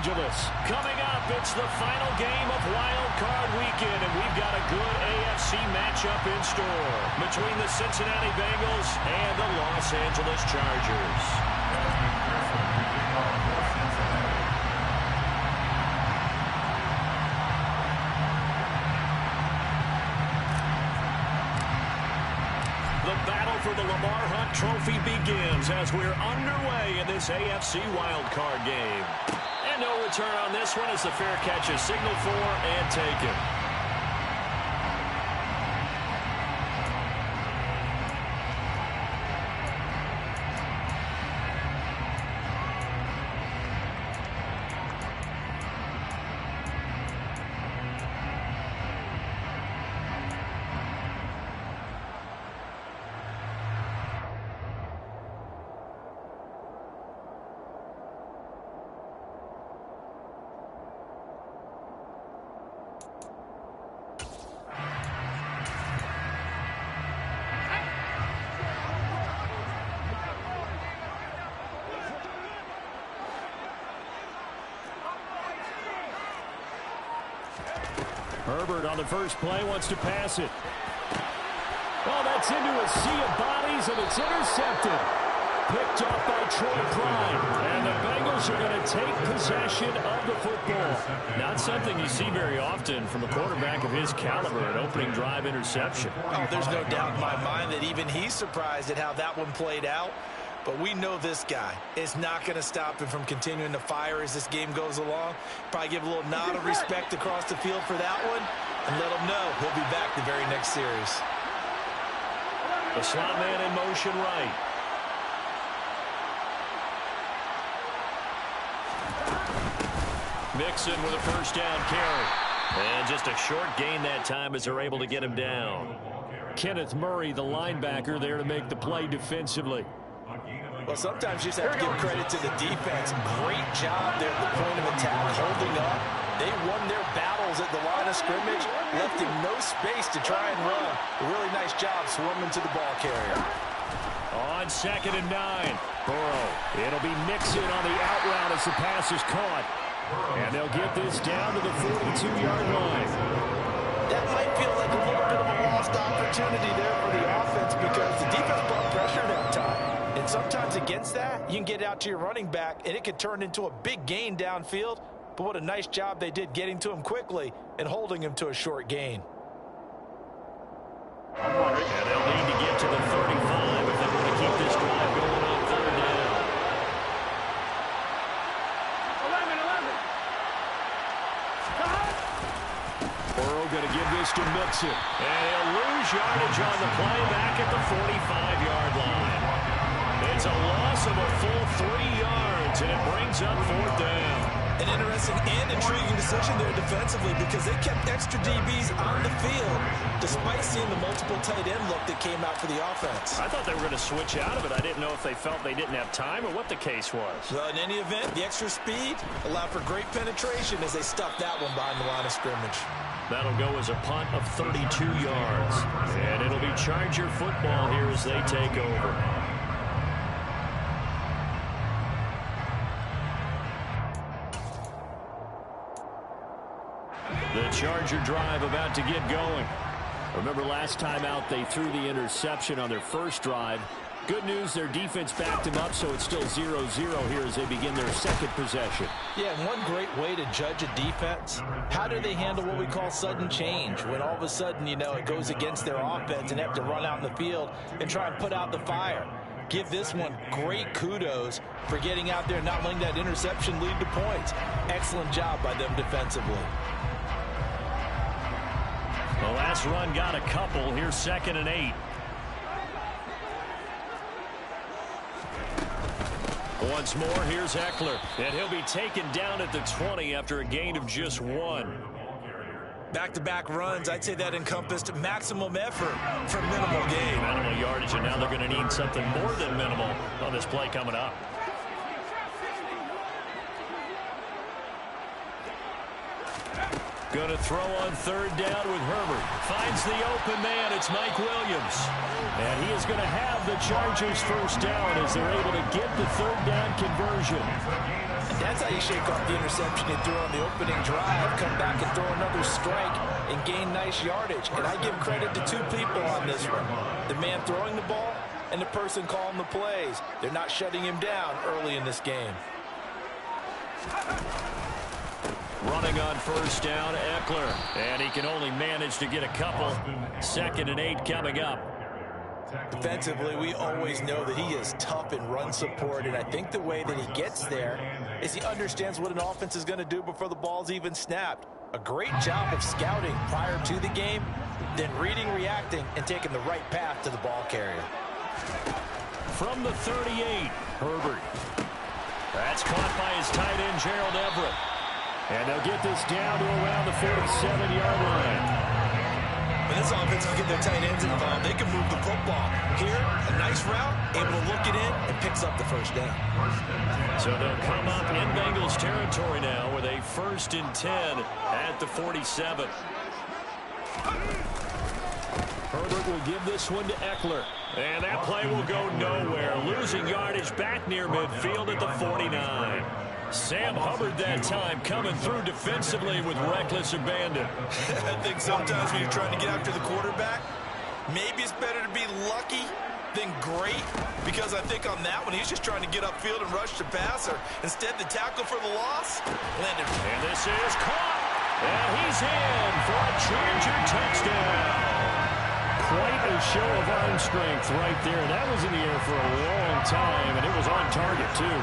Angeles. Coming up, it's the final game of Wild Card Weekend, and we've got a good AFC matchup in store between the Cincinnati Bengals and the Los Angeles Chargers. The battle for the Lamar Hunt Trophy begins as we're underway in this AFC wildcard game. And no return on this one as the fair catch is signaled for and taken. Herbert on the first play wants to pass it. Oh, that's into a sea of bodies, and it's intercepted. Picked up by Troy Prime. And the Bengals are going to take possession of the football. Not something you see very often from a quarterback of his caliber, an opening drive interception. Oh, there's no doubt in my mind that even he's surprised at how that one played out. But we know this guy is not going to stop him from continuing to fire as this game goes along. Probably give a little nod of respect across the field for that one and let him know he'll be back the very next series. The slot man in motion right. Mixon with a first down carry. And just a short gain that time as they're able to get him down. Kenneth Murray, the linebacker, there to make the play defensively. Well, sometimes you just have to give credit to the defense. Great job there at the point of attack, holding up. They won their battles at the line of scrimmage, left him no space to try and run. A really nice job swarming to the ball carrier. On 2nd and 9. Burrow. It'll be Mixon on the out route as the pass is caught. And they'll get this down to the 42-yard line. That might feel like a little bit of a lost opportunity there for the offense because the defense brought pressure that time. And sometimes against that, you can get out to your running back, and it could turn into a big gain downfield. But what a nice job they did getting to him quickly and holding him to a short gain. And they'll need to get to the 35 if they want to keep this drive going on 3rd down. 11. Burrow going to give this to Mixon. And he'll lose yardage on the play back at the 45-yard line. It's a loss of a full 3 yards, and it brings up 4th down. An interesting and intriguing decision there defensively because they kept extra DBs on the field despite seeing the multiple tight end look that came out for the offense. I thought they were going to switch out of it. I didn't know if they felt they didn't have time or what the case was. Well, in any event, the extra speed allowed for great penetration as they stuffed that one behind the line of scrimmage. That'll go as a punt of 32 yards. And it'll be Charger football here as they take over. The Charger drive about to get going. Remember last time out they threw the interception on their first drive. Good news, their defense backed him up, so it's still 0-0 here as they begin their second possession. Yeah, and one great way to judge a defense, how do they handle what we call sudden change? When all of a sudden, you know, it goes against their offense and they have to run out in the field and try and put out the fire. Give this one great kudos for getting out there and not letting that interception lead to points. Excellent job by them defensively. The last run got a couple. Here's 2nd and 8. Once more, here's Eckler. And he'll be taken down at the 20 after a gain of just 1. Back-to-back runs, I'd say that encompassed maximum effort for minimal gain. Minimal yardage, and now they're going to need something more than minimal on this play coming up. Going to throw on 3rd down with Herbert. Finds the open man. It's Mike Williams. And he is going to have the Chargers first down as they're able to get the 3rd down conversion. That's how you shake off the interception you threw on the opening drive, come back and throw another strike and gain nice yardage. And I give credit to two people on this one. The man throwing the ball and the person calling the plays. They're not shutting him down early in this game. Running on first down, Eckler. And he can only manage to get a couple. 2nd and 8 coming up. Defensively, we always know that he is tough in run support, and I think the way that he gets there is he understands what an offense is going to do before the ball's even snapped. A great job of scouting prior to the game, then reading, reacting, and taking the right path to the ball carrier. From the 38, Herbert. That's caught by his tight end, Gerald Everett. And they'll get this down to around the 47-yard line. When this offense can get their tight ends involved, they can move the football. Here, a nice route, able to look it in, and picks up the first down. So they'll come up in Bengals territory now with a 1st and 10 at the 47. Herbert will give this one to Eckler. And that play will go nowhere. Losing yardage back near midfield at the 49. Sam Hubbard that time coming through defensively with reckless abandon. I think sometimes when you're trying to get after the quarterback, maybe it's better to be lucky than great, because I think on that one he's just trying to get upfield and rush the passer. Instead, the tackle for the loss landed. And this is caught. And he's in for a Charger touchdown. Quite a show of arm strength right there. That was in the air for a long time, and it was on target, too.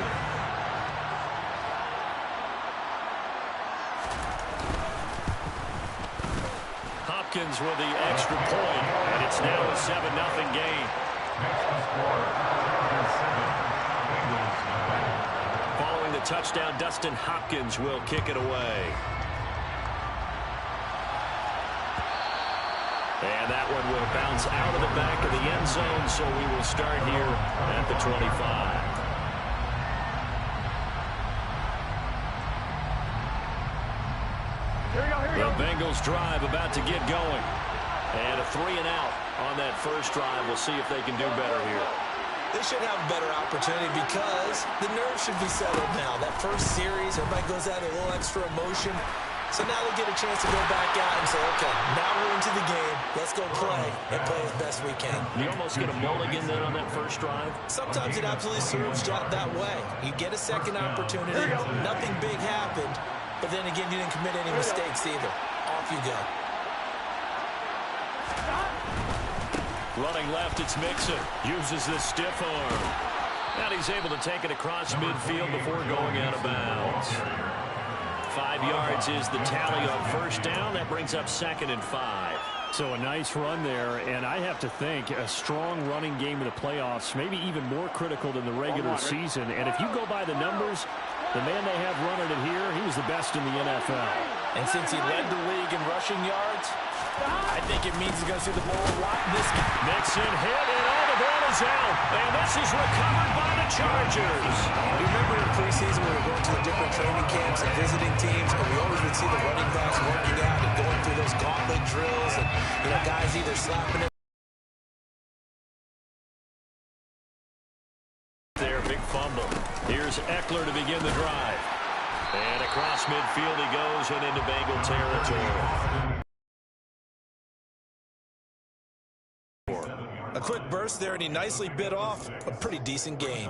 Hopkins with the extra point, and it's now a 7-0 game. Following the touchdown, Dustin Hopkins will kick it away. And that one will bounce out of the back of the end zone, so we will start here at the 25. The Bengals drive about to get going. And a 3 and out on that first drive. We'll see if they can do better here. They should have a better opportunity because the nerves should be settled now. That first series, everybody goes out a little extra emotion. So now they'll get a chance to go back out and say, okay, now we're into the game. Let's go play and play as best we can. You almost get a mulligan then on that first drive? Sometimes it absolutely serves that way. You get a second opportunity. Nothing big happened. But then again, you didn't commit any mistakes either. Off you go. Running left, it's Mixon. Uses the stiff arm. And he's able to take it across midfield before going out of bounds. 5 yards is the tally on first down. That brings up 2nd and 5. So a nice run there, and I have to think a strong running game in the playoffs, maybe even more critical than the regular season. And if you go by the numbers, the man they have running it here, he was the best in the NFL. And since he led the league in rushing yards, I think it means he's going to see the ball a lot in this game. Mixon hit, and all the ball is out. And this is recovered by the Chargers. You remember in preseason we were going to the different training camps and visiting teams, and we always would see the running backs working out and going through those gauntlet drills, and guys either slapping it. There, big fumble. Here's Eckler to begin the drive. And across midfield he goes and into Bengal territory. A quick burst there, and he nicely bit off a pretty decent gain.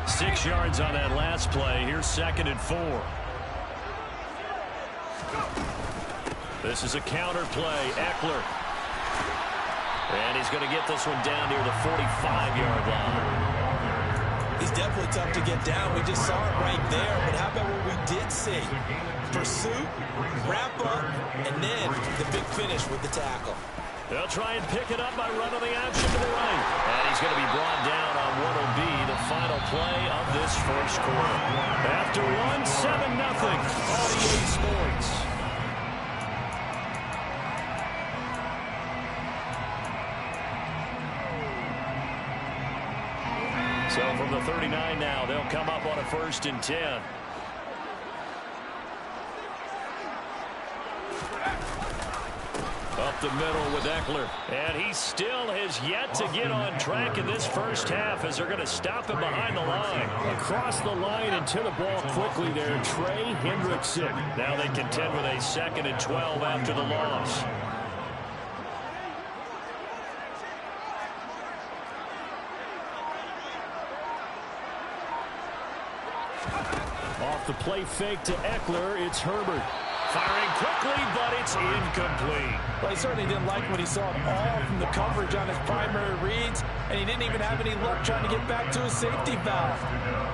Six yards on that last play. Here's 2nd and 4. This is a counter play. Eckler. And he's going to get this one down near the 45-yard line. He's definitely tough to get down. We just saw it right there. But how about what we did see? Pursuit, wrap up, and then the big finish with the tackle. They'll try and pick it up by running the option to the right. And he's going to be brought down on what will be the final play of this first quarter. After one, 7-0 on EA Sports. So from the 39 now, they'll come up on a 1st and 10. A up the middle with Eckler. And he still has yet to get on track in this first half as they're going to stop him behind the line. Across the line and to the ball quickly there, Trey Hendrickson. Now they contend with a 2nd and 12 after the loss. Off the play fake to Eckler, it's Herbert. Firing quickly, but it's incomplete. Well, he certainly didn't like what he saw all from the coverage on his primary reads, and he didn't even have any luck trying to get back to his safety valve.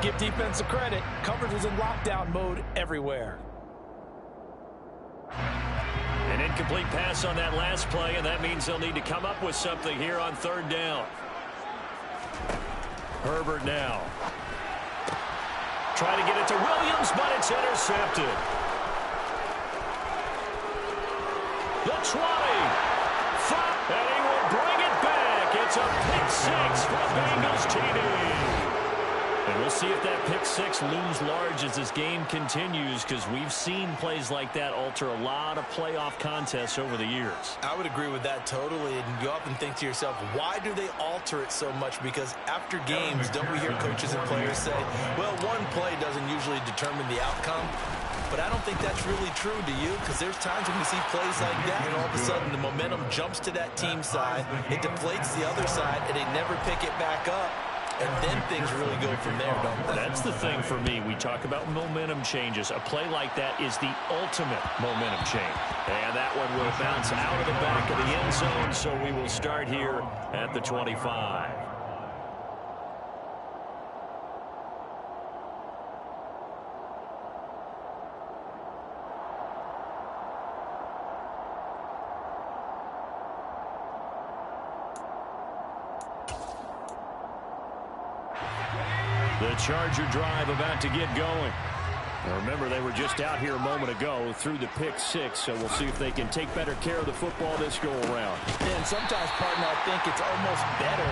Give defense a credit. Coverage was in lockdown mode everywhere. An incomplete pass on that last play, and that means they'll need to come up with something here on 3rd down. Herbert now. Trying to get it to Williams, but it's intercepted. The 20. And he will bring it back. It's a pick 6 for Bengals TD. And we'll see if that pick 6 looms large as this game continues, because we've seen plays like that alter a lot of playoff contests over the years. I would agree with that totally, and you often think to yourself, why do they alter it so much? Because after games, don't we hear coaches and players say, well, one play doesn't usually determine the outcome? But I don't think that's really true, do you? Because there's times when we see plays like that, and all of a sudden the momentum jumps to that team side, it deflates the other side, and they never pick it back up. And then things really go from there, don't they? That's the thing for me. We talk about momentum changes. A play like that is the ultimate momentum change. And that one will bounce out of the back of the end zone, so we will start here at the 25. The Charger drive about to get going. Now remember, they were just out here a moment ago through the pick 6, so we'll see if they can take better care of the football this go-around. And sometimes, partner, I think it's almost better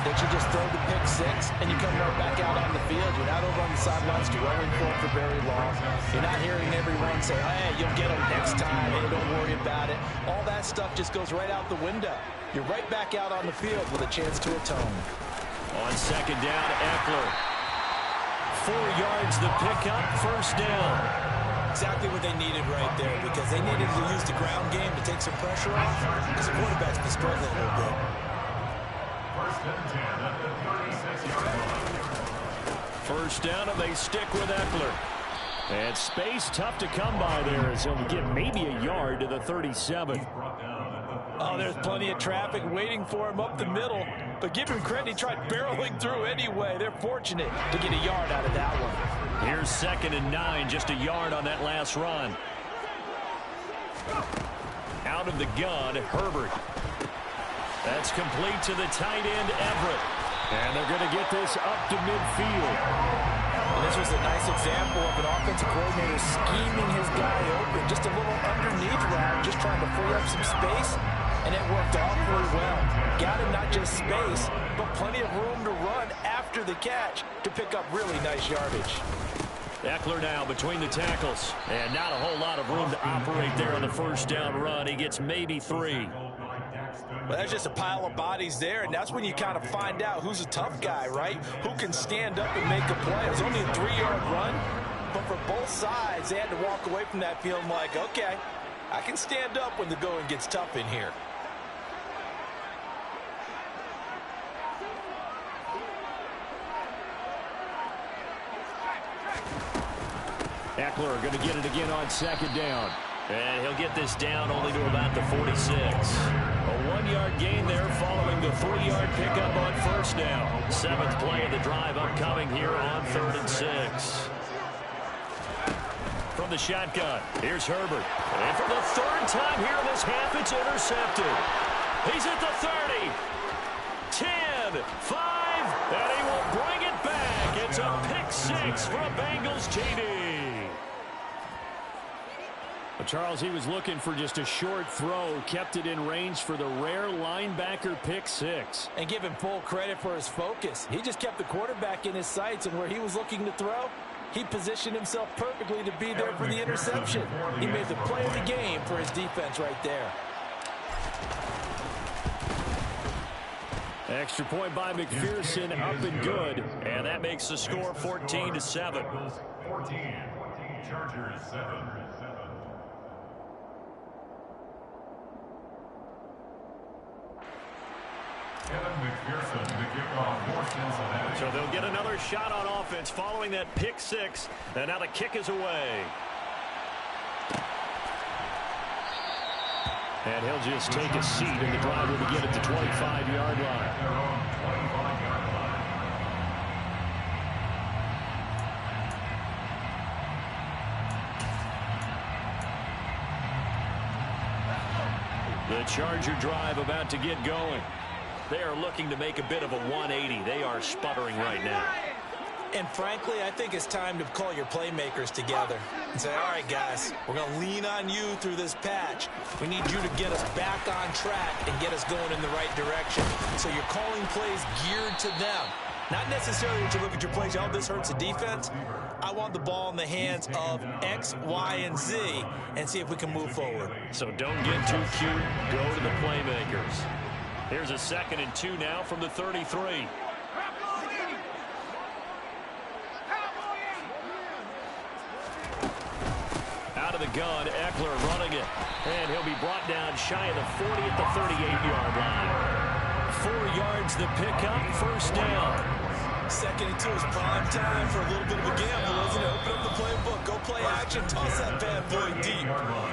that you just throw the pick 6 and you come right back out on the field. You're not over on the sidelines dwelling for very long. You're not hearing everyone say, hey, you'll get them next time. Hey, don't worry about it. All that stuff just goes right out the window. You're right back out on the field with a chance to atone. On 2nd down, Eckler. 4 yards the pickup, 1st down. Exactly what they needed right there, because they needed to use the ground game to take some pressure off, because the quarterback's been struggling a little bit. 1st down, and they stick with Eckler. And space tough to come by there, as he'll get maybe a yard to the 37. Oh, there's plenty of traffic waiting for him up the middle. But give him credit, he tried barreling through anyway. They're fortunate to get a yard out of that one. Here's 2nd and 9, just a yard on that last run. Out of the gun, Herbert. That's complete to the tight end, Everett. And they're going to get this up to midfield. And this was a nice example of an offensive coordinator scheming his guy open. Just a little underneath route, just trying to free up some space. And it worked awfully well. Got him not just space, but plenty of room to run after the catch to pick up really nice yardage. Eckler now between the tackles. And not a whole lot of room to operate there on the 1st down run. He gets maybe 3. Well, that's just a pile of bodies there, and that's when you kind of find out who's a tough guy, right? Who can stand up and make a play. It was only a 3-yard run, but for both sides, they had to walk away from that feeling like, okay, I can stand up when the going gets tough in here. Eckler going to get it again on 2nd down. And he'll get this down only to about the 46. A 1-yard gain there following the 3-yard pickup on 1st down. 7th play of the drive upcoming here on 3rd and 6. From the shotgun, here's Herbert. And for the 3rd time here in this half, it's intercepted. He's at the 30. 10, 5, and he will bring it back. It's a pick 6 for a Bengals TD. Charles, he was looking for just a short throw, kept it in range for the rare linebacker pick 6. And give him full credit for his focus. He just kept the quarterback in his sights, and where he was looking to throw, he positioned himself perfectly to be there for the interception. He made the play of the game for his defense right there. Extra point by McPherson, up and good. And that makes the score 14-7. 14, Chargers 7. Kevin McPherson, the kickoff for Cincinnati. So they'll get another shot on offense following that pick six. And now the kick is away. And he'll just take a seat, and the drive will begin at the 25-yard line. Their own 25-yard line. The Charger drive about to get going. They are looking to make a bit of a 180. They are sputtering right now. And frankly, I think it's time to call your playmakers together and say, all right, guys, we're going to lean on you through this patch. We need you to get us back on track and get us going in the right direction. So you're calling plays geared to them. Not necessarily that you look at your plays, oh, this hurts the defense. I want the ball in the hands of X, Y, and Z and see if we can move forward. So don't get too cute. Go to the playmakers. Here's a 2nd and 2 now from the 33. Out of the gun, Eckler running it. And he'll be brought down shy of the 40 at the 38-yard line. 4 yards the pickup, first down. 2nd and 2 is prime time for a little bit of a gamble, isn't it? Open up the playbook, go play action, toss that bad boy deep.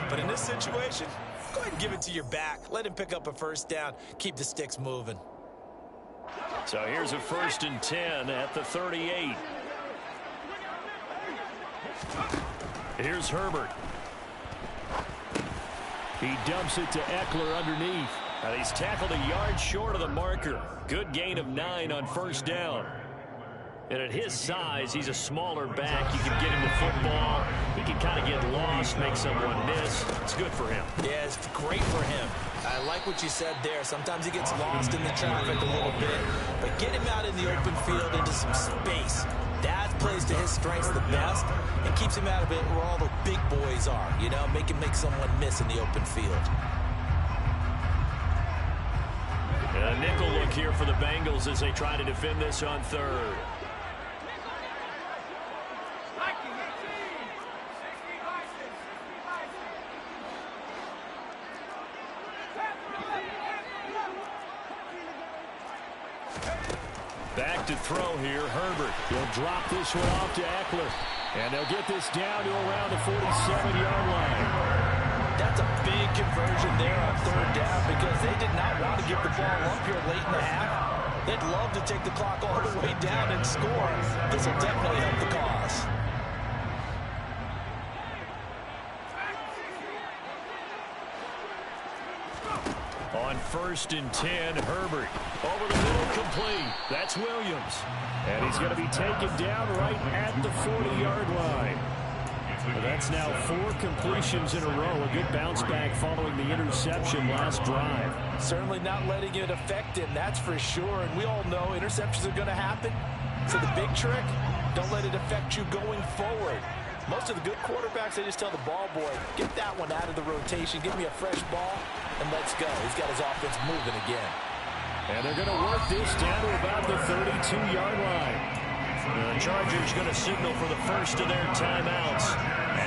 But in this situation, go ahead and give it to your back. Let him pick up a first down. Keep the sticks moving. So here's a 1st and 10 at the 38. Here's Herbert. He dumps it to Eckler underneath. He's tackled a yard short of the marker. Good gain of 9 on first down. And at his size, he's a smaller back. You can get him the football. He can kind of get lost, make someone miss. It's good for him. Yeah, it's great for him. I like what you said there. Sometimes he gets lost in the traffic a little bit. But get him out in the open field into some space. That plays to his strengths the best and keeps him out of it where all the big boys are. You know, make someone miss in the open field. A nickel look here for the Bengals as they try to defend this on 3rd. Back to throw here, Herbert. He'll drop this one off to Eckler. And they'll get this down to around the 47-yard line. That's a big conversion there on 3rd down because they did not want to give the ball up here late in the half. They'd love to take the clock all the way down and score. This will definitely help the cause. On 1st and 10, Herbert. Over the middle, complete. That's Williams. And he's going to be taken down right at the 40-yard line. That's now 4 completions in a row. A good bounce back following the interception last drive. Certainly not letting it affect him, that's for sure. And we all know interceptions are going to happen. So the big trick, don't let it affect you going forward. Most of the good quarterbacks, they just tell the ball boy, get that one out of the rotation, give me a fresh ball, and let's go. He's got his offense moving again. And they're going to work this down to about the 32-yard line. The Chargers going to signal for the first of their timeouts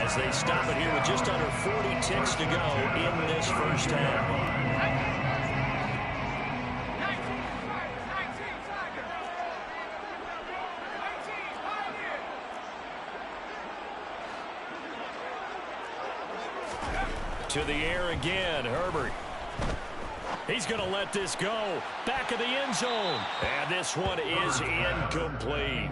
as they stop it here with just under 40 ticks to go in this first half. To the air again, Herbert. He's going to let this go. Back of the end zone. And this one is incomplete.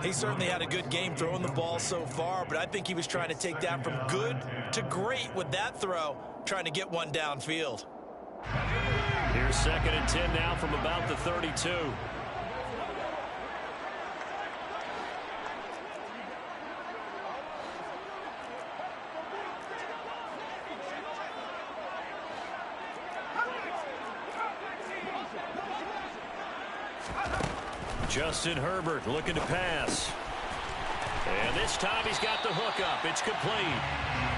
He certainly had a good game throwing the ball so far, but I think he was trying to take that from good to great with that throw, trying to get one downfield. Here's 2nd and 10 now from about the 32. Justin Herbert looking to pass. And this time he's got the hook up. It's complete.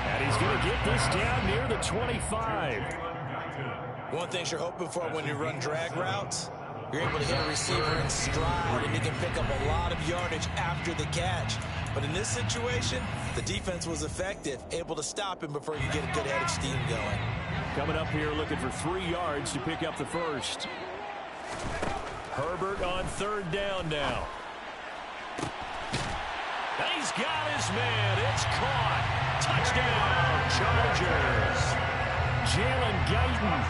And he's going to get this down near the 25. One thing you're hoping for when you run drag routes, You're able to hit a receiver in stride, and he can pick up a lot of yardage after the catch. But in this situation, the defense was effective, able to stop him before you get a good head of steam going. Coming up here looking for 3 yards to pick up the first. Herbert on 3rd down now. He's got his man. It's caught. Touchdown, Chargers. Jalen Guyton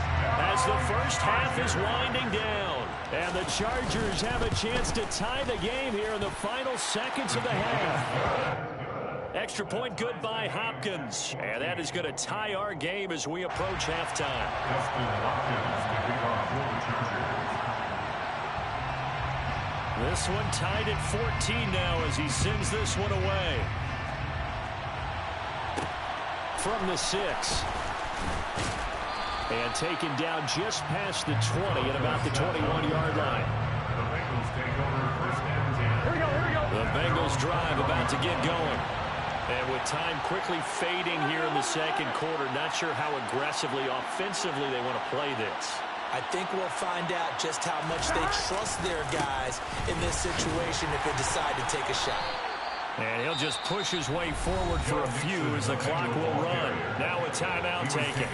as the first half is winding down. And the Chargers have a chance to tie the game here in the final seconds of the half. Extra point good by Hopkins. And that is going to tie our game as we approach halftime. This one tied at 14 now as he sends this one away. From the 6. And taken down just past the 20 at about the 21-yard line. The Bengals drive about to get going. And with time quickly fading here in the second quarter, not sure how aggressively, offensively they want to play this. I think we'll find out just how much they trust their guys in this situation if they decide to take a shot. And he'll just push his way forward for a few as the clock will run. Now a timeout taken.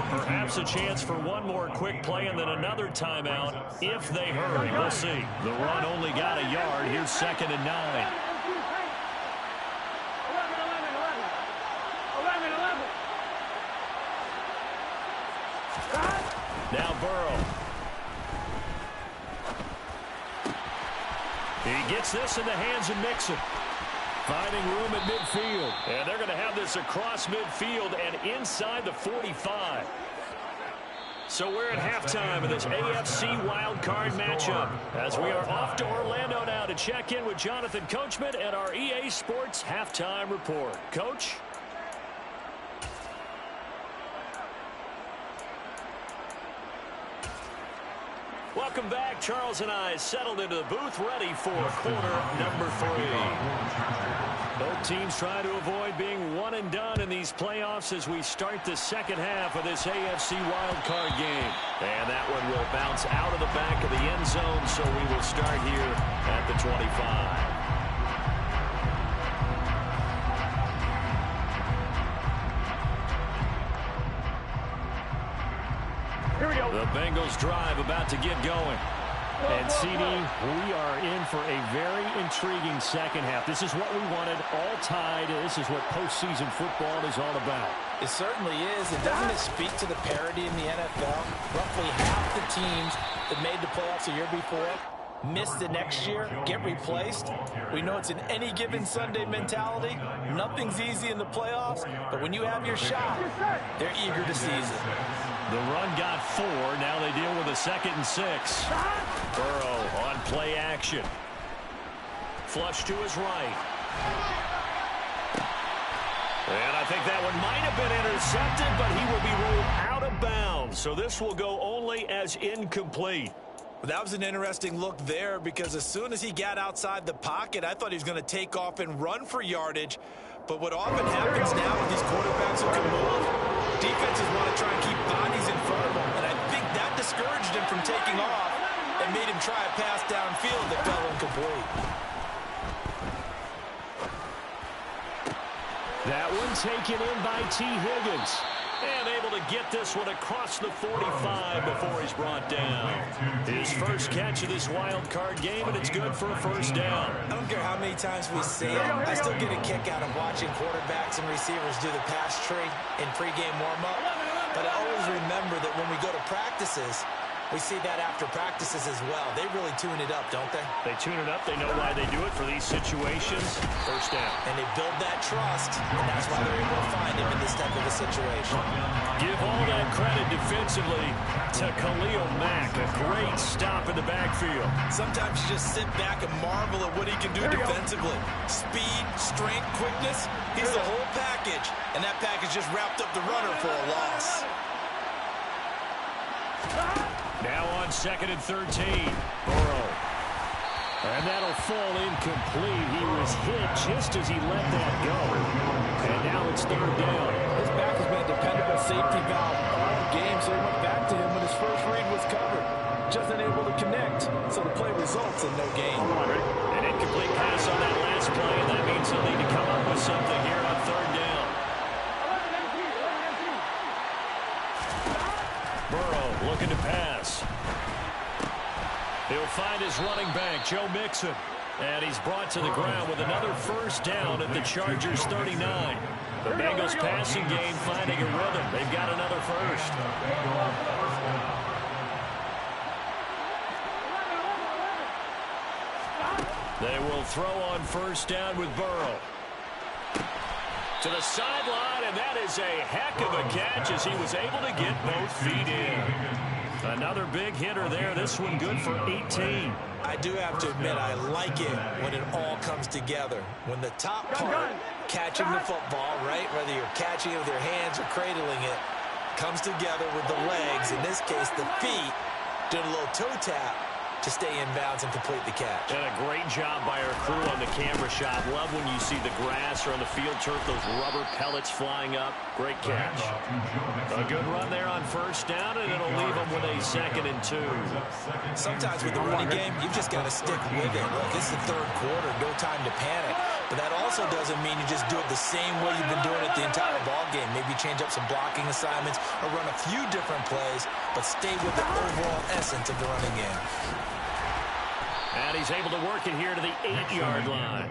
Perhaps a chance for one more quick play and then another timeout if they hurry. We'll see. The run only got a yard. Here's 2nd and 9. Now Burrow. He gets this in the hands of Mixon. Finding room at midfield. And they're going to have this across midfield and inside the 45. So we're at halftime of this AFC wildcard matchup as we are off to Orlando now to check in with Jonathan Coachman and our EA Sports halftime report. Coach? Welcome back. Charles and I settled into the booth ready for quarter number 3. Both teams try to avoid being one and done in these playoffs as we start the second half of this AFC wildcard game. And that one will bounce out of the back of the end zone, so we will start here at the 25. The Bengals drive about to get going. And CD, we are in for a very intriguing second half. This is what we wanted, all tied. This is what postseason football is all about. It certainly is. And doesn't it speak to the parity in the NFL? Roughly half the teams that made the playoffs a year before miss the next year, get replaced. We know it's an any given Sunday mentality. Nothing's easy in the playoffs, but when you have your shot, they're eager to seize it. The run got 4. Now they deal with a 2nd and 6. Burrow on play action. Flush to his right. And I think that one might have been intercepted, but he will be ruled out of bounds. So this will go only as incomplete. That was an interesting look there because as soon as he got outside the pocket, I thought he was going to take off and run for yardage. But what often happens now with these quarterbacks who can move, defenses want to try and keep bodies in front of them. And I think that discouraged him from taking off and made him try a pass downfield that fell incomplete. That one taken in by T. Higgins. And able to get this one across the 45 before he's brought down. His first catch of this wild card game, and it's good for a first down. I don't care how many times we see it. I still get a kick out of watching quarterbacks and receivers do the pass tree in pregame warm-up. But I always remember that when we go to practices, we see that after practices as well. They really tune it up, don't they? They tune it up. They know why they do it for these situations. First down. And they build that trust, and that's why they're able to find him in this type of a situation. Give all that credit defensively to Khalil Mack. A great stop in the backfield. Sometimes you just sit back and marvel at what he can do defensively. Speed, strength, quickness. He's the whole package, and that package just wrapped up the runner for a loss. Now on 2nd and 13. Burrow. And that'll fall incomplete. He was hit just as he let that go. And now it's 3rd down. His back has been a dependable safety valve all game, so he went back to him when his first read was covered. just unable to connect, so the play results in no gain. An incomplete pass on that last play, and that means he'll need to come up with something here on third down. Burrow looking to pass. He'll find his running back, Joe Mixon. And he's brought to the ground with another first down at the Chargers' 39. The Bengals passing game finding a rhythm. They've got another first. They will throw on first down with Burrow. To the sideline, and that is a heck of a catch as he was able to get both feet in. Another big hitter there. This one good for 18. I do have to admit, I like it when it all comes together. When the top part, catching the football, right, whether you're catching it with your hands or cradling it, comes together with the legs, in this case the feet, doing a little toe tap to stay in bounds and complete the catch. And a great job by our crew on the camera shot. Love when you see the grass or on the field turf, those rubber pellets flying up. Great catch. A good run there on first down, and it'll leave them with a 2nd and 2. Sometimes with the running game, you've just got to stick with it. Look, this is the third quarter, no time to panic. But that also doesn't mean you just do it the same way you've been doing it the entire ball game. Maybe change up some blocking assignments or run a few different plays, but stay with the overall essence of the running game. And he's able to work it here to the 8-yard line.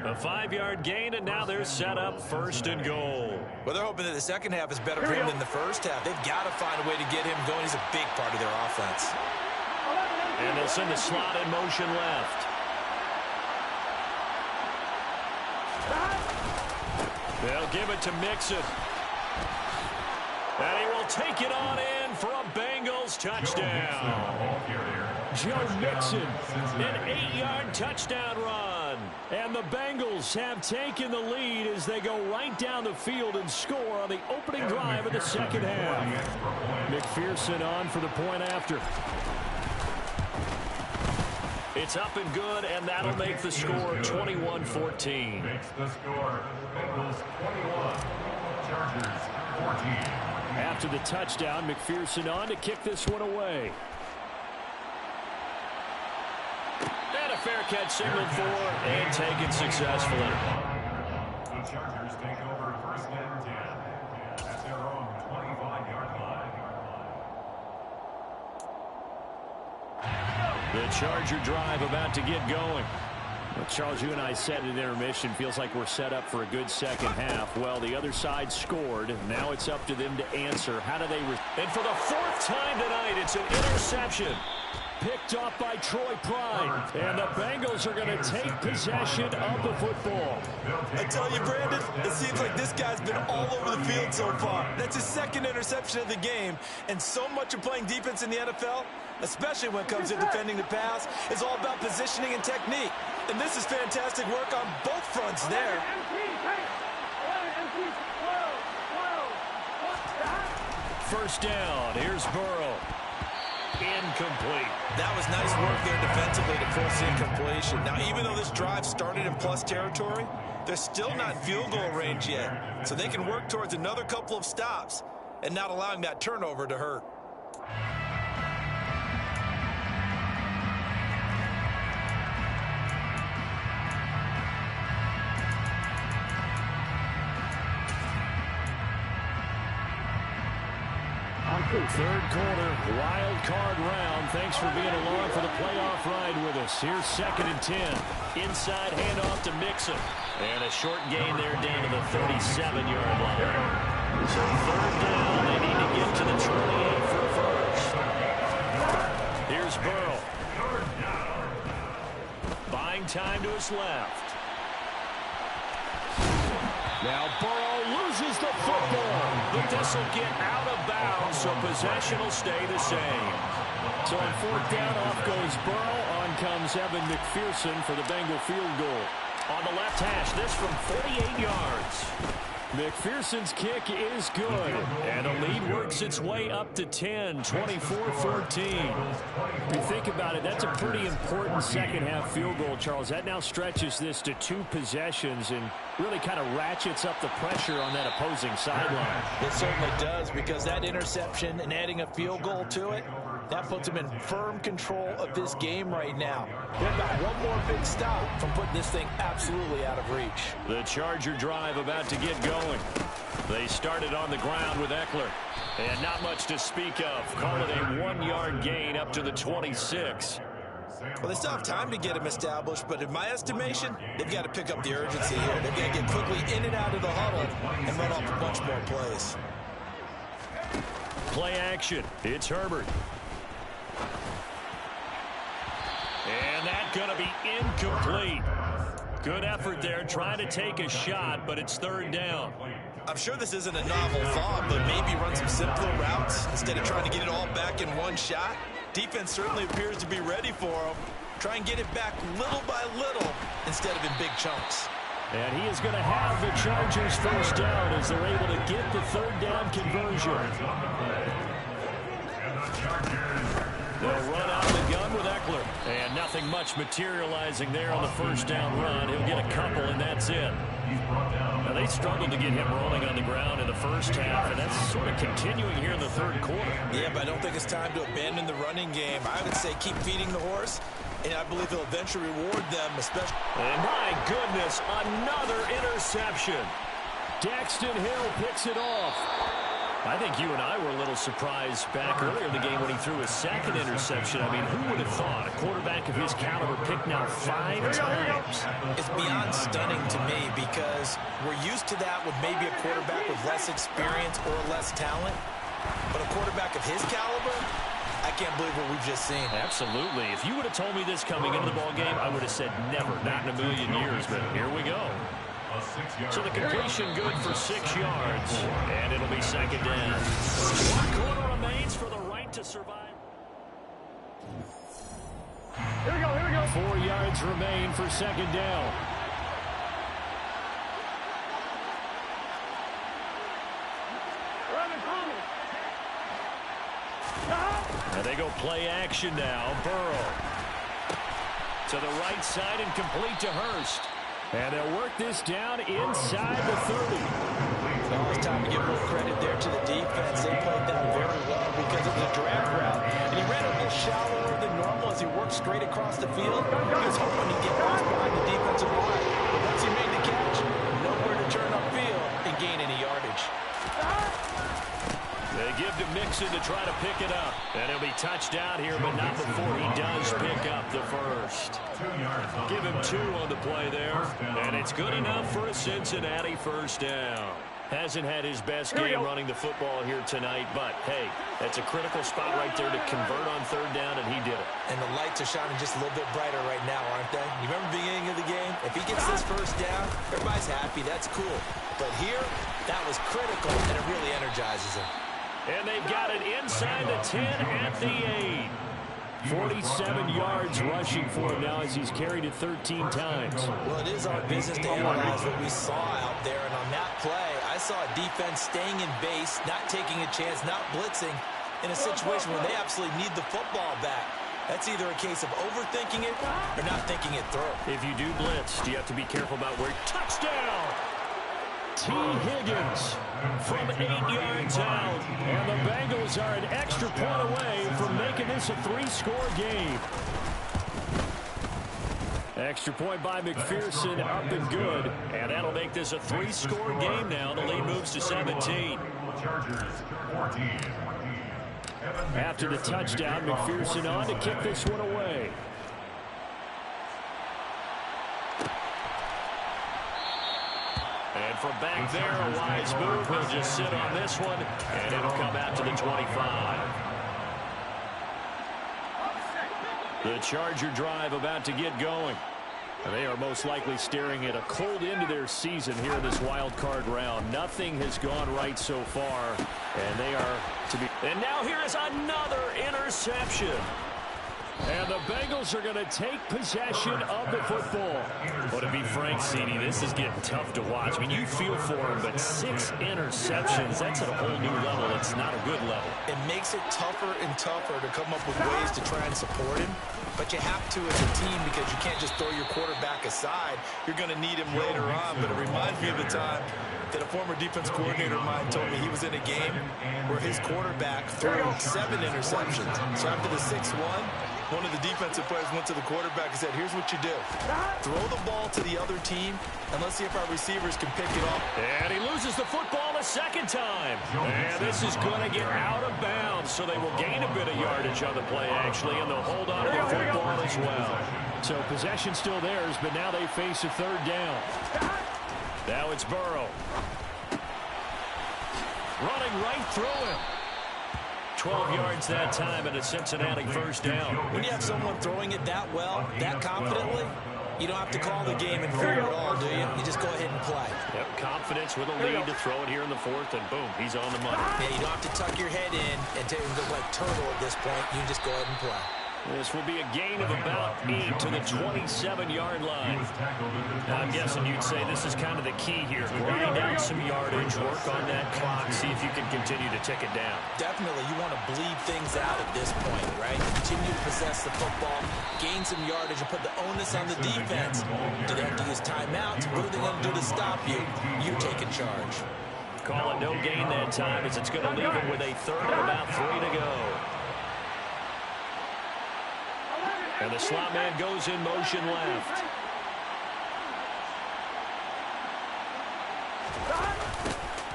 A 5-yard gain, and now they're set up 1st and goal. Well, they're hoping that the second half is better for him than the first half. They've got to find a way to get him going. He's a big part of their offense. And they'll send the slot in motion left. They'll give it to Mixon. And he will take it on in for a Bengals touchdown. Joe Mixon, an 8-yard touchdown run. And the Bengals have taken the lead as they go right down the field and score on the opening drive of the second half. McPherson on for the point after. It's up and good, and that'll make the score 21-14. Makes the score Bengals 21, Chargers 14. After the touchdown, McPherson on to kick this one away. And a fair catch signaled for and taken successfully. The Chargers take over 1st and 10 at their own 25-yard line. The Charger drive about to get going. Well, Charles, you and I said in intermission, feels like we're set up for a good second half. Well, the other side scored. Now it's up to them to answer. How do they... And for the 4th time tonight, it's an interception. Picked off by Troy Pride. And the Bengals are going to take possession of the football. I tell you, Brandon, it seems like this guy's been all over the field so far. That's his 2nd interception of the game. And so much of playing defense in the NFL, especially when it comes to defending the pass, is all about positioning and technique. And this is fantastic work on both fronts there. First down. Here's Burrow. Incomplete. That was nice work there defensively to force the incompletion. Now, even though this drive started in plus territory, they're still not in field goal range yet. So they can work towards another couple of stops and not allowing that turnover to hurt. Third quarter, wild card round. Thanks for being along for the playoff ride with us. Here's 2nd and 10. Inside handoff to Mixon. And a short gain there down to the 37-yard line. So 3rd down, they need to get to the 28 for a first. Here's Burrow. Buying time to his left. Now Burrow loses the football. But this will get out of bounds, so possession will stay the same. So on 4th down, off goes Burrow. On comes Evan McPherson for the Bengal field goal. On the left hash, this from 48 yards. McPherson's kick is good. And the lead works its way up to 10, 24-14. If you think about it, that's a pretty important second half field goal, Charles. That now stretches this to 2 possessions and really kind of ratchets up the pressure on that opposing sideline. It certainly does, because that interception and adding a field goal to it, That puts them in firm control of this game right now. They've got one more big stop from putting this thing absolutely out of reach. The Charger drive about to get going. They started on the ground with Eckler. And not much to speak of. Call it a 1-yard gain up to the 26. Well, they still have time to get him established, but in my estimation, they've got to pick up the urgency here. They've got to get quickly in and out of the huddle and run off a bunch more plays. Play action. It's Herbert. And that's going to be incomplete. Good effort there, trying to take a shot, but it's third down. I'm sure this isn't a novel thought, but maybe run some simpler routes instead of trying to get it all back in one shot. Defense certainly appears to be ready for him. Try and get it back little by little instead of in big chunks. And he is going to have the Chargers first down as they're able to get the third down conversion. They'll run out of the gun with Eckler. And nothing much materializing there on the first down run. He'll get a couple, and that's it. Now, they struggled to get him rolling on the ground in the first half, and that's sort of continuing here in the third quarter. Yeah, but I don't think it's time to abandon the running game. I would say keep feeding the horse, and I believe he'll eventually reward them, especially. And my goodness, another interception. Daxton Hill picks it off. I think you and I were a little surprised back earlier in the game when he threw his second interception. I mean, who would have thought a quarterback of his caliber picked now 5 times? It's beyond stunning to me because we're used to that with maybe a quarterback with less experience or less talent. But a quarterback of his caliber, I can't believe what we've just seen. Absolutely. If you would have told me this coming into the ball game, I would have said never, not in a million years. But here we go. So the completion good for 6 yards, and it'll be second down. 1 quarter remains for the right to survive. Here we go. 4 yards remain for second down. And they go play action now. Burrow to the right side and complete to Hurst. And they'll work this down inside the 30. Well, it's time to give more credit there to the defense. They played that very well because it was a drag route. And he ran a little shallower than normal as he worked straight across the field. He was hoping he'd get lost behind the defensive line. But once he made the catch, nowhere to turn upfield and gain any yardage. They give to Mixon to try to pick it up. And he'll be touched out here, but not before he does pick up the first. Give him 2 on the play there. And it's good enough for a Cincinnati first down. Hasn't had his best game running the football here tonight, but hey, that's a critical spot right there to convert on third down, and he did it. And the lights are shining just a little bit brighter right now, aren't they? You remember the beginning of the game? If he gets this first down, everybody's happy. That's cool. But here, that was critical, and it really energizes him. And they've got it inside the 10 at the 8. 47 yards rushing for him now as he's carried it 13 times. Well, it is our business to analyze what we saw out there. And on that play, I saw a defense staying in base, not taking a chance, not blitzing in a situation where they absolutely need the football back. That's either a case of overthinking it or not thinking it through. If you do blitz, you have to be careful about where. Touchdown! T. Higgins from 8 yards out. And the Bengals are an extra point away from making this a 3-score game. Extra point by McPherson, up and good. And that'll make this a 3-score game now. The lead moves to 17. After the touchdown, McPherson on to kick this one away. And from back there, a wise move. He'll just sit on this one, and it'll come out to the 25. The Charger drive about to get going. They are most likely staring at a cold end to their season here in this wild card round. Nothing has gone right so far, and they are to be. And now here is another interception. And the Bengals are going to take possession of the football. Well, to be frank, CD, this is getting tough to watch. I mean, you feel for him, but 6 interceptions, that's at a whole new level. It's not a good level. It makes it tougher and tougher to come up with ways to try and support him. but you have to as a team because you can't just throw your quarterback aside. You're going to need him later on, but it reminds me of a time that a former defense coordinator of mine told me he was in a game where his quarterback threw 7 interceptions. So after the 6th one of the defensive players went to the quarterback and said, here's what you do. Throw the ball to the other team, and let's see if our receivers can pick it up. And he loses the football a second time. And this is going to get out of bounds, so they will gain a bit of yardage on the play, actually, and they'll hold on to the football as well. So possession still theirs, but now they face a third down. Now it's Burrow. Running right through him. 12 yards that time and a Cincinnati first down. When you have someone throwing it that well, that confidently, you don't have to call the game in fear at all, do you? You just go ahead and play. Yep, confidence with a lead to throw it here in the 4th, and boom, he's on the money. Yeah, you don't have to tuck your head in and look like turtle at this point. You can just go ahead and play. This will be a gain of about 8 to the 27-yard line. Now, I'm guessing you'd say this is kind of the key here. Grind out some yardage, work on that clock, see if you can continue to tick it down. Definitely, you want to bleed things out at this point, right? Continue to possess the football, gain some yardage, and put the onus on the defense. Do they have to use timeouts? What are they going to do to stop you? You take in charge. Call it no gain that time as it's going to leave him with a 3rd and about 3 to go. And the slot man goes in motion left.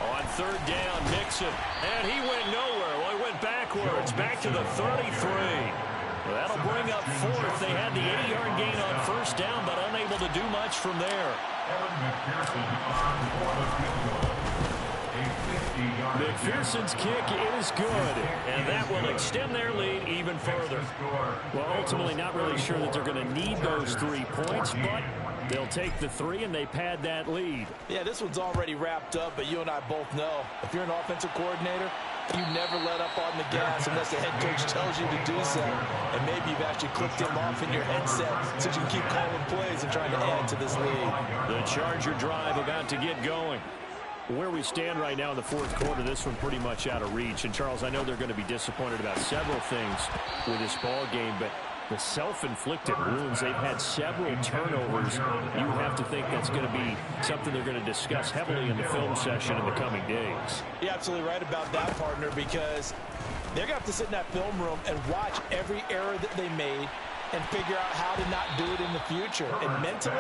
On 3rd down, Mixon. And he went nowhere. Well, he went backwards. Back to the 33. Well, that'll bring up 4th. They had the 80-yard gain on 1st down, but unable to do much from there. McPherson's kick is good, and that will extend their lead even further. Well, ultimately not really sure that they're going to need those 3 points, but they'll take the 3 and they pad that lead. Yeah, this one's already wrapped up, but you and I both know if you're an offensive coordinator, you never let up on the gas unless the head coach tells you to do so. And maybe you've actually clicked him off in your headset so you can keep calling plays and trying to add to this lead. The Charger drive about to get going. Where we stand right now in the 4th quarter, this one pretty much out of reach. And, Charles, I know they're going to be disappointed about several things with this ball game, but the self-inflicted wounds, they've had several turnovers. You have to think that's going to be something they're going to discuss heavily in the film session in the coming days. You're absolutely right about that, partner, because they're going to have to sit in that film room and watch every error that they made and figure out how to not do it in the future. And mentally,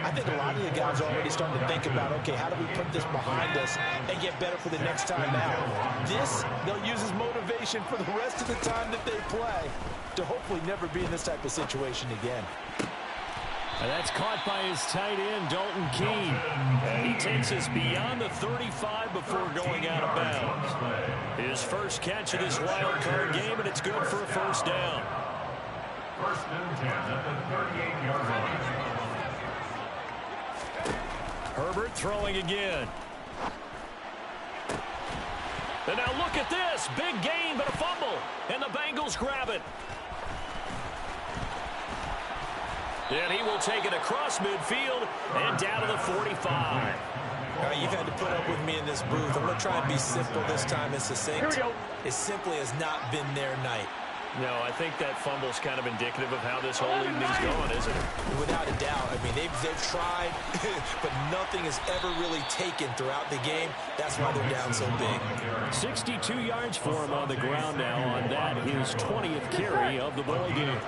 I think a lot of the guys are already starting to think about, okay, how do we put this behind us and get better for the next time out? This, they'll use as motivation for the rest of the time that they play to hopefully never be in this type of situation again. And that's caught by his tight end, Dalton Keene. And he takes us beyond the 35 before going out of bounds. His first catch of this wild card game, and it's good for a 1st down. 1st and 10 at the 38-yard line. Herbert throwing again. And now look at this. Big gain, but a fumble. And the Bengals grab it. And he will take it across midfield and down to the 45. You've had to put up with me in this booth. I'm going to try and be simple this time and succinct. It simply has not been their night. No, I think that fumble's kind of indicative of how this whole evening's going, isn't it? Without a doubt. I mean, they've tried, but nothing is ever really taken throughout the game. That's why they're down so big. 62 yards for him on the ground now on that, his 20th carry of the ball game.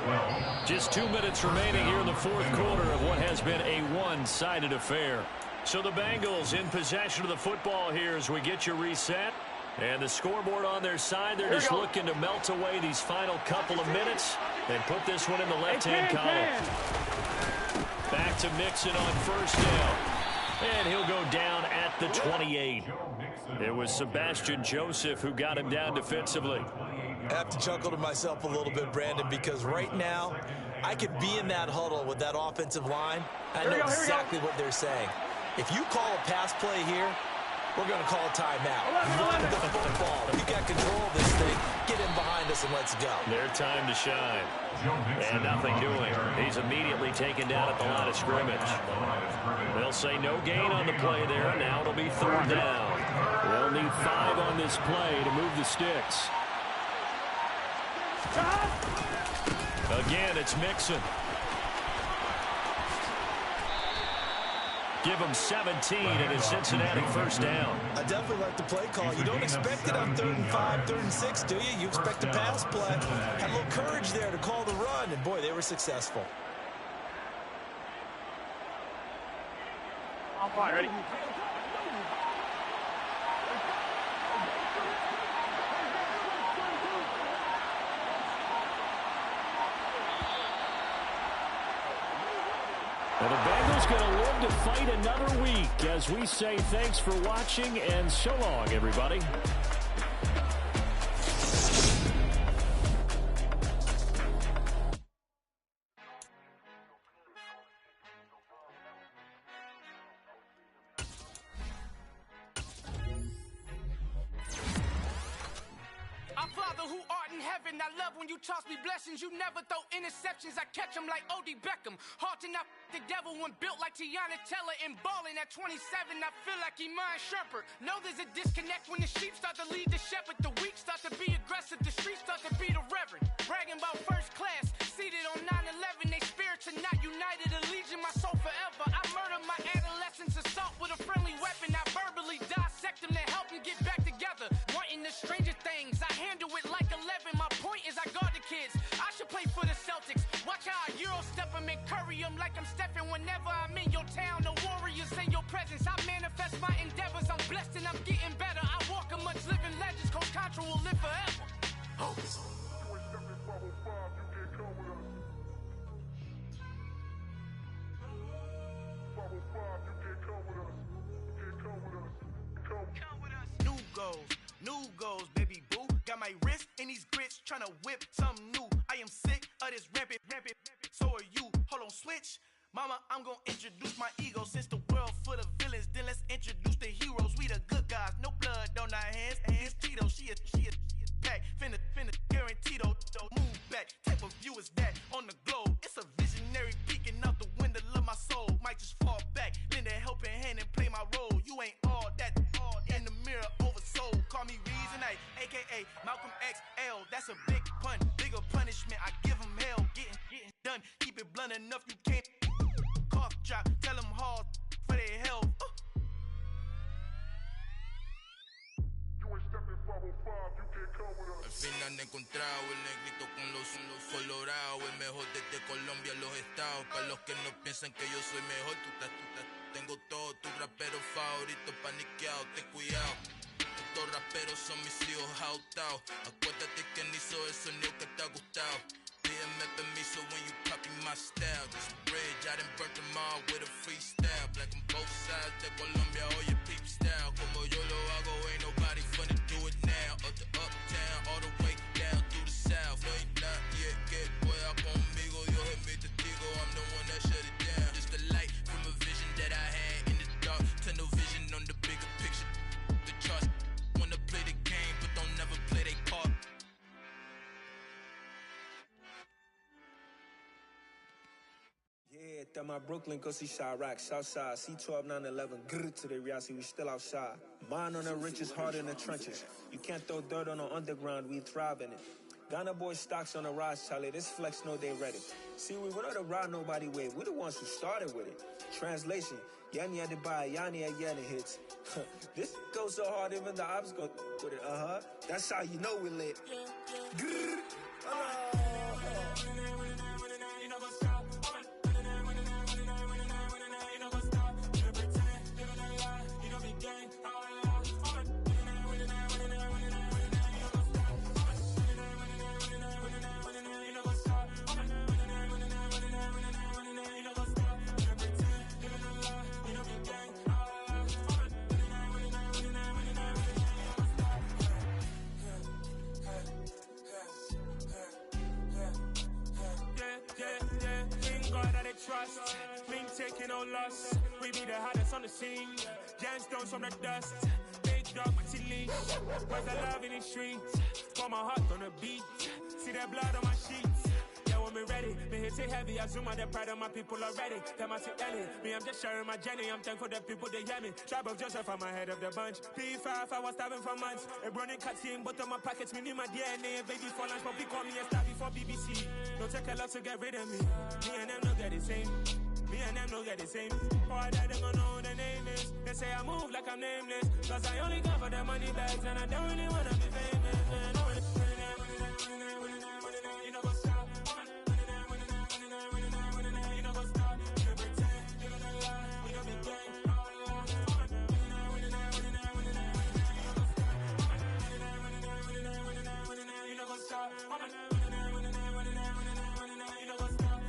Just 2 minutes remaining here in the 4th quarter of what has been a one-sided affair. So the Bengals in possession of the football here as we get you reset. And the scoreboard on their side, they're just looking to melt away these final couple of minutes and put this one in the left-hand column. Back to Mixon on 1st down. And he'll go down at the 28. It was Sebastian Joseph who got him down defensively. I have to chuckle to myself a little bit, Brandon, because right now I could be in that huddle with that offensive line. I know exactly what they're saying. If you call a pass play here, we're going to call a timeout. Run the football. You got control of this thing. Get in behind us and let's go. Their time to shine. And nothing doing. He's immediately taken down at the line of scrimmage. They'll say no gain on the play there. Now it'll be 3rd down. They'll need 5 on this play to move the sticks. Again, it's Mixon. Give him 17 and it's Cincinnati first down. I definitely like the play call. You don't expect it on 3rd and 5, 3rd and 6, do you? You expect a pass play. Had a little courage there to call the run, and boy, they were successful. All right, ready? Well, the Bengals going to live to fight another week as we say thanks for watching and so long, everybody. Our Father who art in heaven, I love when you toss me blessings. You never throw interceptions, I catch them like O.D. Beckham. Hard to knock the devil when built like Tiana Teller and balling at 27. I feel like Iman Shumpert. Know there's a disconnect when the sheep start to lead the shepherd. The weak start to be aggressive, the streets start to be the reverend. Bragging about first class, seated on 9/11. They spirits are not united, allegiance my soul forever. I murdered my adolescence, assault with a friendly weapon. I verbally dissect them to help them get back together. Wanting the stranger things, I handle it like 11. My point is I guard the kids. I should play for the Celtics. Watch how I Euro step them and curry them like I'm Stephen. Whenever I'm in your town, the Warriors in your presence. I manifest my endeavors. I'm blessed and I'm getting better. I walk amongst living legends. Coach Contra will live forever. Oh. New goals, new goals, baby boo. Got my wrist in these grits, tryna whip something new. I am sick of this rampant. So are you. Hold on, switch. Mama, I'm gonna introduce my ego. Since the world full of villains, then let's introduce the heroes. We the good guys, no blood on our hands. Hands Tito, she a pack. Finna guarantee though. Move back. Type of view is that on the globe? It's a visionary peeking out the window of my soul. Might just fall back, lend a helping hand and play my role. You ain't all that in the mirror oversold. Call me Reasonite, aka Malcolm XL. That's a big pun, bigger punishment. I give him hell, getting done. Keep it blunt enough, you can't cough drop. Tell them hard for their health. Al fin han encontrado el negrito con los colorados, el mejor desde Colombia, los estados. Para los que no piensan que yo soy mejor, tengo todos tus raperos favoritos paniqueados, ten cuidado. Estos raperos son mis hijos jautados. Acuérdate que ni hizo el sonido que te ha gustado. Pídeme permiso when you copy my style. This bridge, I done burnt them all with a freestyle. Black on both sides de Colombia, oye peep style. Como yo lo hago, ain't nobody finna do it now. Up to uptown, all the way down through the south. No hay nadie que pueda conmigo, Dios es mi testigo. I'm the one that shut it down. Just the light from a vision that I had in the dark. Tunnel vision on the bigger picture. The charts wanna play the game, but don't never play their part. Yeah, that my Brooklyn, go see Chirac, Southside, C12, 911, grrr to the reality, we still outside. Mine on the richest, heart in the trenches. You can't throw dirt on the underground, we thrive in it. Ghana boys stocks on the rise, Charlie, this flex know they ready. See, we wouldn't have ride nobody with, we the ones who started with it. Translation, Yanni had to buy, Yanni had Yanni hits. This goes so hard, even the ops go with it, That's how you know we lit. Grrr, Trust, been taking no loss. We be the hottest on the scene. Gemstones from the dust. Big dog, but leash. Where's the love in the streets? Got my heart on the beat. See that blood on my sheets. Yeah, when we ready, me hit say heavy, I zoom on the pride of my people already. Them I say Ellie, me I'm just sharing my journey. I'm thankful the people they hear me. Tribe of Joseph, I'm ahead of the bunch. P5, I was starving for months. A brownie cutscene, but on my pockets, me need my DNA. Baby for lunch, but we call me a star before BBC. No take a lot to get rid of me. Me and them no get the same. Me and them no get the same. Boy, that they gonna know who the name is. They say I move like I'm nameless. Cause I only come for the money bags and I don't really wanna be famous. You know what's up? You know what's up? You pretend, you don't lie, we don't be gang. You know what's up?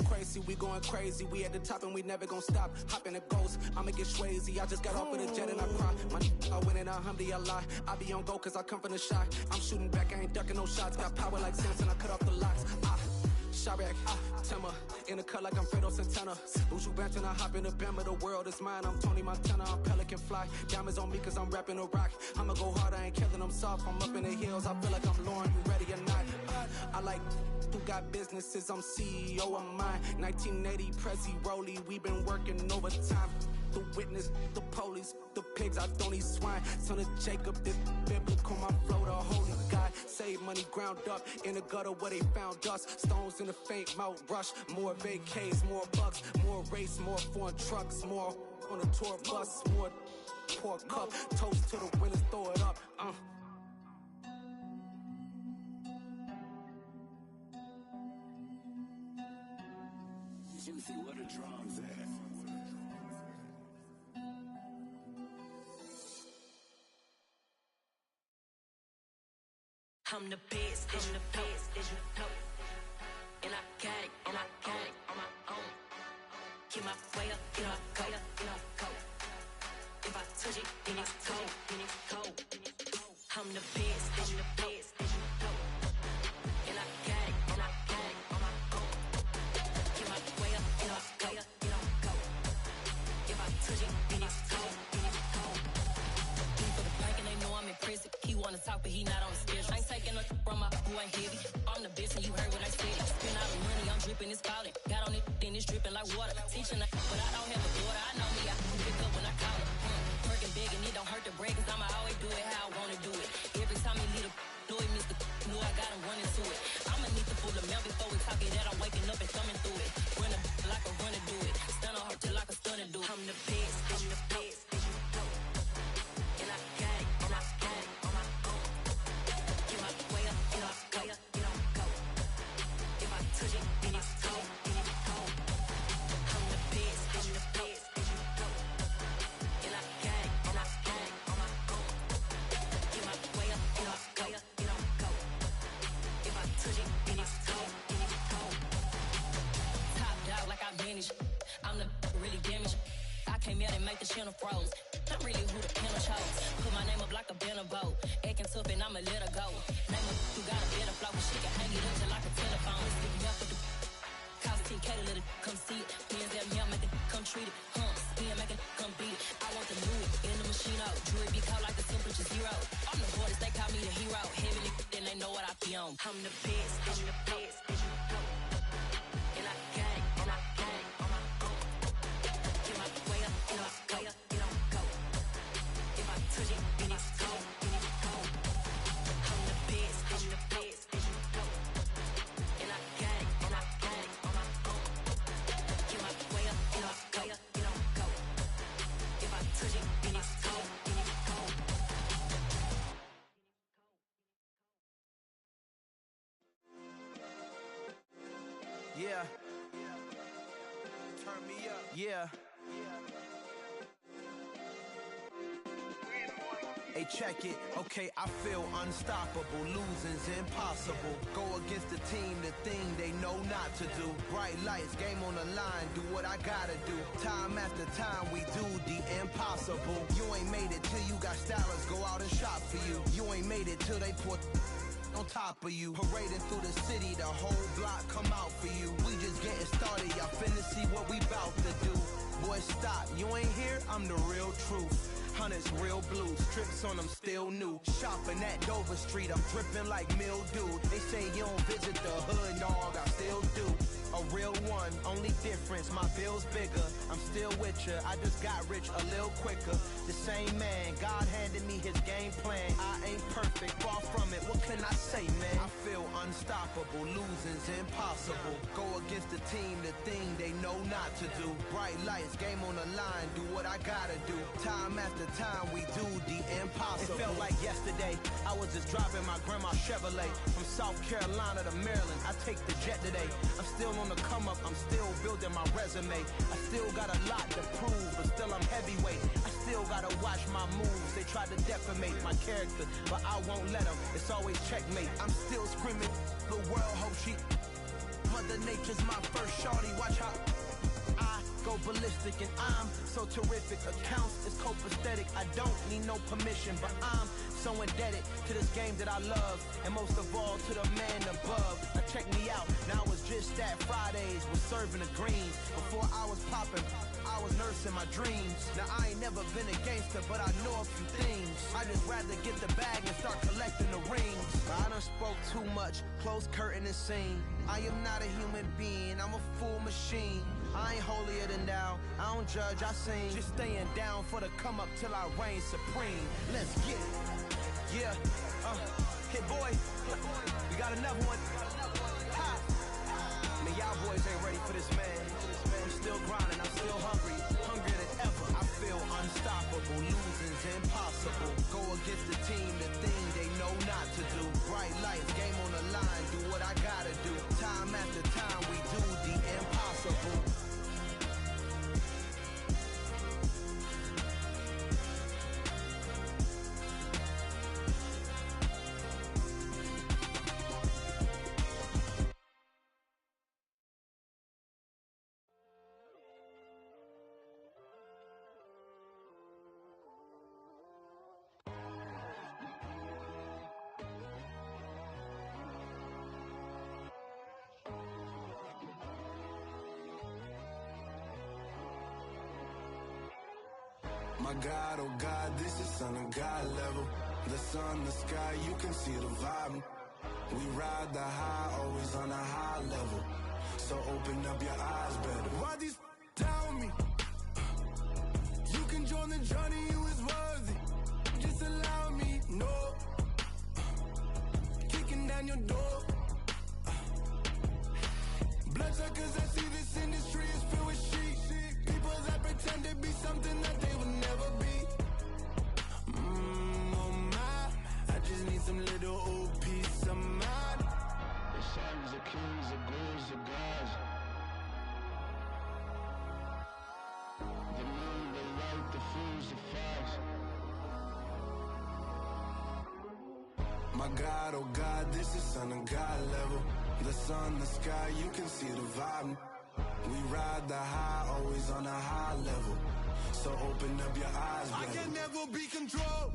Crazy, we going crazy. We at the top and we never gonna stop. Hop in a ghost, I'ma get swayzy. I just got off with a jet and I cry. I win in a Humvee, I lie. I be on go cause I come from the shot. I'm shooting back, I ain't ducking no shots. Got power like Samson, I cut off the locks. Shabak, Timmer, in a cut like I'm Fredo Santana. Buju Banton, I hop in the Bama, the world is mine. I'm Tony Montana, I'm Pelican Fly. Diamonds on me cause I'm rapping a rock. I'ma go hard, I ain't killing them soft. I'm up in the hills, I feel like I'm Lauren, you ready or not? I like who got businesses, I'm CEO of mine. 1980, Prezi Rolly, we been working overtime. The witness, the police, the pigs, I don't eat swine. Son of Jacob, this biblical, my flow, the holy God. Save money ground up in the gutter where they found us. Stones in the faint mouth rush. More vacays, more bucks, more race, more foreign trucks, more on a tour bus, more poor cup. Toast to the winners, throw it up. Juicy, what a drums at? I'm the best, I'm the best, as you know. And I got it, and I got it on my own. Get my way up, get my go, get my go. If I touch it, then it's cold, then it's cold. I'm the best, I'm the best, as you know. And I got it, and I got it on my own. Get my way up, get my go, get my go. If I touch it, then it's cold, then it's cold. He for the bank and they know I'm in prison. He wanna talk, but he not on the schedule. I ain't taking no from my boy heavy. I'm the best and you heard what I said. Spend all the money, I'm dripping, it's falling. Got on it, then it's dripping like water. Teaching but I don't have a daughter. I know me, I can pick up when I call her. Working big and it don't hurt to break, cause I'ma always do it how I wanna do it. Every time he leave the know he missed the know I got him running to it. I'ma need to pull the mouth before we talk it that I'm waking up and thumbing through it. Run a like a runner do it. Stun on her till like a stunner do it. I'm the best, I'm the best. And I got it, and I got it on my own. Get my way up, get my go, get on go. If I touch it, then it's cold, then it's cold. I'm the best, I'm the best. And I got it, and I got it on my own. Get my way up, get my go, get on go. If I touch it, then it's cold, then it's cold. Top dog like I vanished. I'm the really damaged. I came out and make the channel froze. I'm really who the panel chose. Put my name up like a banner boat. Acting tough and I'ma let her go. Name her who got a better flow. She can hang it up just like a telephone. Stick me up with the cost 10K to let it come see it. Hands at me, I make it come treat it. Spin, make it come beat it. I want the new in the machine out. Jewelry be cold like the temperature zero. I'm the boys, they call me the hero. Heavy then they know what I be on. I'm the best, I'm the best. And I got it, and I got it on my own. Get my way up, get my go, get on go. If I touch it, then it's cold, then it's cold. I'm the best, I'm the best. And I got it, and I got it on my own. Get my way up, get my go, get on go. If I touch it, then it's cold, then it's cold. Yeah. Turn me up. Yeah. Hey, check it. Okay, I feel unstoppable. Losing's impossible. Go against the team, the thing they know not to do. Bright lights, game on the line, do what I gotta do. Time after time, we do the impossible. You ain't made it till you got stylers go out and shop for you. You ain't made it till they put on top of you. Parading through the city, the whole block come out for you. We just getting started, y'all finna see what we bout to do. Boy, stop, you ain't here, I'm the real truth. Hunters, real blue, strips on them still new. Shopping at Dover Street, I'm dripping like mildew. They say you don't visit the hood, dog, I still do. A real one, only difference, my bill's bigger. I'm still with ya, I just got rich a little quicker. The same man, God handed me his game plan. I ain't perfect, far from it, what can I say, man? I feel unstoppable, losing's impossible. Go against the team, the thing they know not to do. Bright lights, game on the line, do what I gotta do. Time after time, we do the impossible. It felt like yesterday, I was just driving my grandma's Chevrolet. From South Carolina to Maryland, I take the jet today. I'm still on the come up, I'm still building my resume. I still got a lot to prove, but still I'm heavyweight. I still gotta watch my moves. They try to defamate my character, but I won't let them. It's always checkmate. I'm still screaming, the world hope she. Mother Nature's my first shorty, watch how I go ballistic, and I'm so terrific. Accounts is copacetic, I don't need no permission, but I'm so indebted to this game that I love, and most of all to the man above. Now check me out, now it's just that Fridays was serving the greens. Before I was popping, I was nursing my dreams. Now I ain't never been a gangster, but I know a few things. I just rather get the bag and start collecting the rings. I done spoke too much, close curtain and scene. I am not a human being, I'm a full machine. I ain't holier than thou, I don't judge, I sing. Just staying down for the come up till I reign supreme. Let's get it. Yeah, hit boy, we got another one. Ha. Man, y'all boys ain't ready for this, man. I'm still grinding, I'm still hungry, hungrier than ever. I feel unstoppable, losing's impossible. Go against the team, the thing they know not to do. Bright lights, game on the line, do what I gotta do. Time after time, we do the impossible. My God, oh God, this is Son of God level. The sun, the sky, you can see the vibe. We ride the high, always on a high level. So open up your eyes better. Why these tell me? You can join the journey, you is worthy. Just allow me, no. Kicking down your door. Bloodsuckers, I see this industry is filled with shit. People that pretend to be something that they would never be. Oh my, I just need some little old peace of mind. The sons, the kings, the bulls, the gods. The moon, the light, the fools, the facts. My God, oh God, this is Son of God level. The sun, the sky, you can see the vibe. We ride the high, always on a high level. So open up your eyes, baby. I can never be controlled.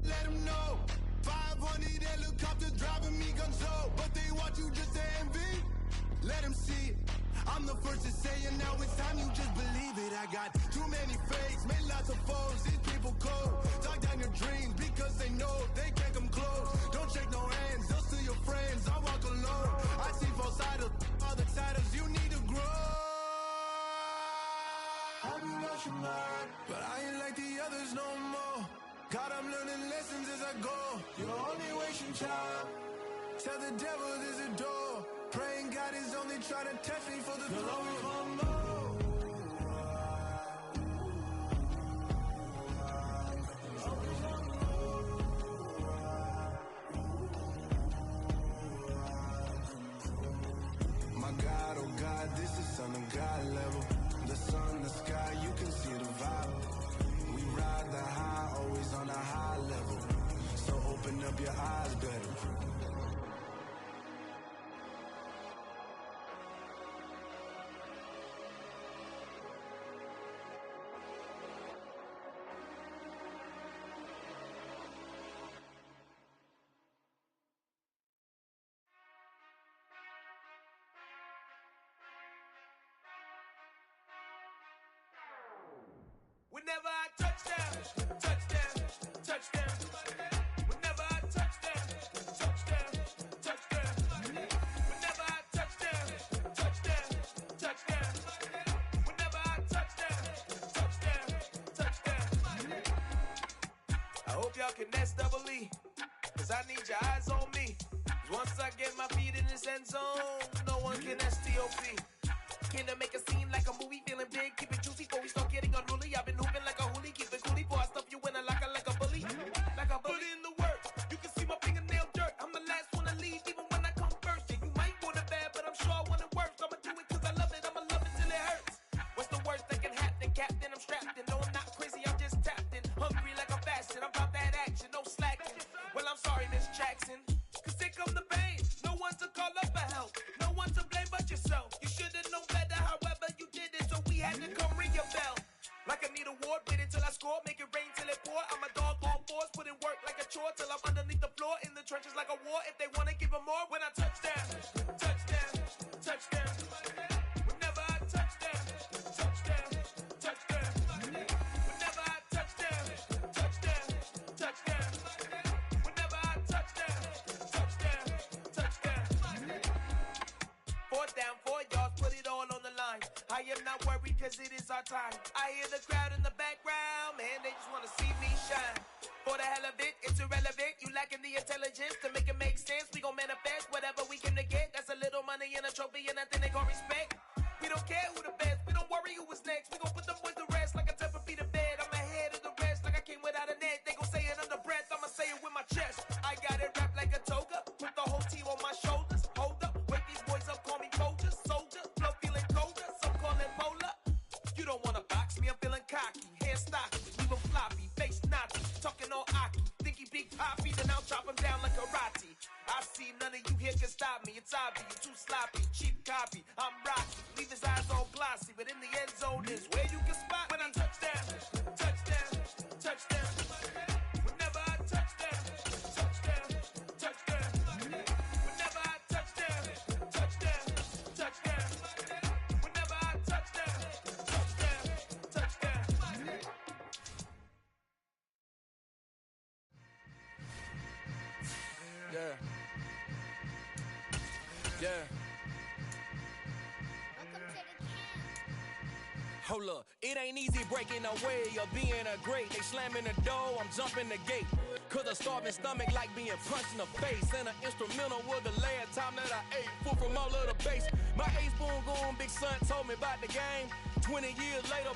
Let them know. 500 helicopters driving me gonzo. But they want you just to envy. Let them see it. I'm the first to say it, now it's time you just believe it. I got too many fakes, made lots of foes. These people cold. Talk down your dreams because they know they can't come close. Don't shake no hands, those are your friends. I walk alone. I see both sides of all the titles you need to grow. I've been watching mine, but I ain't like the others no more. God, I'm learning lessons as I go. You're only wasting time. Tell the devil there's a door. Praying God is only trying to test me for the glory of more. My God, oh God, this is Son of God level. The sun, the sky, you can see the vibe. We ride the high, always on a high level. So open up your eyes better. We Whenever I touchdown, touchdown, touchdown. Whenever I touchdown, touchdown, touchdown. Whenever I touchdown, touchdown, touchdown. Whenever I touchdown, touchdown, touchdown. I hope y'all can nest double E, cause I need your eyes on me. Once I get my feet in this end zone, no one can STOP. Can I make a scene like a movie, feeling big, keep it juicy before we start getting unruly. I've been hooping like a hoolie, keep it coolie before I stuff you in a locker like a bully. Like a bully in the work, you can see my fingernail dirt. I'm the last one to leave, even when I come first. Yeah, you might want it bad, but I'm sure I want it worse. I'ma do it cause I love it, I'ma love it till it hurts. What's the worst that can happen, Captain? I'm strapped in, no I'm not crazy, I'm just tapped in. Hungry like I'm fasting, I'm about that action, no slacking. Well, I'm sorry, Miss Jackson, cause here come the pain. No one to call up for help, no one to blame but yourself. You should've known better, however you did it, so we had to come ring your bell. Like I need a award, wait until I score, make it rain till it pour. I'm a dog on force, put in work like a chore till I'm underneath the floor, in the trenches like a war. If they wanna give them more, when I touchdown, touchdown, touchdown. Whenever I touchdown, touchdown, touchdown. Whenever I touchdown, touchdown, touchdown. Whenever I touchdown, touchdown, touchdown. 4th down, 4 yards, put it all on the line. I am not worried cause it is our time. I hear the crowd in the background, man, they just wanna see me shine. For the hell of it, it's irrelevant. You lacking the intelligence to make it make sense. We gon' manifest whatever we came to get. That's a little money and a trophy and nothing they gon' respect. We don't care who the best, we don't worry who was next. We gon' put them boys to rest like a 10 feet of bed. I'm ahead of the rest like I came without a net. They gon' say it under breath, I'ma say it with my chest. I got it wrapped like a toga, put the whole team on my shoulders. Hold up, wake these boys up, call me Folger, soldier. Flow feeling colder, some call it polar. You don't wanna box me, I'm feeling cocky. Hair stocky, leave him floppy, face naughty. Talking all aki, think he big poppy, then I'll chop him down like karate. I see none of you here can stop me. It's obvious, too sloppy, cheap copy. I'm rocky, leave his eyes all glossy, but in the end zone is where you can spot when I touchdown, touchdown, touchdown. Whenever I touchdown, touchdown, touchdown. Whenever I touchdown, touchdown, touchdown. Whenever I touchdown, touchdown, touchdown. Yeah. Yeah. Hold up, it ain't easy breaking away or being a great. They slamming the door, I'm jumping the gate. Cause a starving stomach like being punched in the face. And an instrumental was the last time that I ate food from all of the base. My ace boom goon big son told me about the game. 20 years later,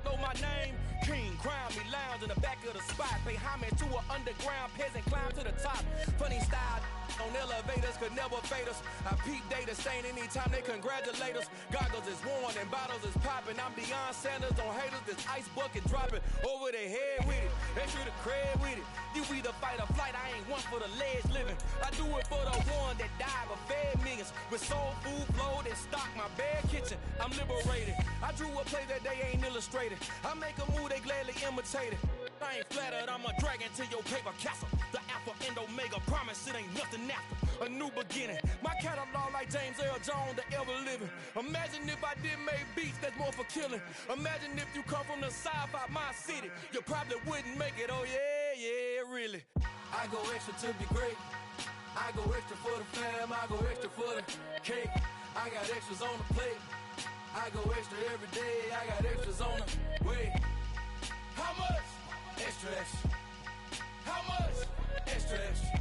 know my name. King, crown me, lounge in the back of the spot. Pay homage to an underground peasant, climb to the top. Funny style on elevators could never fade us. I peep data stain anytime they congratulate us. Goggles is worn and bottles is popping. I'm beyond Sanders on haters. This ice bucket dropping over their head with it. Extra the cred with it. You either fight or flight. I ain't one for the ledge living. I do it for the one that died but fed millions. With soul food flowed and stocked my bare kitchen. I'm liberated. I drew a play that they ain't illustrated. I make a move they gladly imitated. I ain't flattered, I'm a dragon to your paper castle. The Alpha and Omega, promise it ain't nothing after. A new beginning. My catalog like James Earl Jones, the ever living. Imagine if I did make beats that's more for killing. Imagine if you come from the south out my city. You probably wouldn't make it, oh yeah, yeah, really. I go extra to be great. I go extra for the fam, I go extra for the cake. I got extras on the plate. I go extra every day, I got extras on the way. How much? Extra, extra. How much? Extra, extra.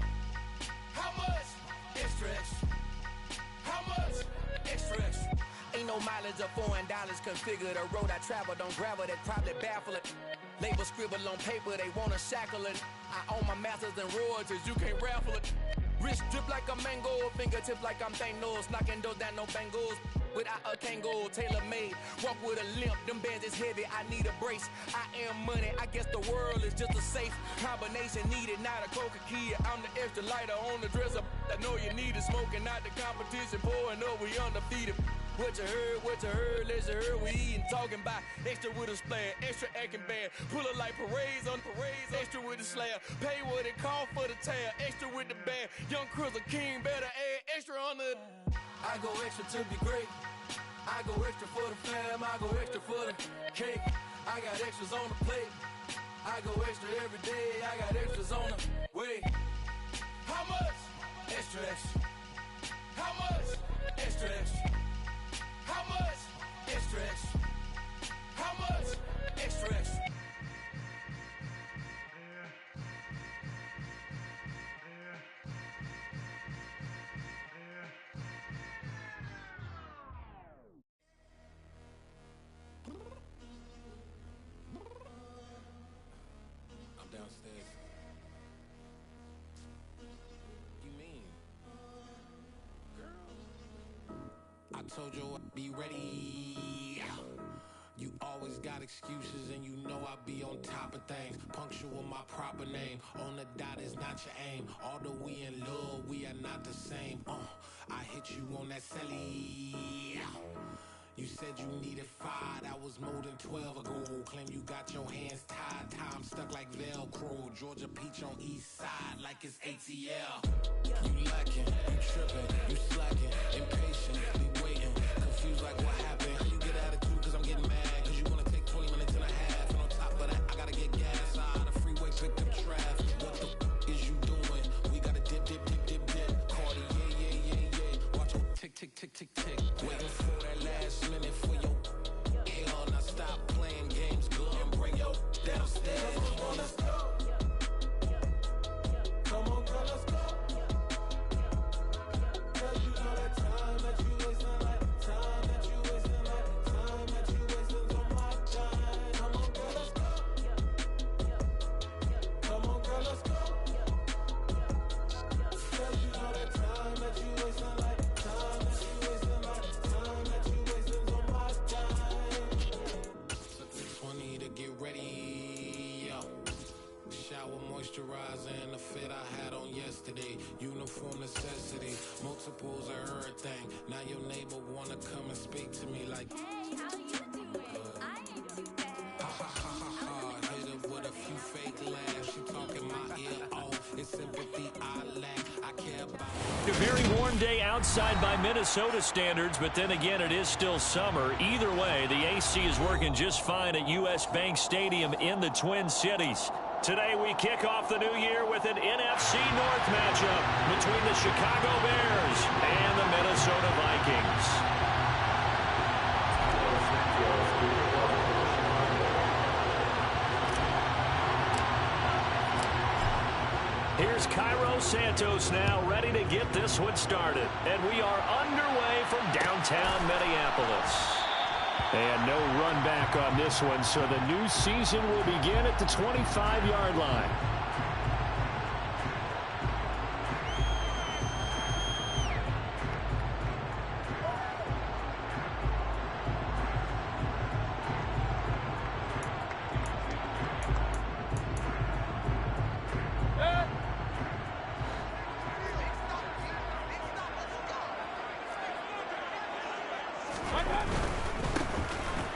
How much? Extra, extra. How much? Extra, extra. Ain't no mileage or $4 configure the road I travel. Don't gravel that probably baffle it. Label scribble on paper, they wanna shackle it. I own my masters and royalties, you can't raffle it. Wrist drip like a mango, fingertip like I'm Thanos. Knocking doors down, no bangles. Without a Kango, tailor-made. Walk with a limp, them bands is heavy, I need a brace. I am money, I guess the world is just a safe combination needed, not a coca key. I'm the extra lighter on the dresser. I know you need it, smoking out the competition, pouring up, we undefeated. What you heard, let's heard, we eating, talking about extra with a splash, extra acting bad. Pull it like parades on parades, extra with the slayer. Pay what it cost for the tail, extra with the band. Young Chris, a king, better add extra on the. I go extra to be great. I go extra for the fam, I go extra for the cake. I got extras on the plate. I go extra every day. I got extras on the way. How much? Extra, extra. How much? Extra, extra. How much? Extra, extra. How much? Extra, extra. I'm downstairs. You mean? Girl, I told you I'd be ready. You always got excuses and you know I be on top of things. Punctual my proper name. On the dot is not your aim. Although we in love, we are not the same. I hit you on that celly. You said you needed 5, that was more than 12 ago. Claim you got your hands tied, time stuck like Velcro. Georgia Peach on east side like it's ATL. You lacking, you tripping, you slacking, impatient, be waiting, confused like what happened. You get attitude cause I'm getting mad, cause you wanna take 20 minutes and a half. And on top of that, I gotta get gas out of the freeway, pick up traffic. What the is you doing? We gotta dip, dip, dip, dip, dip. Cardi, yeah. Watch your tick, tick, tick, tick, tick. Waiting for that last minute for your hell. Now stop playing games, go and bring your downstairs. Come on, let's go. Come on, girl, let's go. Girl, you know that time that you wasting, like time that you wasting, like time that you wasting on my time. Come on, girl, let's go. Come on, girl, let's go. Girl, you know that time that you wasting, like time that you wasting, like time that you wasting on my time. Took the 20 to get ready. Shower moisturizer and the fit I had on yesterday. Uniform necessity, multiples of everything. Now your neighbor wanna come and speak to me like, hey, how you doing? I ain't too bad. Ha ha ha ha ha. Hit her with a few fake laughs. She talking my ear off. It's sympathy I lack. I care about. A very warm day outside by Minnesota standards, but then again, it is still summer. Either way, the AC is working just fine at US Bank Stadium in the Twin Cities. Today, we kick off the new year with an NFC North matchup between the Chicago Bears and the Minnesota Vikings. Here's Cairo Santos now, ready to get this one started. And we are underway from downtown Minneapolis. And no run back on this one, so the new season will begin at the 25-yard line.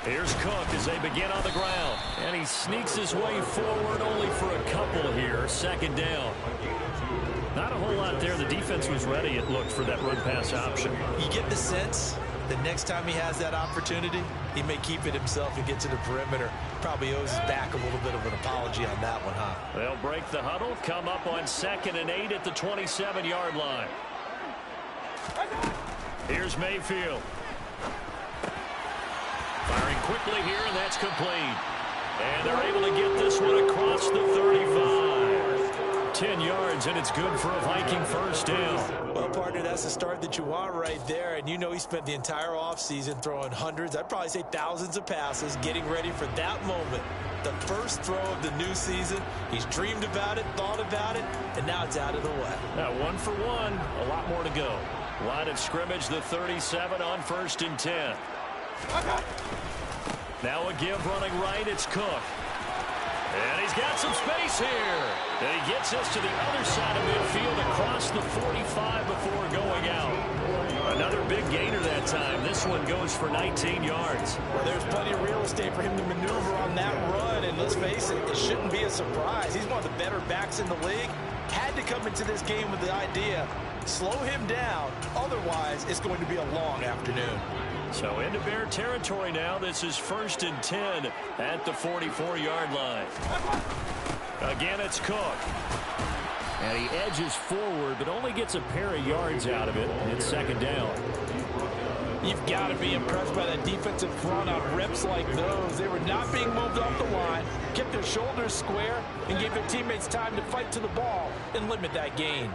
Here's Cook as they begin on the ground. And he sneaks his way forward only for a couple here. Second down. Not a whole lot there. The defense was ready, it looked, for that run-pass option. You get the sense that next time he has that opportunity, he may keep it himself and get to the perimeter. Probably owes his back a little bit of an apology on that one, huh? They'll break the huddle, come up on 2nd and 8 at the 27-yard line. Here's Mayfield. Firing quickly here, and that's complete. And they're able to get this one across the 35. 10 yards, and it's good for a Viking first down. Well, partner, that's the start that you want right there. And you know he spent the entire offseason throwing hundreds, I'd probably say thousands of passes, getting ready for that moment. The first throw of the new season. He's dreamed about it, thought about it, and now it's out of the way. Now 1 for 1, a lot more to go. Line of scrimmage, the 37 on 1st and 10. Now a give running right, it's Cook. And he's got some space here. And he gets us to the other side of midfield across the 45 before going out. Another big gainer that time. This one goes for 19 yards. Well, there's plenty of real estate for him to maneuver on that run. And let's face it, it shouldn't be a surprise. He's one of the better backs in the league. Had to come into this game with the idea, slow him down. Otherwise, it's going to be a long afternoon. So into Bear territory now. This is 1st and 10 at the 44-yard line. Again, it's Cook. And he edges forward, but only gets a pair of yards out of it. It's 2nd down. You've got to be impressed by that defensive front on reps like those. They were not being moved off the line, kept their shoulders square, and gave their teammates time to fight to the ball and limit that gain.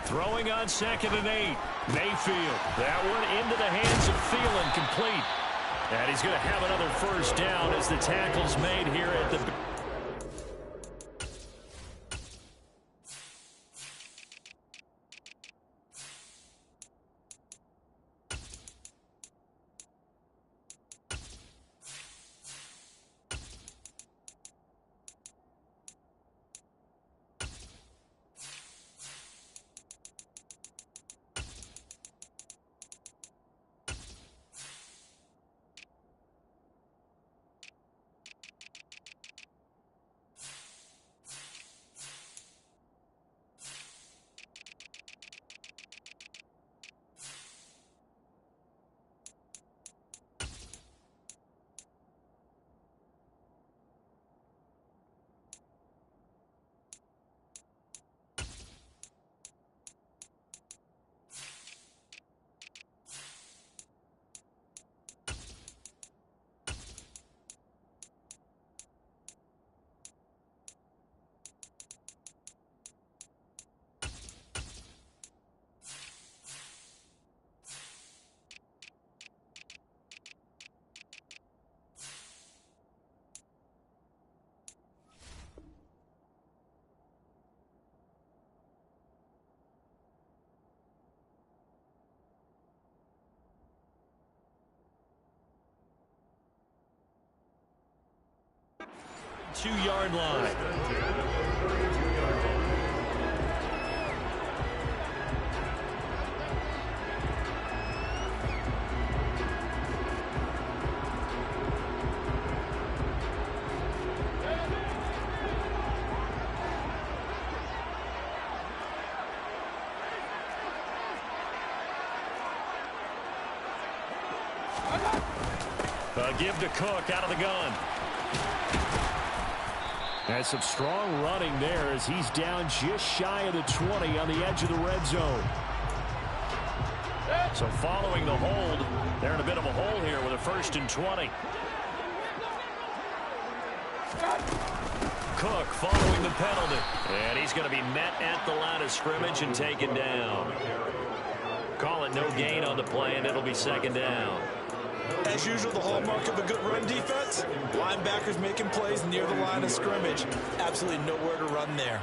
Throwing on 2nd and 8. Mayfield. That one into the hands of Thielen, complete. And he's going to have another 1st down as the tackle's made here at the... Two-yard line. Give to Cook out of the gun. That's some strong running there as he's down just shy of the 20 on the edge of the red zone. So following the hold, they're in a bit of a hole here with a 1st and 20. Cook following the penalty. And he's going to be met at the line of scrimmage and taken down. Call it no gain on the play, and it'll be 2nd down. As usual, the hallmark of a good run defense, linebackers making plays near the line of scrimmage. Absolutely nowhere to run there.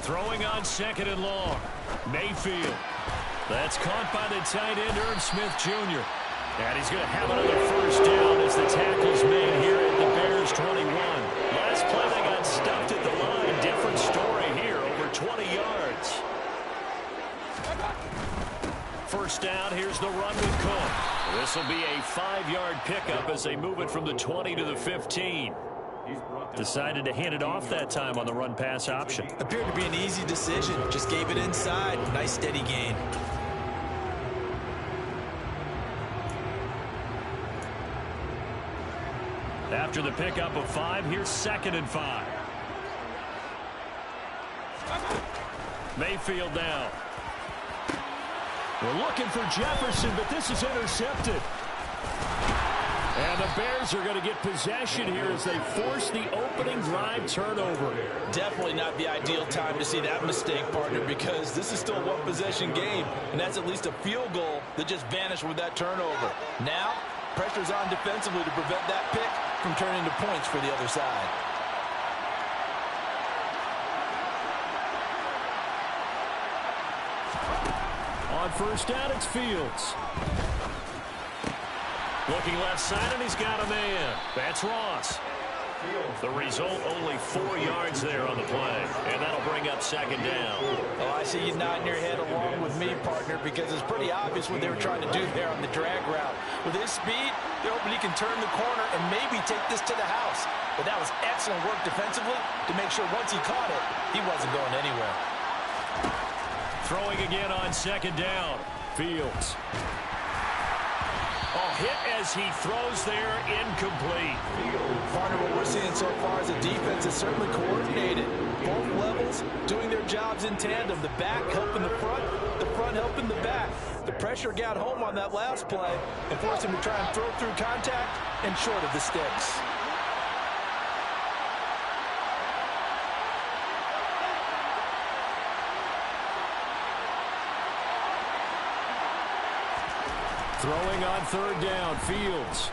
Throwing on 2nd and long. Mayfield. That's caught by the tight end, Irv Smith Jr. And he's going to have another 1st down as the tackle's made here at the Bears 21. Last play they got stuffed at the line. Different story here, over 20 yards. 1st down, here's the run with Cook. This will be a 5-yard pickup as they move it from the 20 to the 15. Decided to hand it off that time on the run-pass option. Appeared to be an easy decision. Just gave it inside. Nice steady gain. After the pickup of 5, here's 2nd and 5. Mayfield now. We're looking for Jefferson, but this is intercepted. And the Bears are going to get possession here as they force the opening drive turnover. Definitely not the ideal time to see that mistake, partner, because this is still a one-possession game, and that's at least a field goal that just vanished with that turnover. Now, pressure's on defensively to prevent that pick from turning into points for the other side. On 1st down, it's Fields. Looking left side, and he's got a man. That's Ross. The result, only 4 yards there on the play. And that'll bring up second down. Oh, I see you nodding your head along with me, partner, because it's pretty obvious what they were trying to do there on the drag route. With his speed, they're hoping he can turn the corner and maybe take this to the house. But that was excellent work defensively to make sure once he caught it, he wasn't going anywhere. Throwing again on second down. Fields. Oh, hit as he throws there, incomplete. Partner, what we're seeing so far is the defense is certainly coordinated. Both levels doing their jobs in tandem. The back helping the front helping the back. The pressure got home on that last play and forced him to try and throw through contact and short of the sticks. Throwing on third down, Fields.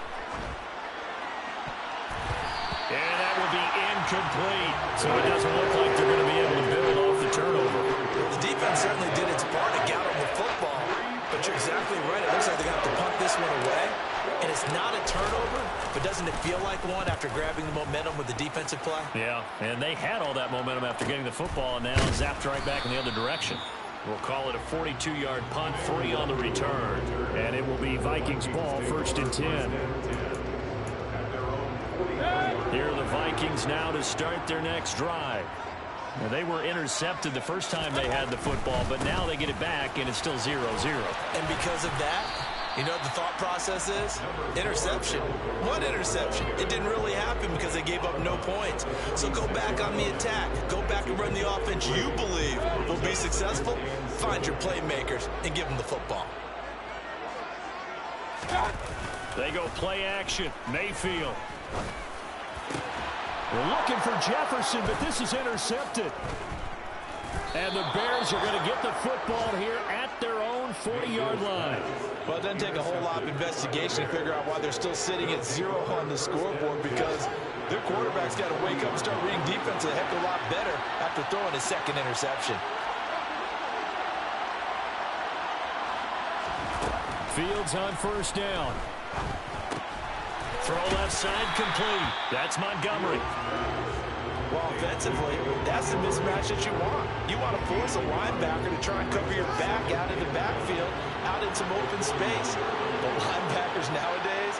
And that will be incomplete. So it doesn't look like they're going to be able to build off the turnover. The defense certainly did its part to get on the football. But you're exactly right. It looks like they're going to have to punt this one away. And it's not a turnover, but doesn't it feel like one after grabbing the momentum with the defensive play? Yeah, and they had all that momentum after getting the football, and now zapped right back in the other direction. We'll call it a 42-yard punt, 3 on the return. And it will be Vikings ball, 1st and 10. Here are the Vikings now to start their next drive. Now, they were intercepted the first time they had the football, but now they get it back, and it's still 0-0. And because of that, you know what the thought process is? Interception. What interception? It didn't really happen because they gave up no points. So go back on the attack. Go back and run the offense you believe will be successful. Find your playmakers and give them the football. They go play action. Mayfield. We're looking for Jefferson, but this is intercepted. And the Bears are going to get the football here at their own 40-yard line. Well, it doesn't take a whole lot of investigation to figure out why they're still sitting at 0 on the scoreboard, because their quarterback's got to wake up and start reading defense a heck of a lot better after throwing his second interception. Fields on first down. Throw left side complete. That's Montgomery. Well, offensively, that's the mismatch that you want. You want to force a linebacker to try and cover your back out in the backfield, out in some open space. But linebackers nowadays,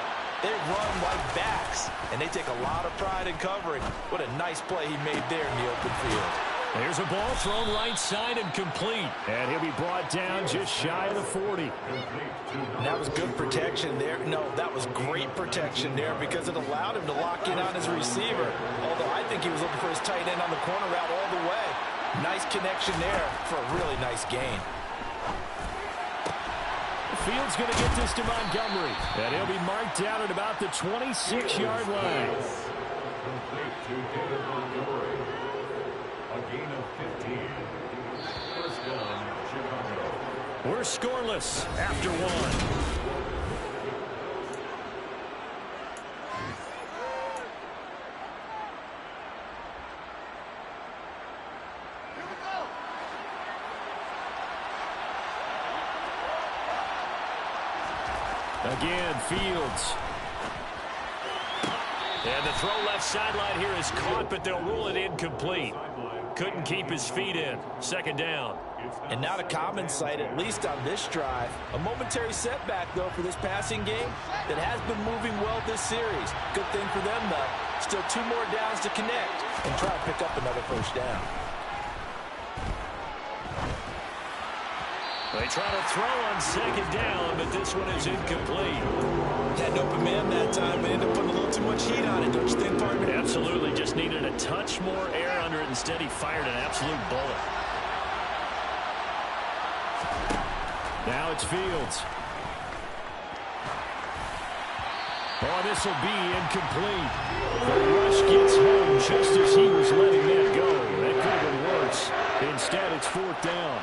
they run like backs, and they take a lot of pride in covering. What a nice play he made there in the open field. There's a ball thrown right side and complete. And he'll be brought down just shy of the 40. And that was good protection there. No, that was great protection there because it allowed him to lock in on his receiver. Although I think he was looking for his tight end on the corner route all the way. Nice connection there for a really nice gain. Fields going to get this to Montgomery. And he'll be marked down at about the 26-yard line. A gain of 15. First down, Chicago. We're scoreless after 1. Again, Fields. And the throw left sideline here is caught, but they'll rule it incomplete. Couldn't keep his feet in. Second down. And not a common sight, at least on this drive. A momentary setback, though, for this passing game that has been moving well this series. Good thing for them, though. Still 2 more downs to connect and try to pick up another first down. They try to throw on second down, but this one is incomplete. Had an open man that time, but ended up putting a little too much heat on it, don't you think, partner? Absolutely. Just needed a touch more air under it. Instead, he fired an absolute bullet. Now it's Fields. Oh, this will be incomplete. The rush gets home just as he was letting that go. That could have been worse. Instead, it's 4th down.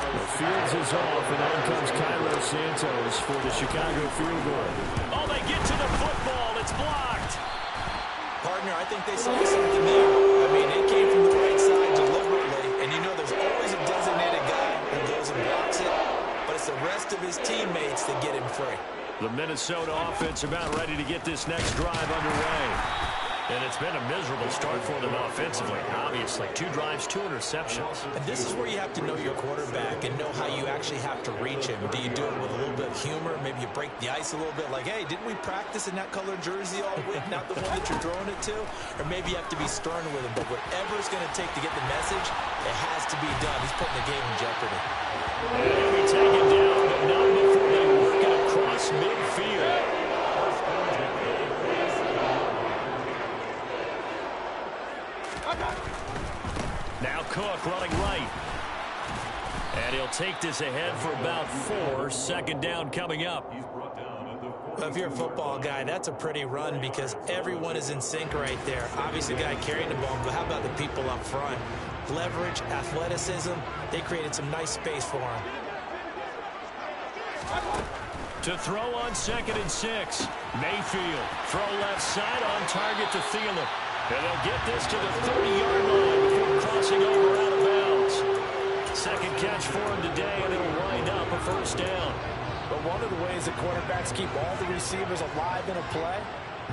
Well, Fields is off, and on comes Cairo Santos for the Chicago field goal. Oh, they get to the football. It's blocked. Partner, I think they saw something there. I mean, it came from the right side deliberately, and you know there's always a designated guy who goes and blocks it, but it's the rest of his teammates that get him free. The Minnesota offense about ready to get this next drive underway. And it's been a miserable start for them offensively, obviously. 2 drives, 2 interceptions. And this is where you have to know your quarterback and know how you actually have to reach him. Do you do it with a little bit of humor? Maybe you break the ice a little bit like, hey, didn't we practice in that colored jersey all week, not the one that you're throwing it to? Or maybe you have to be stern with him. But whatever it's going to take to get the message, it has to be done. He's putting the game in jeopardy. And he'll be taken down, but not before they work it across midfield. Now Cook running right. And he'll take this ahead for about 4. Second down coming up. If you're a football guy, that's a pretty run because everyone is in sync right there. Obviously, the guy carrying the ball, but how about the people up front? Leverage, athleticism, they created some nice space for him. To throw on 2nd and 6. Mayfield, throw left side on target to Thielen. And they'll get this to the 30-yard line before crossing over out of bounds. Second catch for him today, and it'll wind up a first down. But one of the ways that quarterbacks keep all the receivers alive in a play,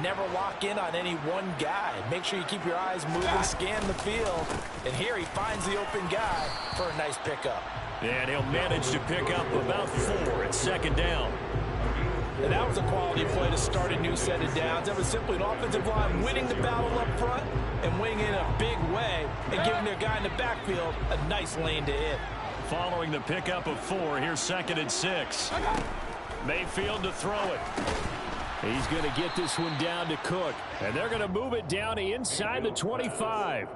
never lock in on any one guy. Make sure you keep your eyes moving, scan the field. And here he finds the open guy for a nice pickup. And he'll manage to pick up about 4 at second down. And that was a quality play to start a new set of downs. That was simply an offensive line winning the battle up front and winning in a big way and giving their guy in the backfield a nice lane to hit. Following the pickup of 4, here's 2nd and 6. Mayfield to throw it. He's going to get this one down to Cook. And they're going to move it down inside the 25.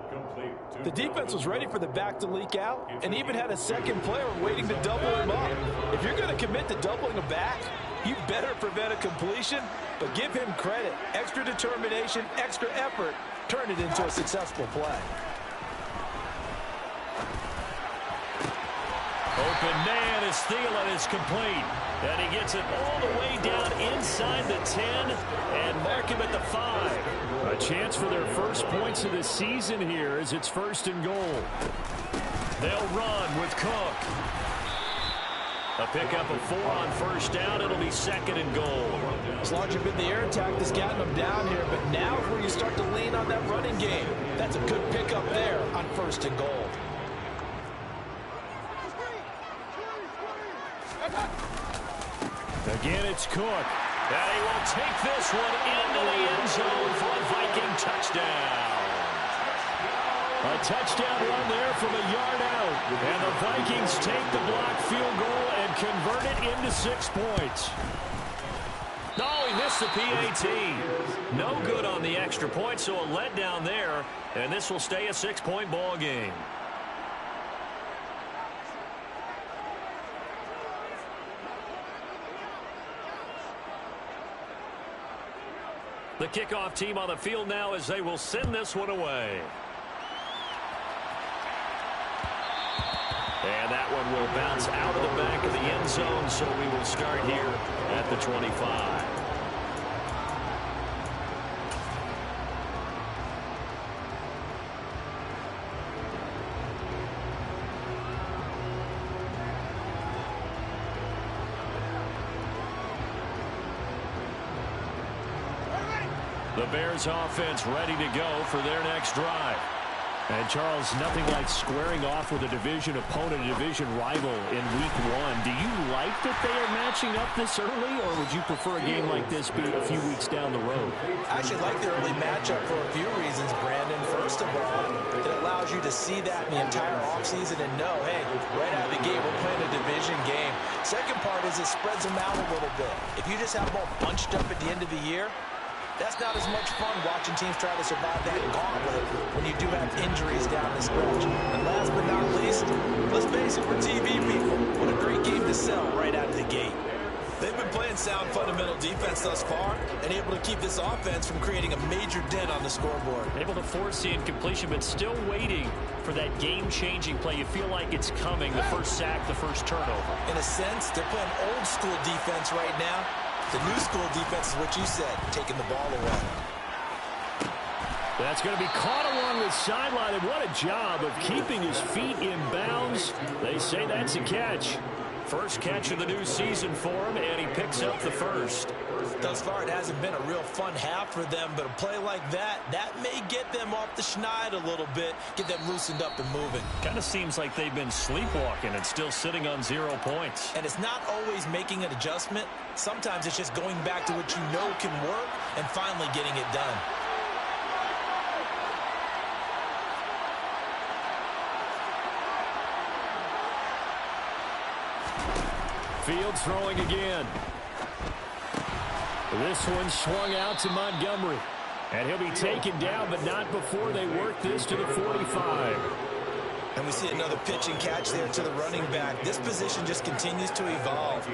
The defense was ready for the back to leak out and even had a second player waiting to double him up. If you're going to commit to doubling a back, you better prevent a completion, but give him credit. Extra determination, extra effort, turn it into a successful play. Open man as Thielen is complete. And he gets it all the way down inside the 10 and mark him at the 5. A chance for their first points of the season here as it's 1st and goal. They'll run with Cook. A pickup of 4 on 1st down. It'll be 2nd and goal. As long as you've been the air attack that's gotten them down here, but now is where you start to lean on that running game. That's a good pickup there on 1st and goal. Again, it's Cook. And he will take this one into the end zone for a Viking touchdown. A touchdown run there from a yard out. And the Vikings take the blocked field goal and convert it into 6 points. Oh, he missed the PAT. No good on the extra point, so a letdown there. And this will stay a 6-point ball game. The kickoff team on the field now as they will send this one away. And that one will bounce out of the back of the end zone, so we will start here at the 25. The Bears offense ready to go for their next drive. And, Charles, nothing like squaring off with a division opponent, a division rival in Week 1. Do you like that they are matching up this early, or would you prefer a game like this be a few weeks down the road? I actually like the early matchup for a few reasons, Brandon. First of all, it allows you to see that in the entire offseason and know, hey, right out of the gate, we're playing a division game. Second part is it spreads them out a little bit. If you just have them all bunched up at the end of the year, that's not as much fun watching teams try to survive that gauntlet when you do have injuries down the stretch. And last but not least, let's face it, we're TV people. What a great game to sell right out of the gate. They've been playing sound fundamental defense thus far and able to keep this offense from creating a major dent on the scoreboard. Able to force the incompletion, but still waiting for that game-changing play. You feel like it's coming, the first sack, the first turnover. In a sense, they're playing old-school defense right now. The new school defense is what you said, taking the ball away. That's going to be caught along the sideline, and what a job of keeping his feet in bounds. They say that's a catch. First catch of the new season for him, and he picks up the first. Thus far, it hasn't been a real fun half for them, but a play like that may get them off the schneid a little bit, get them loosened up and moving. Kind of seems like they've been sleepwalking and still sitting on 0 points. And it's not always making an adjustment. Sometimes it's just going back to what you know can work and finally getting it done. Fields throwing again. This one swung out to Montgomery. And he'll be taken down, but not before they work this to the 45. And we see another pitch and catch there to the running back. This position just continues to evolve.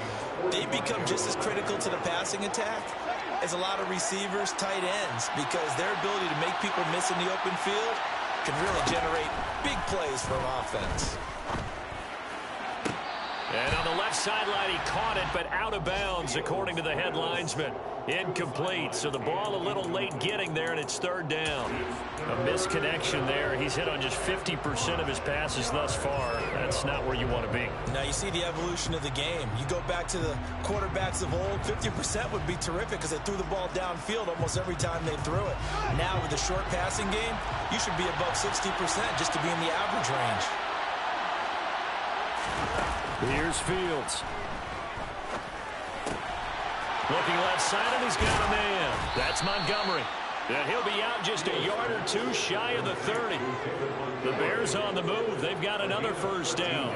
They become just as critical to the passing attack as a lot of receivers, tight ends, because their ability to make people miss in the open field can really generate big plays for an offense. And on the left sideline, he caught it, but out of bounds, according to the head linesman. Incomplete, so the ball a little late getting there, and it's 3rd down. A misconnection there. He's hit on just 50% of his passes thus far. That's not where you want to be. Now you see the evolution of the game. You go back to the quarterbacks of old, 50% would be terrific because they threw the ball downfield almost every time they threw it. Now with the short passing game, you should be above 60% just to be in the average range. Here's Fields. Looking left side, and he's got a man. That's Montgomery. And he'll be out just a yard or two shy of the 30. The Bears on the move. They've got another 1st down.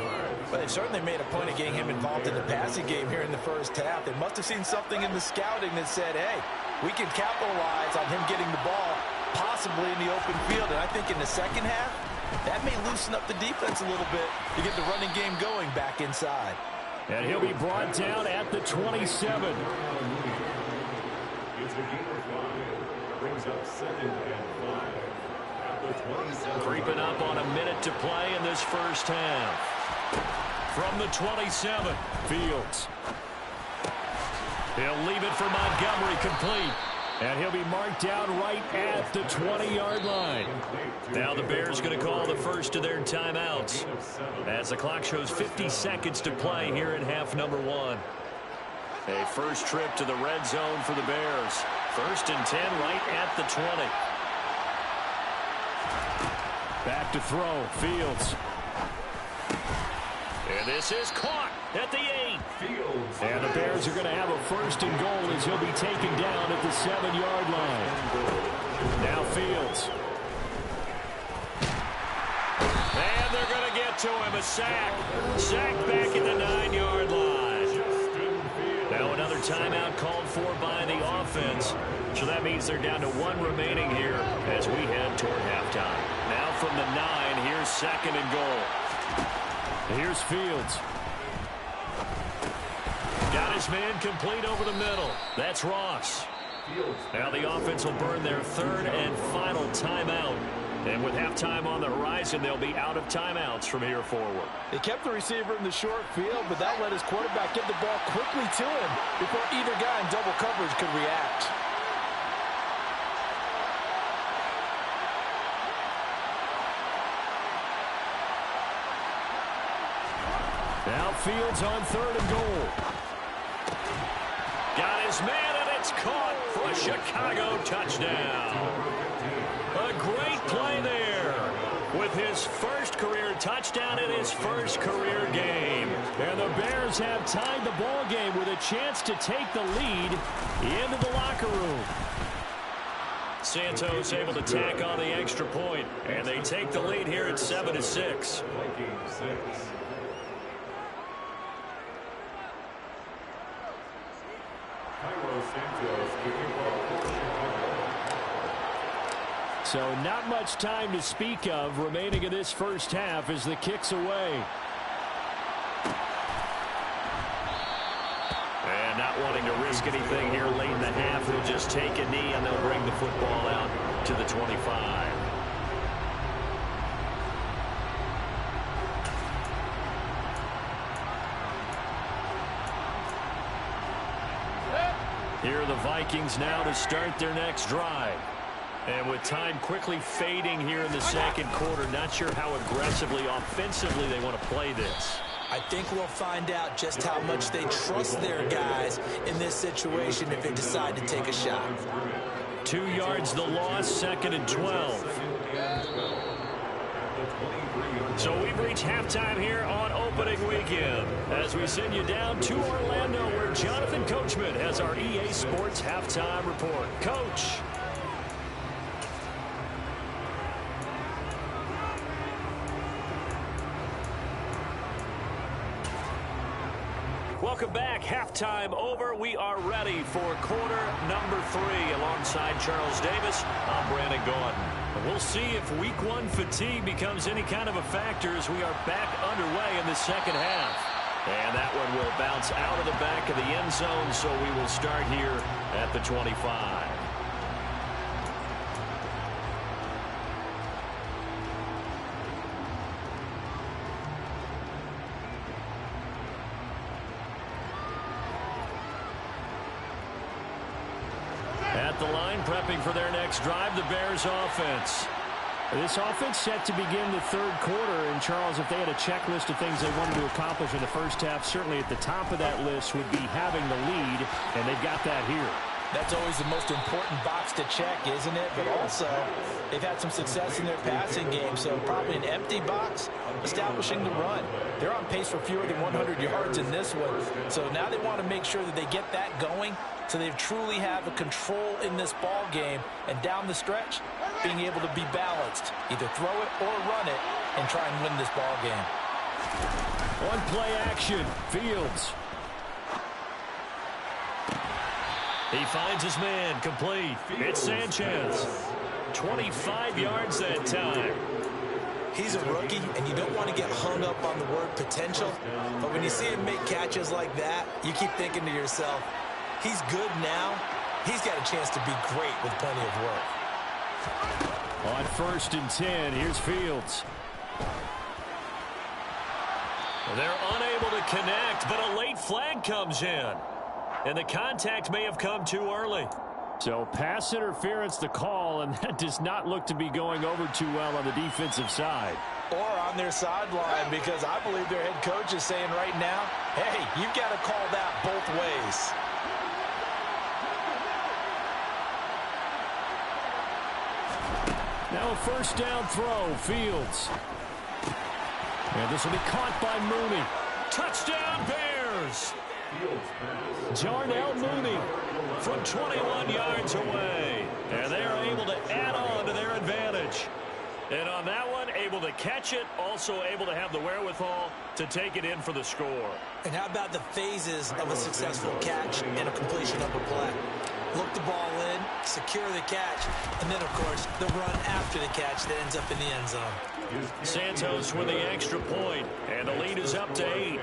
But they've certainly made a point of getting him involved in the passing game here in the first half. They must have seen something in the scouting that said, hey, we can capitalize on him getting the ball possibly in the open field. And I think in the second half, that may loosen up the defense a little bit to get the running game going back inside. And he'll be brought down at the 27. It's a gain of 5. Brings up 2nd and 5 at the 27. Creeping up on a minute to play in this first half. From the 27, Fields. He'll leave it for Montgomery, complete. And he'll be marked down right at the 20-yard line. Now the Bears going to call the first of their timeouts as the clock shows 50 seconds to play here in half number 1. A first trip to the red zone for the Bears. 1st and 10 right at the 20. Back to throw. Fields. And this is caught at the 8. And the Bears are going to have a 1st and goal as he'll be taken down at the 7-yard line. Now Fields. And they're going to get to him. A sack. Sack back at the 9-yard line. Now another timeout called for by the offense. So that means they're down to 1 remaining here as we head toward halftime. Now from the 9, here's 2nd and goal. Here's Fields. Got his man complete over the middle. That's Ross. Now the offense will burn their 3rd and final timeout. And with halftime on the horizon, they'll be out of timeouts from here forward. They kept the receiver in the short field, but that let his quarterback get the ball quickly to him before either guy in double coverage could react. Now Fields on 3rd and goal. Got his man, and it's caught for a Chicago touchdown. A great play there with his first career touchdown in his first career game. And the Bears have tied the ball game with a chance to take the lead into the locker room. Santos able to tack on the extra point, and they take the lead here at 7-6. So not much time to speak of remaining in this first half as the kick's away. And not wanting to risk anything here late in the half, they'll just take a knee and they'll bring the football out to the 25. Here are the Vikings now to start their next drive. And with time quickly fading here in the second quarter, not sure how aggressively, offensively they want to play this. I think we'll find out just how much they trust their guys in this situation if they decide to take a shot. 2 yards the loss, 2nd and 12. So we've reached halftime here on opening weekend as we send you down to Orlando where Jonathan Coachman has our EA Sports halftime report. Coach. Welcome back. Halftime over. We are ready for quarter number 3 alongside Charles Davis. I'm Brandon Gordon. We'll see if week 1 fatigue becomes any kind of a factor as we are back underway in the second half. And that one will bounce out of the back of the end zone, so we will start here at the 25. At the line, prepping for their next drive, the Bears offense. This offense set to begin the third quarter. And, Charles, if they had a checklist of things they wanted to accomplish in the first half, certainly at the top of that list would be having the lead, and they've got that here. That's always the most important box to check, isn't it? But also, they've had some success in their passing game, so probably an empty box, establishing the run. They're on pace for fewer than 100 yards in this one, so now they want to make sure that they get that going so they truly have a control in this ball game, and down the stretch, being able to be balanced, either throw it or run it, and try and win this ball game. On play action, Fields. He finds his man, complete. It's Sanchez. 25 yards that time. He's a rookie, and you don't want to get hung up on the word potential. But when you see him make catches like that, you keep thinking to yourself, he's good now. He's got a chance to be great with plenty of work. On 1st and 10, here's Fields. They're unable to connect, but a late flag comes in. And the contact may have come too early. So pass interference the call, and that does not look to be going over too well on the defensive side. Or on their sideline, because I believe their head coach is saying right now, hey, you've got to call that both ways. Now a 1st down throw, Fields. And this will be caught by Mooney. Touchdown, Bears! Jarnell Mooney from 21 yards away. And they are able to add on to their advantage. And on that one, able to catch it, also able to have the wherewithal to take it in for the score. And how about the phases of a successful catch and a completion of a play? Look the ball in, secure the catch, and then, of course, the run after the catch that ends up in the end zone. Santos with the extra point, and the lead is up to 8.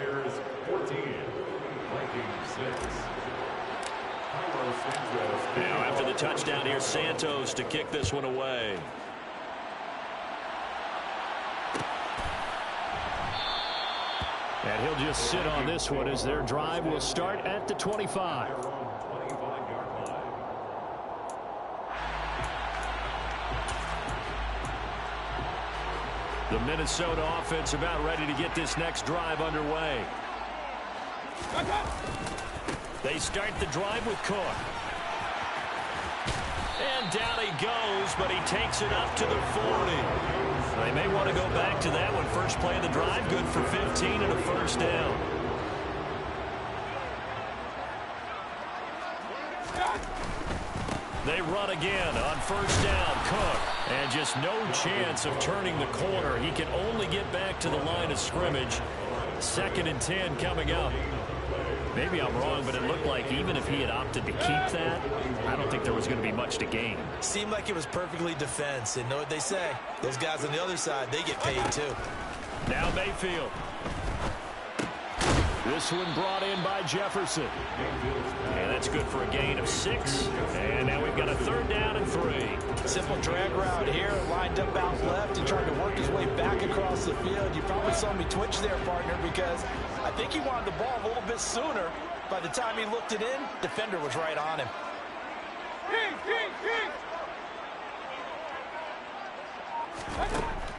Now, after the touchdown, here's Santos to kick this one away. And he'll just sit on this one as their drive will start at the 25. The Minnesota offense about ready to get this next drive underway. They start the drive with Cook. And down he goes, but he takes it up to the 40. They may want to go back to that one. First play of the drive, good for 15 and a 1st down. They run again on 1st down, Cook. And just no chance of turning the corner. He can only get back to the line of scrimmage. 2nd and 10 coming up. Maybe I'm wrong, but it looked like even if he had opted to keep that, I don't think there was going to be much to gain. Seemed like it was perfectly defense. And know what they say? Those guys on the other side, they get paid too. Now Mayfield. This one brought in by Jefferson. And that's good for a gain of 6. And now we've got a 3rd down and 3. Simple drag route here, lined up out left and trying to work his way back across the field. You probably saw me twitch there, partner, because I think he wanted the ball a little bit sooner. By the time he looked it in, defender was right on him.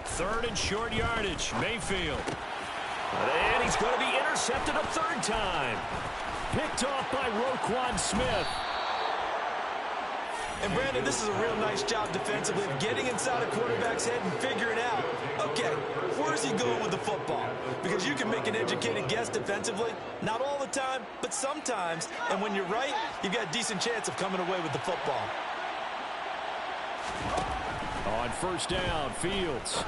3rd and short yardage. Mayfield. And he's going to be intercepted a third time. Picked off by Roquan Smith. And, Brandon, this is a real nice job defensively of getting inside a quarterback's head and figuring out, okay, where's he going with the football? Because you can make an educated guess defensively, not all the time, but sometimes. And when you're right, you've got a decent chance of coming away with the football. On first down, Fields.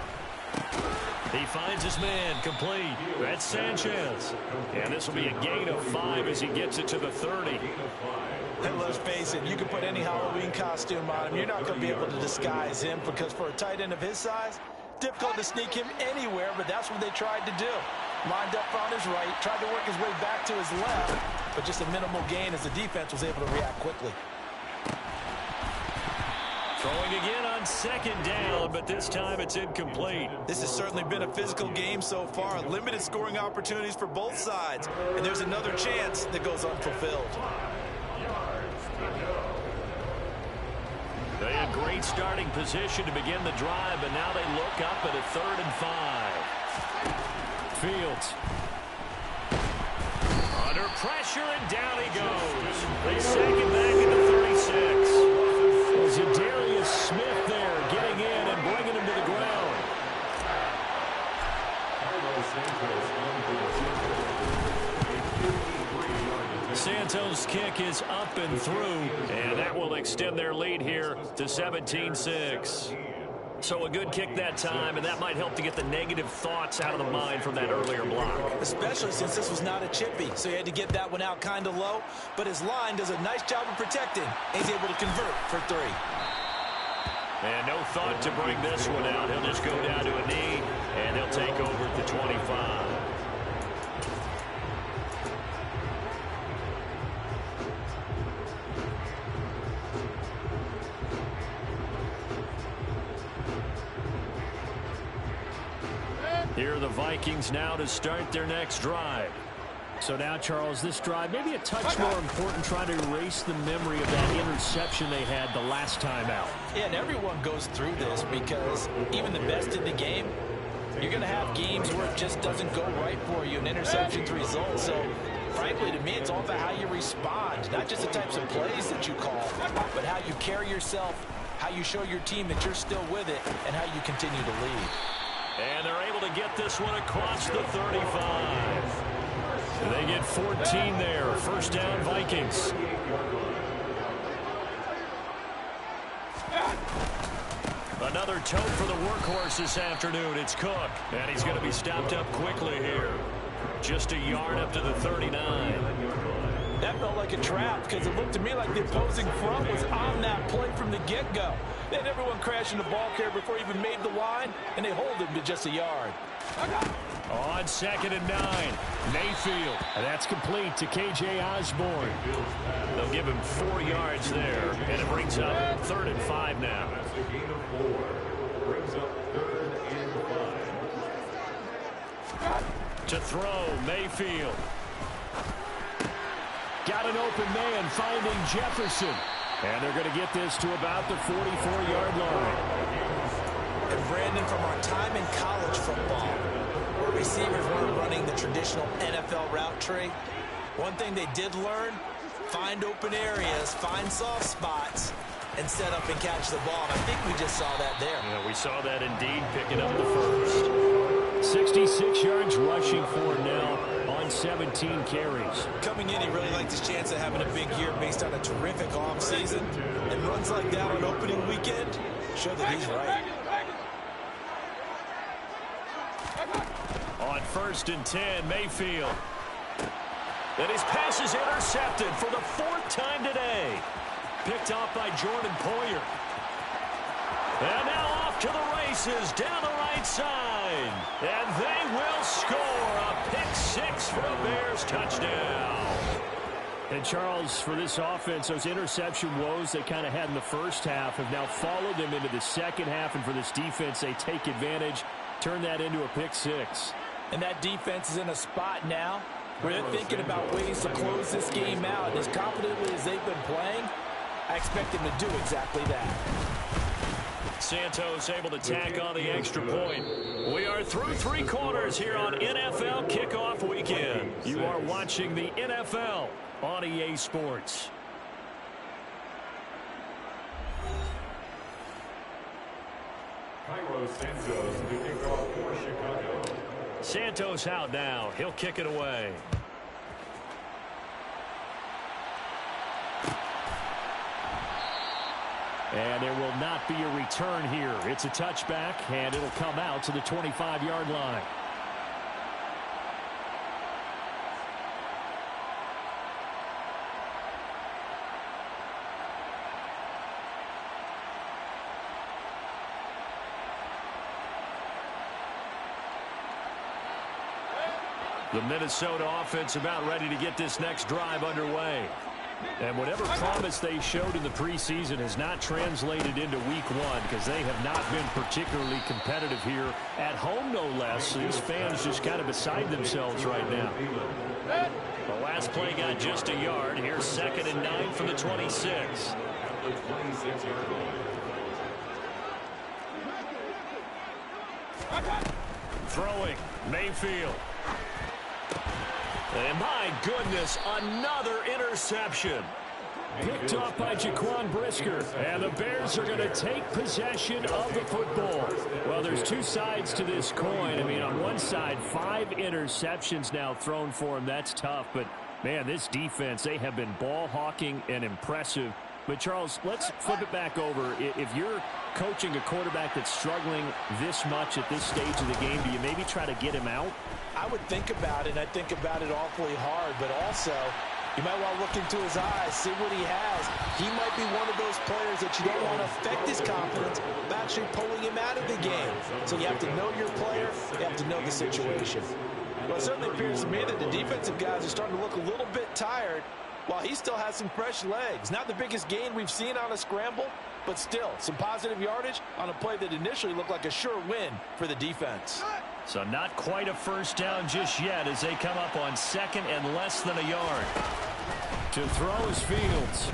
He finds his man complete. That's Sanchez. And this will be a gain of 5 as he gets it to the 30. And let's face it, you can put any Halloween costume on him. You're not going to be able to disguise him because for a tight end of his size, difficult to sneak him anywhere, but that's what they tried to do. Lined up on his right, tried to work his way back to his left, but just a minimal gain as the defense was able to react quickly. Throwing again on second down, but this time it's incomplete. This has certainly been a physical game so far. Limited scoring opportunities for both sides. And there's another chance that goes unfulfilled. They had great starting position to begin the drive, but now they look up at a 3rd and 5. Fields. Under pressure, and down he goes. They sack him back at the 36. Zadarius Smith there getting in and bringing him to the ground. Santos' kick is up and through, and that will extend their lead here to 17-6. So a good kick that time, and that might help to get the negative thoughts out of the mind from that earlier block. Especially since this was not a chippy, so he had to get that one out kind of low. But his line does a nice job of protecting, and he's able to convert for 3. And no thought to bring this one out. He'll just go down to a knee, and he'll take over at the 25. Here are the Vikings now to start their next drive. So now, Charles, this drive maybe a touch more important, trying to erase the memory of that interception they had the last time out. Yeah, and everyone goes through this because even the best in the game, you're going to have games where it just doesn't go right for you and interceptions result. So, frankly, to me, it's all about how you respond, not just the types of plays that you call, but how you carry yourself, how you show your team that you're still with it, and how you continue to lead. And they're able to get this one across the 35. They get 14 there. First down, Vikings. Another tote for the workhorse this afternoon. It's Cook. And he's going to be stopped up quickly here. Just a yard up to the 39. That felt like a trap because it looked to me like the opposing front was on that play from the get-go. They had everyone crashing the ball carrier before he even made the line, and they hold him to just a yard. On 2nd and 9, Mayfield. And that's complete to K.J. Osborne. They'll give him 4 yards there, and it brings up 3rd and 5 now. That's a gain of 4. Brings up 3rd and 5. To throw, Mayfield. Got an open man, finding Jefferson. And they're going to get this to about the 44-yard line. And Brandon, from our time in college football, where receivers weren't running the traditional NFL route tree, one thing they did learn, find open areas, find soft spots, and set up and catch the ball. And I think we just saw that there. Yeah, we saw that indeed, picking up the first. 66 yards rushing for now on 17 carries. Coming in, he really liked his chance of having a big year based on a terrific offseason. And runs like that on opening weekend show that he's right. On 1st and 10, Mayfield. And his pass is intercepted for the 4th time today. Picked off by Jordan Poyer. And now off to the races down the right side. And they will score a pick 6 for a Bears touchdown. And Charles, for this offense, those interception woes they kind of had in the first half have now followed them into the second half. And for this defense, they take advantage, turn that into a pick 6. And that defense is in a spot now where they're thinking about ways to close this game out. And as confidently as they've been playing, I expect them to do exactly that. Santos able to tack on the extra point. We are through 3 quarters here on NFL Kickoff Weekend. You are watching the NFL on EA Sports. Cairo Santos to kick off for Chicago. Santos out now. He'll kick it away. And there will not be a return here. It's a touchback, and it'll come out to the 25-yard line. The Minnesota offense about ready to get this next drive underway. And whatever promise they showed in the preseason has not translated into week 1 because they have not been particularly competitive here at home, no less. These fans just kind of beside themselves right now. The last play got just a yard. Here's 2nd and 9 from the 26. Throwing, Mayfield. And my goodness, another interception. Picked off by Jaquan Brisker. And the Bears are going to take possession of the football. Well, there's 2 sides to this coin. I mean, on one side, 5 interceptions now thrown for him. That's tough. But, man, this defense, they have been ball hawking and impressive. But, Charles, let's flip it back over. If you're coaching a quarterback that's struggling this much at this stage of the game, do you maybe try to get him out? I would think about it, and I think about it awfully hard, but also you might want to look into his eyes, see what he has. He might be one of those players that you don't want to affect his confidence of actually pulling him out of the game. So you have to know your player, you have to know the situation. Well, it certainly appears to me that the defensive guys are starting to look a little bit tired while he still has some fresh legs. Not the biggest gain we've seen on a scramble, but still some positive yardage on a play that initially looked like a sure win for the defense. So not quite a first down just yet as they come up on 2nd and less than a yard. To throw is Fields.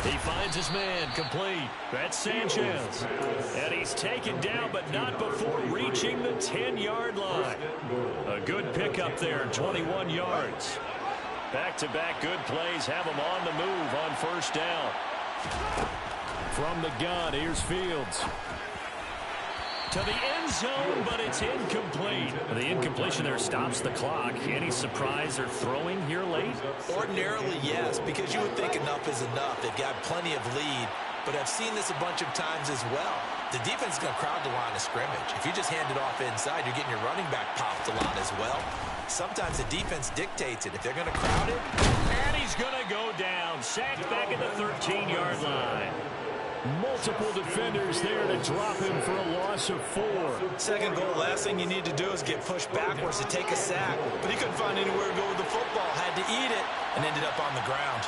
He finds his man complete. That's Sanchez. And he's taken down, but not before reaching the 10-yard line. A good pickup there, 21 yards. Back-to-back good plays have him on the move on first down. From the gun, here's Fields. To the end zone, but it's incomplete. The incompletion there stops the clock. Any surprise they're throwing here late? Ordinarily, yes, because you would think enough is enough. They've got plenty of lead, but I've seen this a bunch of times as well. The defense is going to crowd the line of scrimmage. If you just hand it off inside, you're getting your running back popped a lot as well. Sometimes the defense dictates it. If they're going to crowd it. And he's going to go down. Sacked back at the 13-yard line. Multiple defenders there to drop him for a loss of 4. Second goal, last thing you need to do is get pushed backwards to take a sack. But he couldn't find anywhere to go with the football. Had to eat it and ended up on the ground.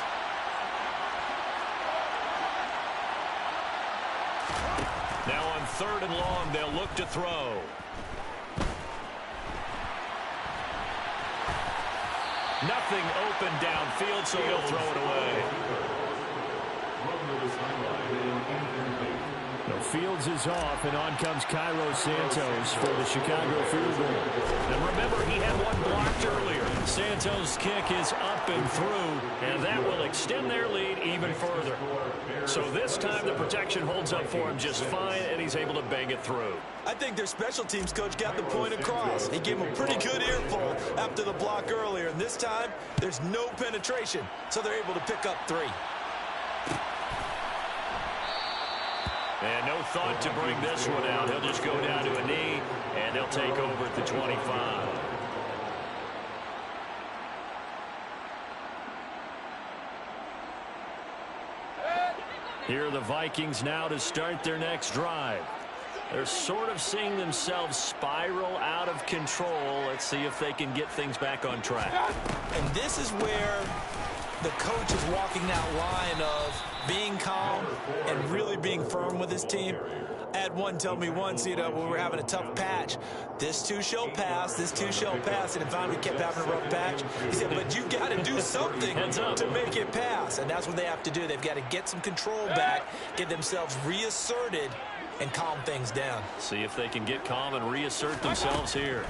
Now on 3rd and long, they'll look to throw. Nothing open downfield, so he'll throw it away. Fields is off, and on comes Cairo Santos for the Chicago field goal. And remember, he had one blocked earlier. Santos' kick is up and through, and that will extend their lead even further. So this time the protection holds up for him just fine, and he's able to bang it through. I think their special teams coach got the point across. He gave him a pretty good earful after the block earlier, and this time there's no penetration, so they're able to pick up 3. And no thought to bring this one out. He'll just go down to a knee, and they'll take over at the 25. Here are the Vikings now to start their next drive. They're sort of seeing themselves spiral out of control. Let's see if they can get things back on track. And this is where the coach is walking that line of being calm and really being firm with his team. I had one tell me once, when we were having a tough patch, this too shall pass, this too shall pass, and finally we kept having a rough patch. He said, but you got to do something to make it pass, and that's what they have to do. They've got to get some control back, get themselves reasserted, and calm things down. See if they can get calm and reassert themselves here.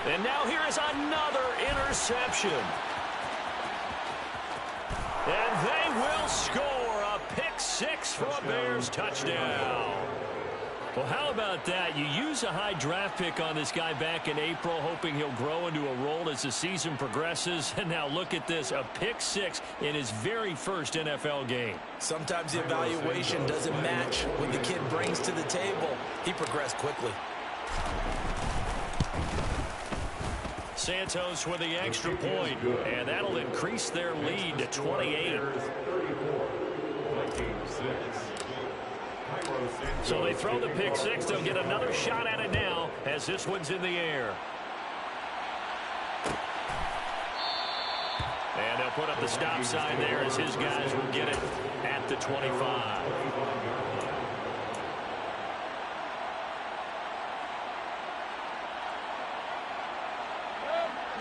And now here is another interception. And they will score a pick-6 for a Bears touchdown. Well, how about that? You use a high draft pick on this guy back in April, hoping he'll grow into a role as the season progresses. And now look at this, a pick-6 in his very first NFL game. Sometimes the evaluation doesn't match what the kid brings to the table. He progressed quickly. Santos with the extra point, and that'll increase their lead to 28. So they throw the pick-6. They'll get another shot at it now as this one's in the air. And they'll put up the stop sign there as his guys will get it at the 25.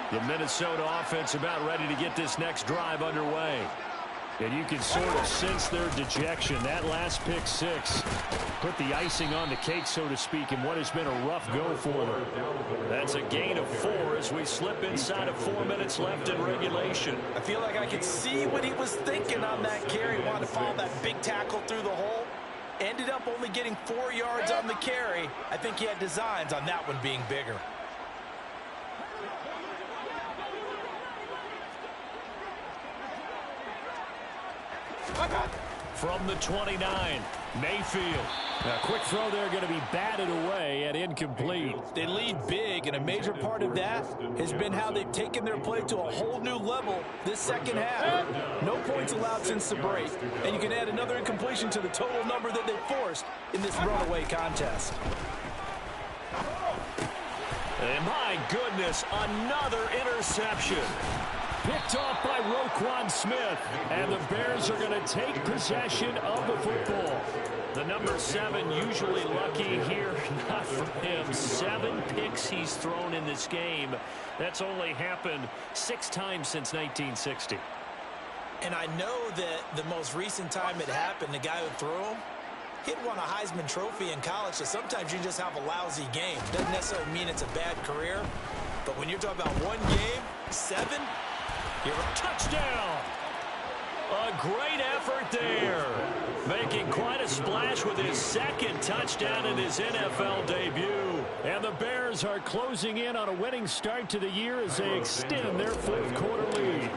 The Minnesota offense about ready to get this next drive underway. And you can sort of sense their dejection. That last pick-6 put the icing on the cake, so to speak, in what has been a rough go for them. That's a gain of 4 as we slip inside of 4 minutes left in regulation. I feel like I could see what he was thinking on that carry. Wanted to follow that big tackle through the hole. Ended up only getting 4 yards on the carry. I think he had designs on that one being bigger. From the 29, Mayfield. A quick throw there going to be batted away and incomplete. They lead big, and a major part of that has been how they've taken their play to a whole new level this second half. No points allowed since the break, and you can add another incompletion to the total number that they forced in this runaway contest. And my goodness, another interception. Picked off by Roquan Smith, and the Bears are going to take possession of the football. The number 7 usually lucky here, not for him. 7 picks he's thrown in this game. That's only happened 6 times since 1960. And I know that the most recent time it happened, the guy who threw him, he'd won a Heisman Trophy in college, so sometimes you just have a lousy game. Doesn't necessarily mean it's a bad career, but when you're talking about one game, 7, you're a touchdown. A great effort there. Making quite a splash with his second touchdown in his NFL debut. And the Bears are closing in on a winning start to the year as they extend their fourth quarter lead.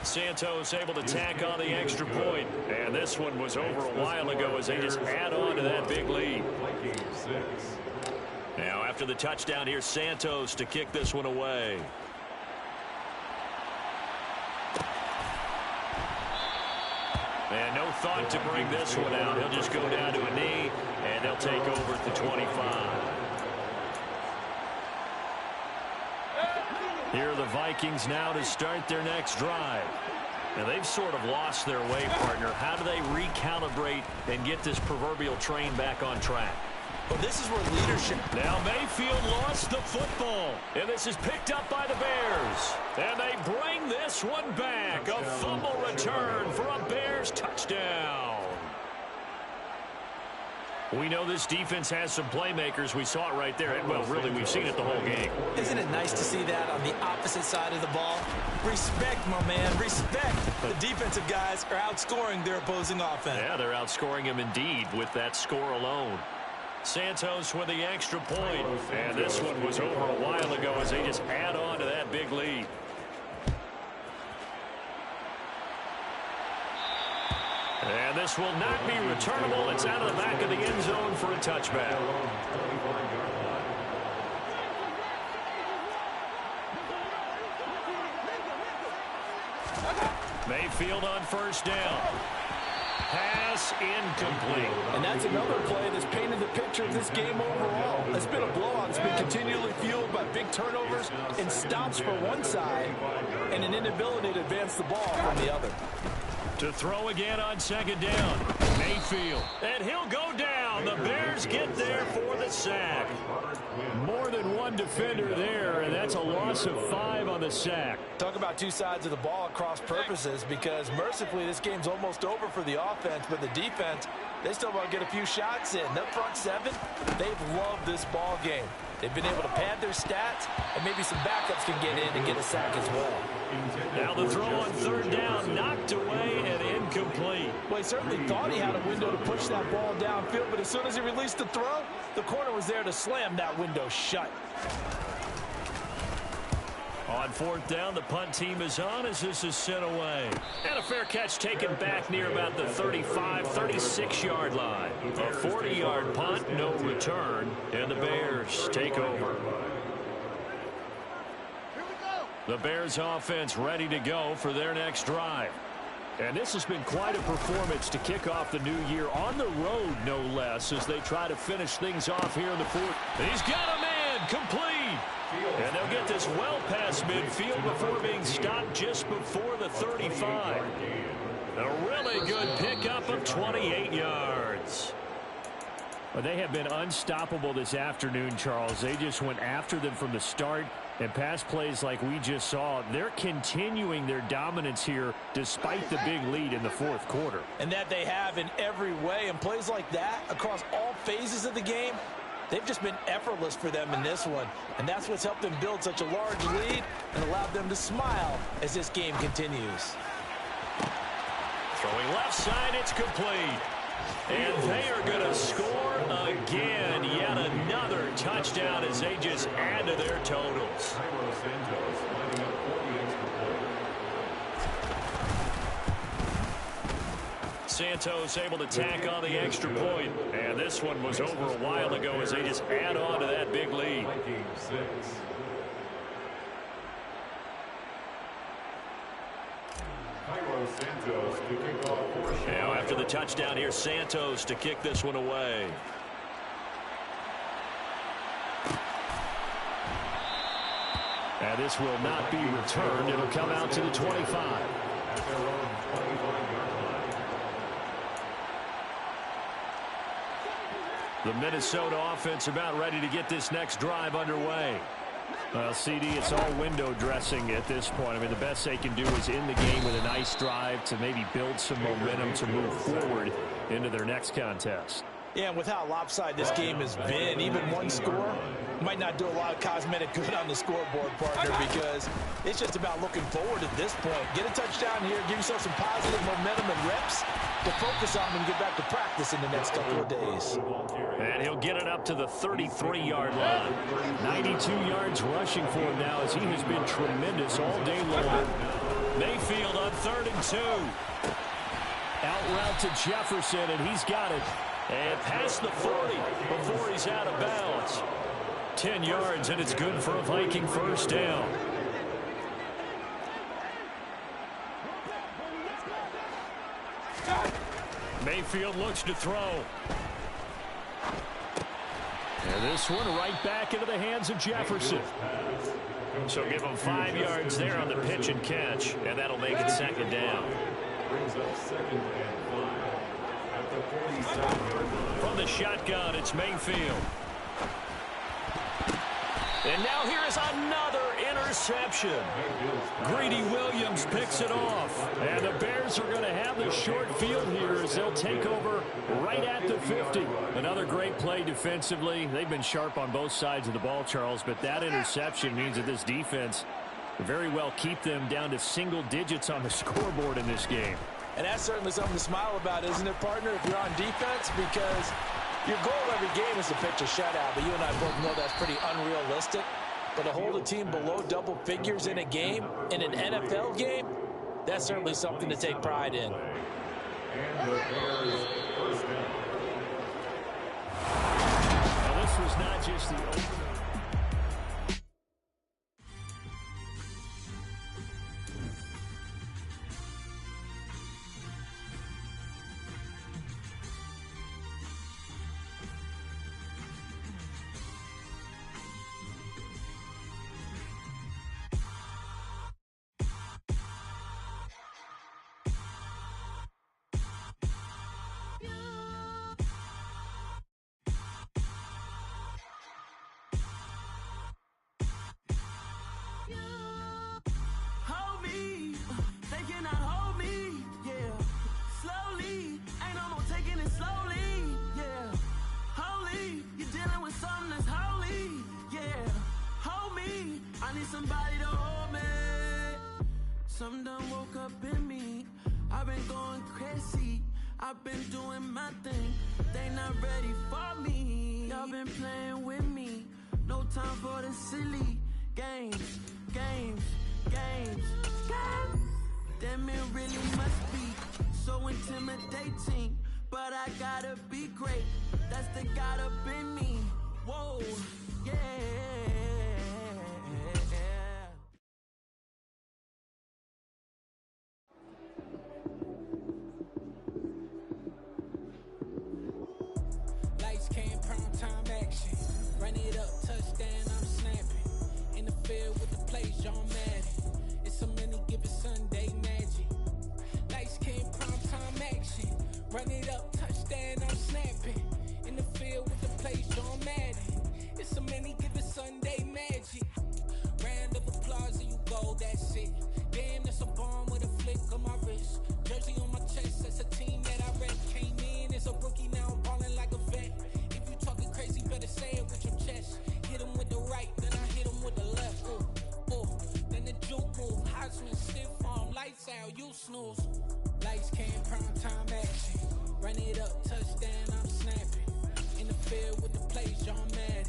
Santos able to tack on the extra point. And this one was over a while ago as they just add on to that big lead. Now after the touchdown, here's Santos to kick this one away. And no thought to bring this one out. He'll just go down to a knee, and they'll take over at the 25. Here are the Vikings now to start their next drive. Now they've sort of lost their way, partner. How do they recalibrate and get this proverbial train back on track? Well, this is where leadership. Now Mayfield lost the football, and this is picked up by the Bears. And they bring this one back. A fumble return for a Bears touchdown. We know this defense has some playmakers. We saw it right there. Well, really, we've seen it the whole game. Isn't it nice to see that on the opposite side of the ball? Respect, my man, respect. The defensive guys are outscoring their opposing offense. Yeah, they're outscoring him indeed with that score alone. Santos with the extra point. And this one was over a while ago as they just add on to that big lead. And this will not be returnable. It's out of the back of the end zone for a touchback. Mayfield on first down. Pass incomplete. And that's another play that's painted the picture of this game overall. It's been a blowout. It's been continually fueled by big turnovers and stops for one side and an inability to advance the ball from the other. To throw again on second down. Mayfield. And he'll go down. The Bears get there for the sack. More than one defender there, and that's a loss of 5 on the sack. Talk about two sides of the ball at cross purposes, because mercifully this game's almost over for the offense, but the defense, they still want to get a few shots in. That front seven, they've loved this ball game. They've been able to pad their stats, and maybe some backups can get in and get a sack as well. Now the throw on third down, knocked away and incomplete. Well, he certainly thought he had a window to push that ball downfield, but as soon as he released the throw, the corner was there to slam that window shut. On fourth down, the punt team is on as this is sent away. And a fair catch taken back near about the 35, 36-yard line. A 40-yard punt, no return, and the Bears take over. The Bears offense ready to go for their next drive. And this has been quite a performance to kick off the new year on the road, no less, as they try to finish things off here in the fourth. He's got a man, complete. And they'll get this well past midfield before being stopped just before the 35. A really good pickup of 28 yards. Well, they have been unstoppable this afternoon, Charles. They just went after them from the start. And pass plays like we just saw, they're continuing their dominance here despite the big lead in the fourth quarter. And that they have in every way. And plays like that across all phases of the game, they've just been effortless for them in this one. And that's what's helped them build such a large lead and allowed them to smile as this game continues. Throwing left side, it's complete. And they are going to score again. Yet another touchdown as they just add to their totals. Santos able to tack on the extra point. And this one was over a while ago as they just add on to that big lead. Now after the touchdown here, Santos to kick this one away. And this will not be returned. It'll come out to the 25. The Minnesota offense about ready to get this next drive underway. Well, CD, it's all window dressing at this point. I mean, the best they can do is in the game with a nice drive to maybe build some momentum to move forward into their next contest. Yeah, and with how lopsided this game has been, even one score might not do a lot of cosmetic good on the scoreboard, partner, because it's just about looking forward at this point. Get a touchdown here, give yourself some positive momentum and reps to focus on and get back to practice in the next couple of days. And he'll get it up to the 33-yard line. 92 yards rushing for him now as he has been tremendous all day long. Mayfield on 3rd and 2. Out route to Jefferson, and he's got it. And past the 40 before he's out of bounds. 10 yards, and it's good for a Viking first down. Mayfield looks to throw. And this one right back into the hands of Jefferson. So give him 5 yards there on the pitch and catch, and that'll make it second down. Brings up second and 5. At the 47-yard line. From the shotgun, it's Mayfield. And now here is another interception. Greedy Williams picks it off. And the Bears are going to have the short field here as they'll take over right at the 50. Another great play defensively. They've been sharp on both sides of the ball, Charles, but that interception means that this defense very well keep them down to single digits on the scoreboard in this game. And that's certainly something to smile about, isn't it, partner, if you're on defense? Because your goal every game is to pitch a shutout, but you and I both know that's pretty unrealistic. But to hold a team below double figures in a game, in an NFL game, that's certainly something to take pride in. And the Bears first down. Now, this was not just the opener. Ain't no more taking it slowly, yeah. Holy, you're dealing with something that's holy, yeah. Hold me, I need somebody to hold me. Something done woke up in me. I've been going crazy. I've been doing my thing. They not ready for me. Y'all been playing with me. No time for the silly games, games, games, games. Damn, it really must be so intimidating. But I gotta be great. That's the God up in me. Whoa, yeah. Lights came, prime time action. Run it up, touchdown, I'm snapping. In the field with the plays, John Madden. It's a many given Sunday magic. Lights came, prime time action. Run it up, touchdown, I'm snapping. In the field with the plays, John Madden. It's a many given Sunday magic. Round of applause and you go, that's it. Damn, that's a bomb with a flick on my wrist. Jersey on my chest, that's a team that I rep. Came in as a rookie, now I'm ballin' like a vet. If you talking crazy, better say it with your chest. Hit him with the right, then I hit him with the left. Then the juke move, Heisman, stiff arm, lights out, you snooze. Lights came, prime time action. Run it up, touchdown, I'm snapping. In the field with the plays, John Madden.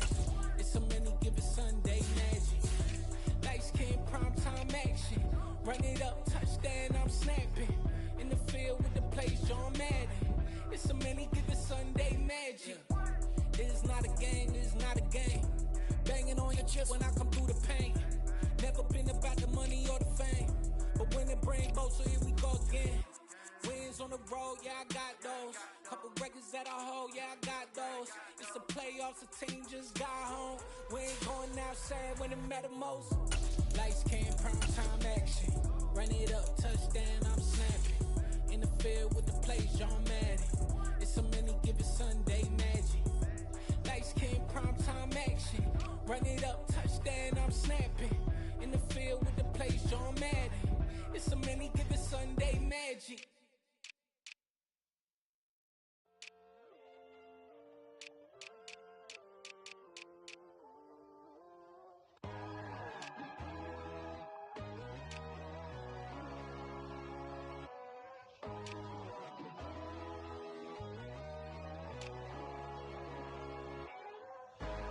It's a many given Sunday magic. Lights came, prime time action. Run it up, touchdown, I'm snapping. In the field with the plays, John Madden. It's a many given Sunday magic. This is not a game, this is not a game. Banging on your chest when I come through the pain. Never been about the money or the fame. But when it bring both, so here we go again. Wins on the road, yeah, I got those. Couple records that I hold, yeah, I got those. It's the playoffs, the team just got home. We ain't going outside when it matter most. Lights came, prime time action. Run it up, touchdown, I'm snapping. In the field with the plays, John Madden. It's a many given Sunday magic. Lights came, prime time action. Run it up, touchdown, I'm snapping. In the field with the plays, John Madden. It's a many given Sunday magic.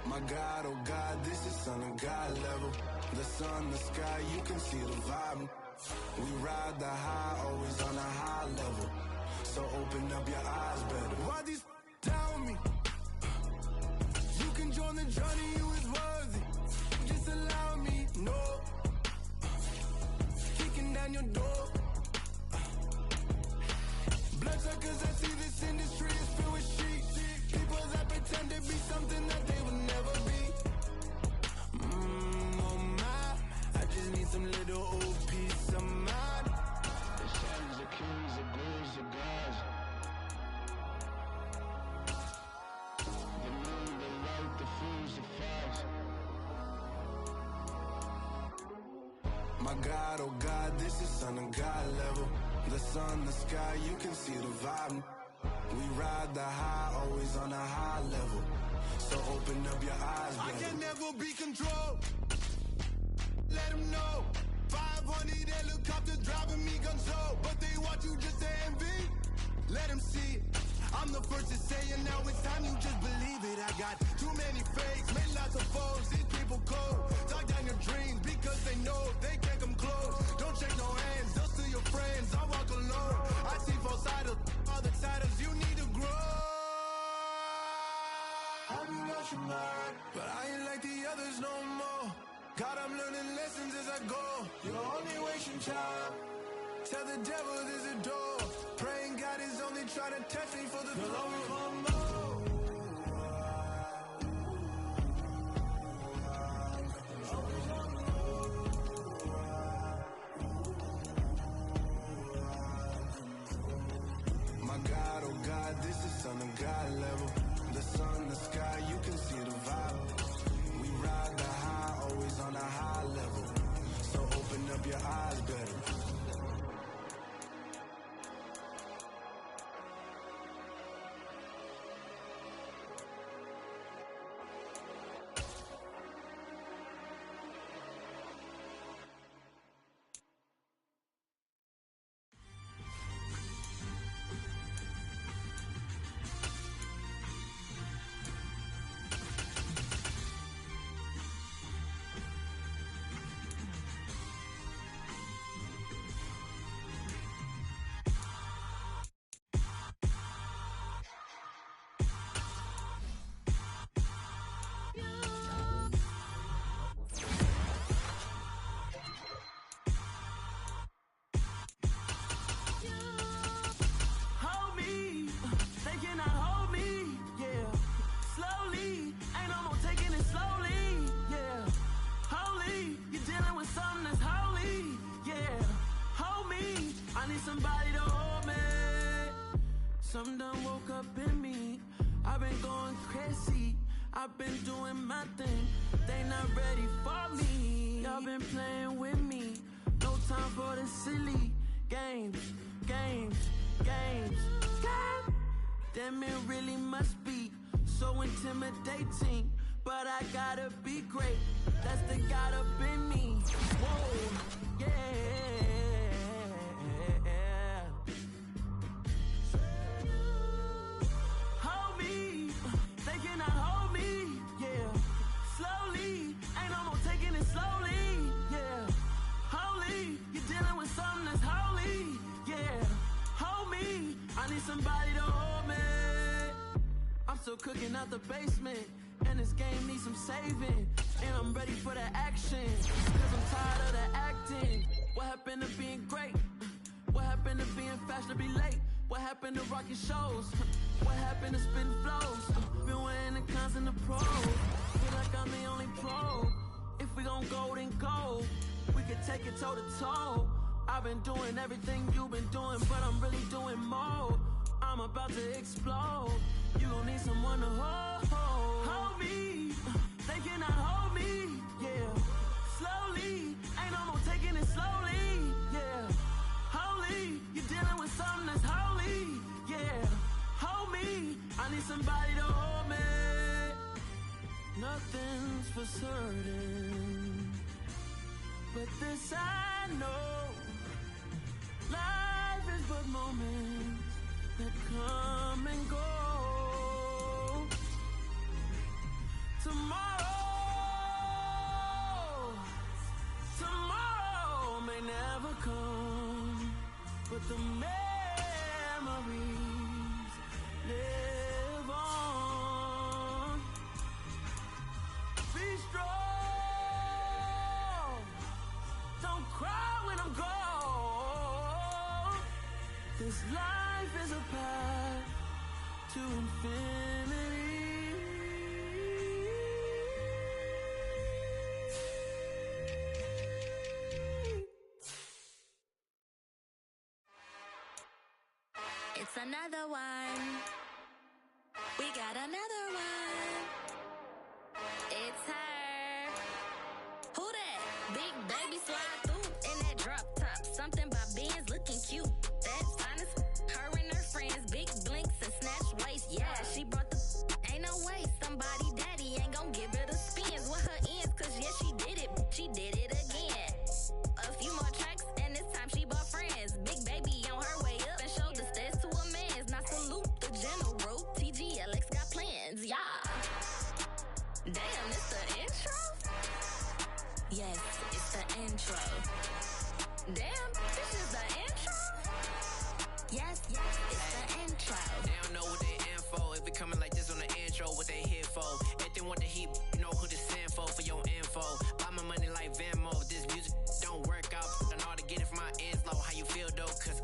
My God, oh God, this is Son of God level. The sun, the sky, you can see the vibe. We ride the high, always on a high level. So open up your eyes better. Why these down with me? You can join the journey, you is worthy. Just allow me, no. Kicking down your door. Bloodsuckers, I see this industry is filled with sheep. People that pretend to be something that they would never be. Oh my, I just need some little old peace of mind. The shadows, the kings, the ghouls, the gods. The moon, the light, the fools, the facts. My God, oh God, this is Son of God level. The sun, the sky, you can see the vibe. We ride the high, always on a high level. So open up your eyes, baby. I can never be controlled. Let them know. 500 helicopters driving me control. But they want you just to envy. Let them see it. I'm the first to say it, now it's time you just believe it. I got too many fakes, made lots of foes. These people cold. Talk down your dreams because they know they can't come close. Don't shake no hands, those to your friends. I walk alone. I see both sides of all the titles you need to grow. Have you lost your mind? But I ain't like the others no more. God, I'm learning lessons as I go. You're only wasting time. Tell the devil there's a door. Praying God is only trying to test me for the glory of more. My God, oh God, this is Son of God level. The sun, the sky, you can see the vibe. We ride the high, always on a high level. So open up your eyes better. I need somebody to hold me. Something done woke up in me. I've been going crazy. I've been doing my thing. They not ready for me. Y'all been playing with me. No time for the silly games. Damn, it really must be so intimidating. But I gotta be great. That's the God up in me. Whoa, yeah. Hold me, they cannot hold me, yeah. Slowly, ain't no more taking it slowly, yeah. Holy, you're dealing with something that's holy, yeah. Hold me, I need somebody to hold me. I'm still cooking out the basement, and this game needs some saving. And I'm ready for the action, cause I'm tired of the acting. What happened to being great? What happened to being fashionably late? What happened to rocking shows? What happened to spitting flows? Been wearing the cons and the pros. Feel like I'm the only pro. If we gon' go, then go. We could take it toe to toe. I've been doing everything you've been doing, but I'm really doing more. I'm about to explode. You gon' need someone to hold me. They cannot hold me, yeah. Slowly, ain't no more taking it slowly, yeah. Holy, you're dealing with something that's holy, yeah. Hold me, I need somebody to hold me. Nothing's for certain, but this I know. Life is but moments that come and go. Tomorrow may never come, but the memories live on. Be strong, don't cry when I'm gone. This life is a path to infinity. It's another one. We got another one. It's her. Who that? Big baby slide through in that drop top. Something by Benz looking cute. That's fine as her and her friends. Big blinks and snatch waist. Yeah, she brought the ain't no way. Somebody daddy ain't gon' give her the spins with her ends. Cause yeah, she did it. She did it again. A few more tracks and this time she bought friends. Big baby on her way up and showed the stairs to a man's. Now salute the general. TGLX got plans, yeah. Damn, it's the intro? Yes, it's the intro. Damn, this is the intro? Yes, it's the intro. They don't know what they in for. If it coming like this on the intro, what they here for? If they want the heat, you know who to send for your info. Buy my money like Venmo. This music don't work out. I know how to get it from my ends low. How you feel though? Cause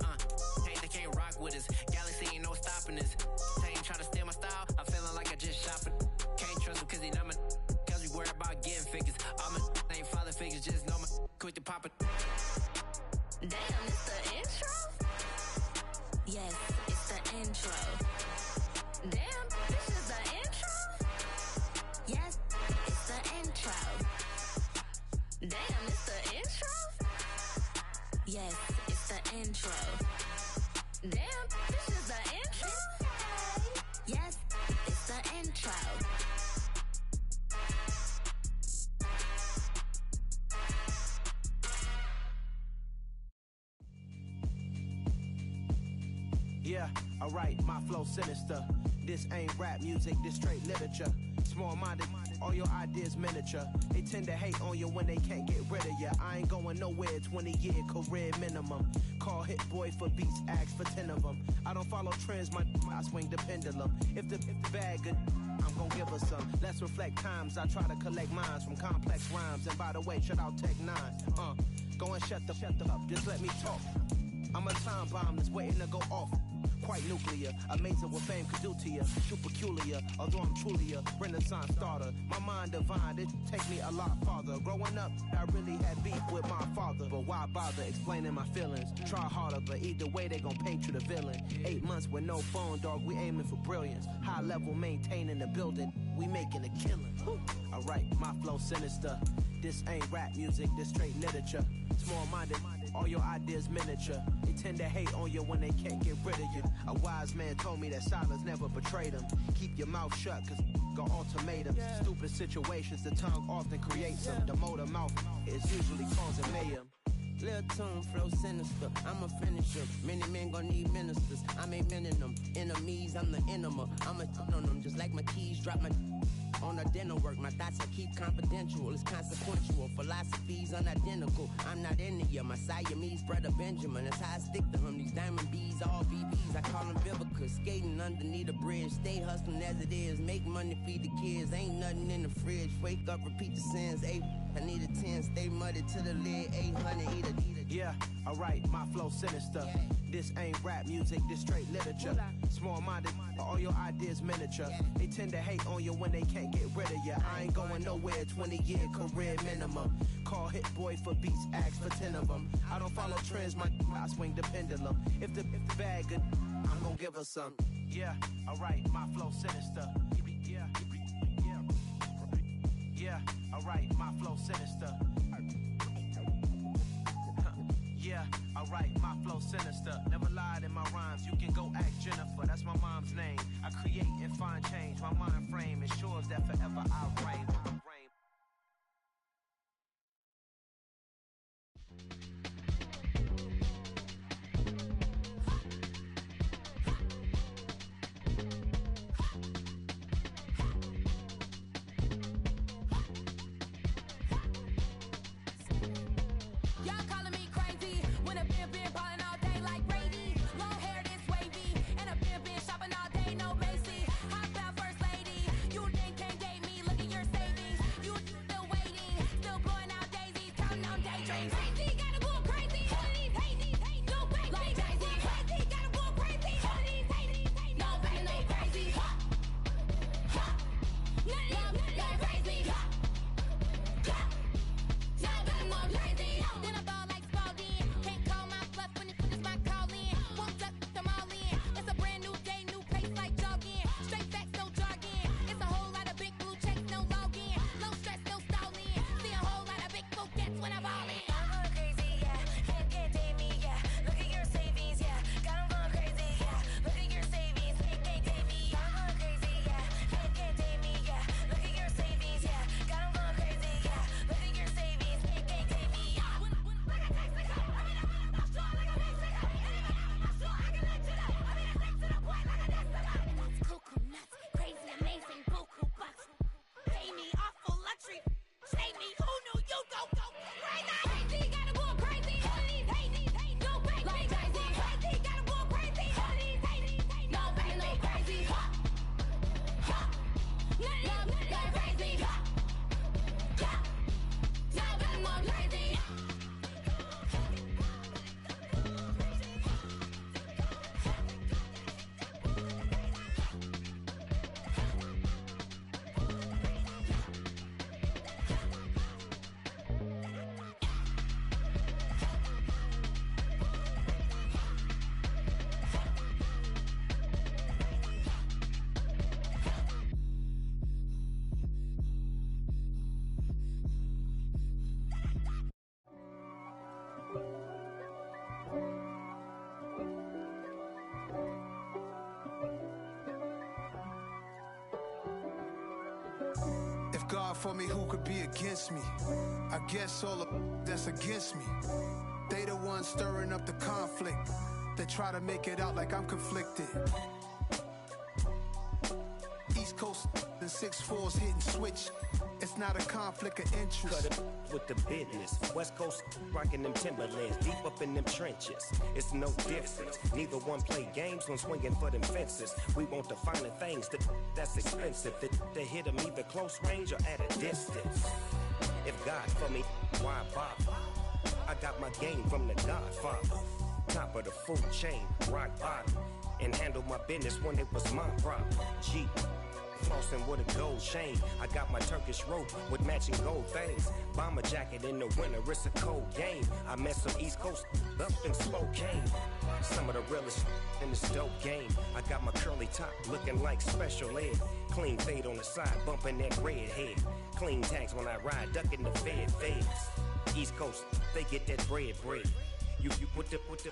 hey, they can't rock with us. Galaxy ain't no stopping us. They ain't try to steal my style. I'm feeling like I just shop it. Can't trust them cause they not my. Cause we worry about getting figures. All my ain't father figures. Just know my quick to pop it. Damn, it's the intro? Yes, it's the intro. Damn, this is the intro? Yes, it's the intro. Damn, it's the intro? Yes, it's the intro. Damn, this is the intro? Yes, it's the intro. Yeah, alright, my flow sinister. This ain't rap music, this straight literature. Small-minded, all your ideas miniature. They tend to hate on you when they can't get rid of you. I ain't going nowhere, 20-year career minimum. Call Hit Boy for beats, ask for 10 of them. I don't follow trends, I swing the pendulum. If the bag good, I'm gon' give her some. Let's reflect times, I try to collect minds from complex rhymes. And by the way, shut out Tech 9. Go and shut the up, just let me talk. I'm a time bomb that's waiting to go off. quite nuclear. Amazing what fame could do to you. Too peculiar, although I'm truly a Renaissance starter. My mind divine, it take me a lot farther. Growing up, I really had beef with my father. But why bother explaining my feelings? Try harder, but either way they gon' paint you the villain. 8 months with no phone, dog, we aiming for brilliance. High level maintaining the building, we making a killing. Alright, my flow sinister. This ain't rap music, this straight literature. Small-minded, all your ideas miniature. They tend to hate on you when they can't get rid of you. A wise man told me that silence never betrayed him. Keep your mouth shut, cause got ultimatums. Stupid situations, the tongue often creates them. The motor mouth is usually causing mayhem. Lil' tune, flow sinister, I'm a finisher. Many men gon' need ministers, I'm a men in them. Enemies, I'm the enema. I'm a on them, just like my keys, drop my on a dinner work. My thoughts I keep confidential, it's consequential. Philosophies unidentical, I'm not in it. My Siamese brother Benjamin, that's how I stick to him. These diamond bees, all BBs, I call them Vivica. Skating underneath a bridge, stay hustling as it is. Make money, feed the kids, ain't nothing in the fridge. Wake up, repeat the sins, I need a 10, stay muddy to the lid, 800, eat a. Yeah, alright, my flow sinister. This ain't rap music, this straight literature. Small-minded, all your ideas miniature. They tend to hate on you when they can't get rid of you. I ain't going nowhere, 20-year career minimum. Call Hit Boy for beats, ask for 10 of them. I don't follow trends, I swing the pendulum. If the bag good, I'm gonna give her some. Yeah, alright, my flow sinister. Yeah, alright, my flow sinister. Yeah, alright, my flow sinister. Never lied in my rhymes, you can go ask Jennifer, that's my mom's name. I create and find change, my mind frame ensures that forever I'll reign. God for me, who could be against me? I guess all of that's against me. They the ones stirring up the conflict. They try to make it out like I'm conflicted. East Coast and 6'4's hitting switch. It's not a conflict of interest. Cut it with the business. West Coast rocking them Timberlands, deep up in them trenches. It's no difference. Neither one play games when swinging for them fences. We want the finer things that's expensive. To hit them either close range or at a distance. If God for me, why bother? I got my game from the Godfather. Top of the food chain, rock bottom. and handle my business when it was my problem. G. Flossing with a gold chain. I got my Turkish rope with matching gold things. Bomber jacket in the winter, it's a cold game. I met some East Coast up in Spokane. Some of the realest in this dope game. I got my curly top looking like special ed. Clean fade on the side, bumping that red head. Clean tags when I ride, ducking the feds. East Coast, they get that bread. You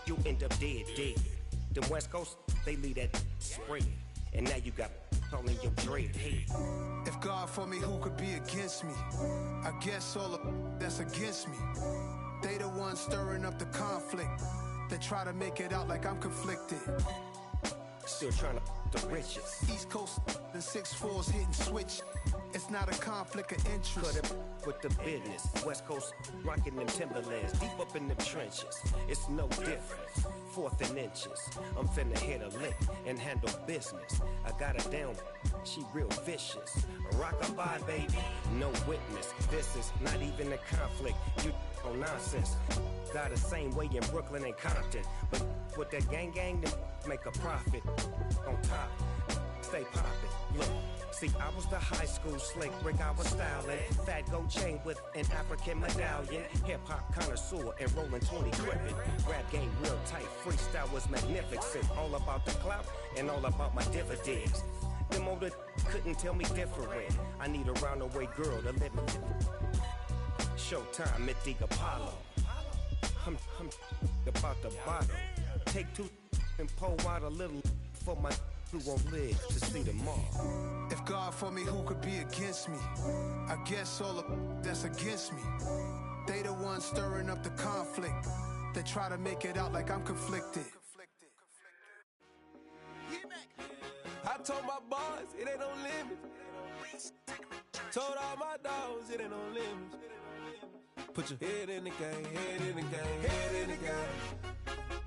you end up dead. Them West Coast, they leave that spray. And now you got all in your dread head. If God for me, who could be against me? I guess all of that's against me. They the ones stirring up the conflict. They try to make it out like I'm conflicted. Still trying to the riches. East Coast and 6'4s hitting switch. It's not a conflict of interest. Cut it with the business. West Coast rocking them Timberlands. Deep up in the trenches. It's no difference. 4th and inches. I'm finna hit a lick and handle business. I got her down. She real vicious. Rock-a-bye, baby. No witness. This is not even a conflict. You on nonsense. Got the same way in Brooklyn and Compton. But with that gang, them make a profit. On top. Stay poppin'. Look. See, I was the high school slick brick I was styling. Fat gold chain with an African medallion. Hip-hop connoisseur and rolling 20 gripping. Rap game real tight, freestyle was magnificent. All about the clout and all about my dividends. Them older couldn't tell me different. I need a roundaway girl to live in. Showtime at the Apollo. I'm about the bottle. Take 2 and pull out a little for my who won't live to see tomorrow. If God for me, who could be against me? I guess all of that's against me. They the ones stirring up the conflict. They try to make it out like I'm conflicted. I told my boys it ain't no limits. Told all my dogs it ain't no limits. Put your head in the game, head in the game, head in the game.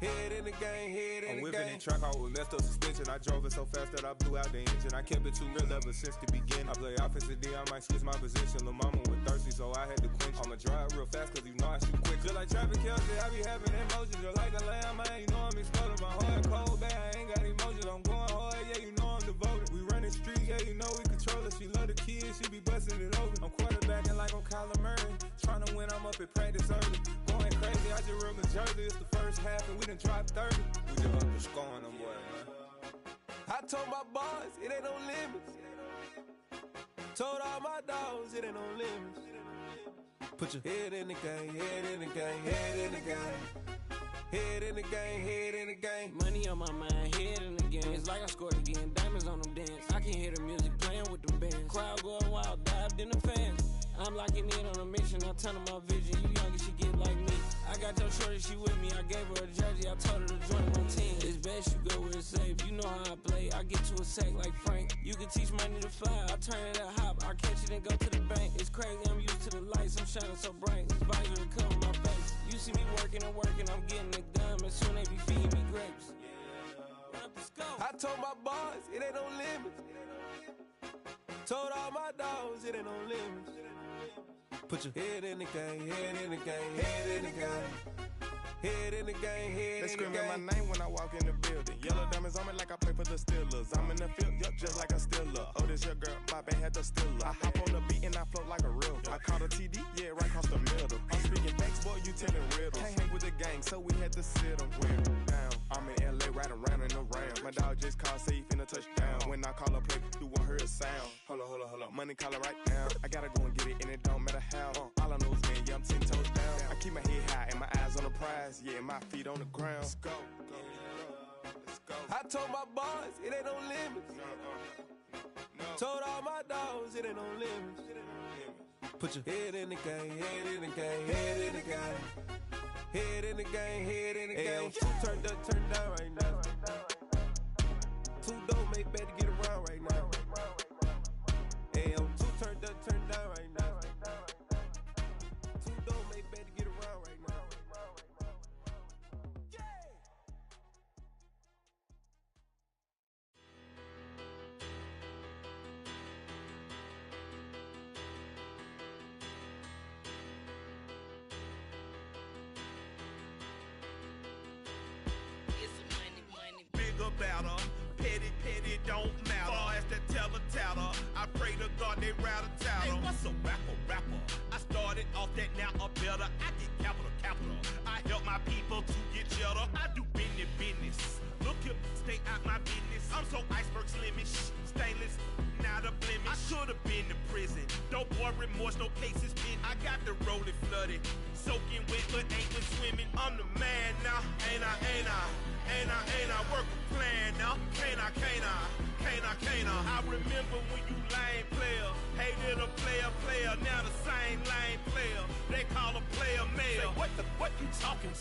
Head in the game, head in the game. I'm whipping the track out with messed up suspension. I drove it so fast that I blew out the engine. I kept it too real ever since the beginning. I play offensive D, I might switch my position. Lil' mama was thirsty, so I had to quench. I'ma drive real fast, cause you know I shoot quick. Just like traffic Kelsey, I be having emotions. Just like a lamb, man, you know I'm exploding. My heart cold, bad, I ain't got emotions. I'm going hard, yeah, you know I'm devoted. We running streets, yeah, you know we control it. She love the kids, she be busting it over. I'm quarterbacking like I'm Kyler Murray. Trying to win, I'm up at practice early. Going crazy, I just real Jersey. It's the first half and we done dropped 30. We just up to scoring them boys, man. I told my boys it ain't no limits. Told all my dogs it ain't no limits. Put your head in the game, head in the game, head in the game. Head in the game, head in the game. Money on my mind, head in the game. It's like I scored again, diamonds on them dance. I can hear the music playing with them bands. Crowd going wild, dived in the fans. I'm locking in on a mission, I turn on my vision. You young and she get like me. I got your shorty, she with me. I gave her a jersey, I told her to join my team. It's best you go where it's safe. You know how I play. I get to a sack like Frank. You can teach money to fly. I turn it at hop. I catch it and go to the bank. It's crazy, I'm used to the lights. I'm shining so bright. This visor will cover my face. You see me working and working, I'm getting it done. And soon they be feeding me grapes. I told my boys it ain't no limits. Told all my dogs it ain't no limits. Put your head in the game, head in the game, head in the game. Head in the game, head in the game. They screaming my name when I walk in the building. Yellow diamonds on me like I play for the Steelers. I'm in the field, yup, just like a Steeler. Oh, this your girl, my band had the Steeler. I hop on the beat and I float like a real. I caught a TD, yeah, right across the middle. I'm speaking facts, boy, you telling riddles. Can't hang with the gang, so we had to sit them down. I'm in LA, riding around and around. My dog just called, say he finna touch down. When I call a play, you won't hear a sound. Hold on, money calling right now. I gotta go and get it, and it don't matter how. All I know is, man, yeah, I'm 10 toes down. I keep my head high and my eyes on the prize. Yeah, my feet on the ground. Let's go. Let's go. I told my boys it ain't no limits. No. Told all my dogs it ain't no limits. Put your head in the game, head in the game, head in the game. Head in the game, head in the game. Turn down right now. Two dope make better get around right now. Hey, I'm two turned down right now. Two dope make better get around right now. splatter. Petty, don't matter. Far as that teller-tatter, I pray to God they rattle-tattle. Hey, what's a rapper? I started off that, now I'm better. I get capital. I help my people to get cheddar. I do business. Look here, stay out my business. I'm so iceberg slimish, stainless, not a blemish. I should've been to prison. No boy remorse, no cases pinned. I got the rolling flooded, soaking wet, but ain't been swimming. I'm the man now, ain't I work a plan now. Can't I? I remember when you lame player, hated a player, now the same lame player. They call a player male. Say, what you talking